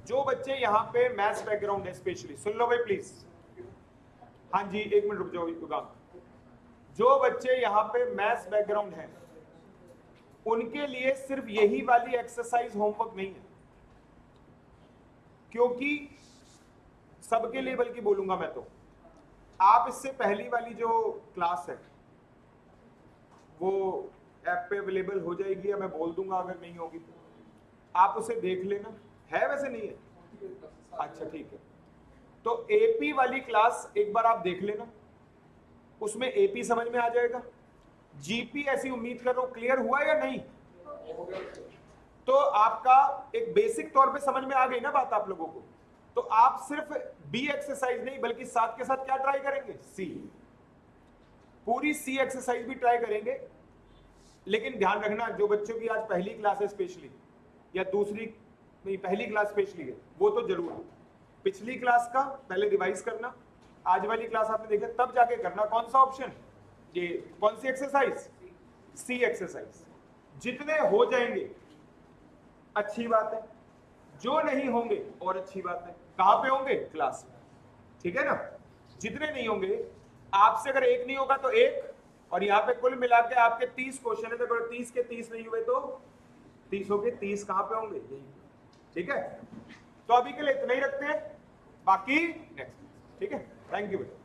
जो बच्चे यहाँ पे मैथ्स बैकग्राउंड है स्पेशली सुन लो भाई प्लीज। हाँ जी एक मिनट रुक जाओ युगांक। जो बच्चे यहाँ पे मैथ्स बैकग्राउंड है उनके लिए सिर्फ यही वाली एक्सरसाइज होमवर्क नहीं है, क्योंकि सबके लिए बल्कि बोलूंगा मैं तो, आप इससे पहली वाली जो क्लास है वो ऐप पे अवेलेबल हो जाएगी या मैं बोल दूंगा अगर नहीं होगी तो आप उसे देख लेना, है वैसे नहीं है, अच्छा ठीक है। तो एपी वाली क्लास एक बार आप देख लेना, उसमें एपी समझ में आ जाएगा। जीपी ऐसी उम्मीद कर रहा हूं क्लियर हुआ या नहीं, तो आपका एक बेसिक तौर पे समझ में आ गई ना बात आप लोगों को। तो आप सिर्फ बी एक्सरसाइज नहीं बल्कि साथ के साथ क्या ट्राई करेंगे, सी, पूरी सी एक्सरसाइज भी ट्राई करेंगे। लेकिन ध्यान रखना जो बच्चों की आज पहली क्लास है स्पेशली, या दूसरी नहीं पहली क्लास स्पेशली है, वो तो जरूर पिछली क्लास का पहले रिवाइज करना, आज वाली क्लास आपने देखा तब जाके करना कौन सा ऑप्शन, ये कौन सी एक्सरसाइज, सी एक्सरसाइज। जितने हो जाएंगे अच्छी बात है, जो नहीं होंगे और अच्छी बात है। कहां पे होंगे, क्लास में, ठीक है ना। जितने नहीं होंगे, आपसे अगर एक नहीं होगा तो एक, और यहाँ पे कुल मिला के आपके 30 क्वेश्चन है, तो 30 के 30 नहीं हुए तो 30 हो गए, 30 कहां पे होंगे, यही, ठीक है। तो अभी के लिए इतना ही रखते हैं, बाकी नेक्स्ट, ठीक है। थैंक यू बेटा।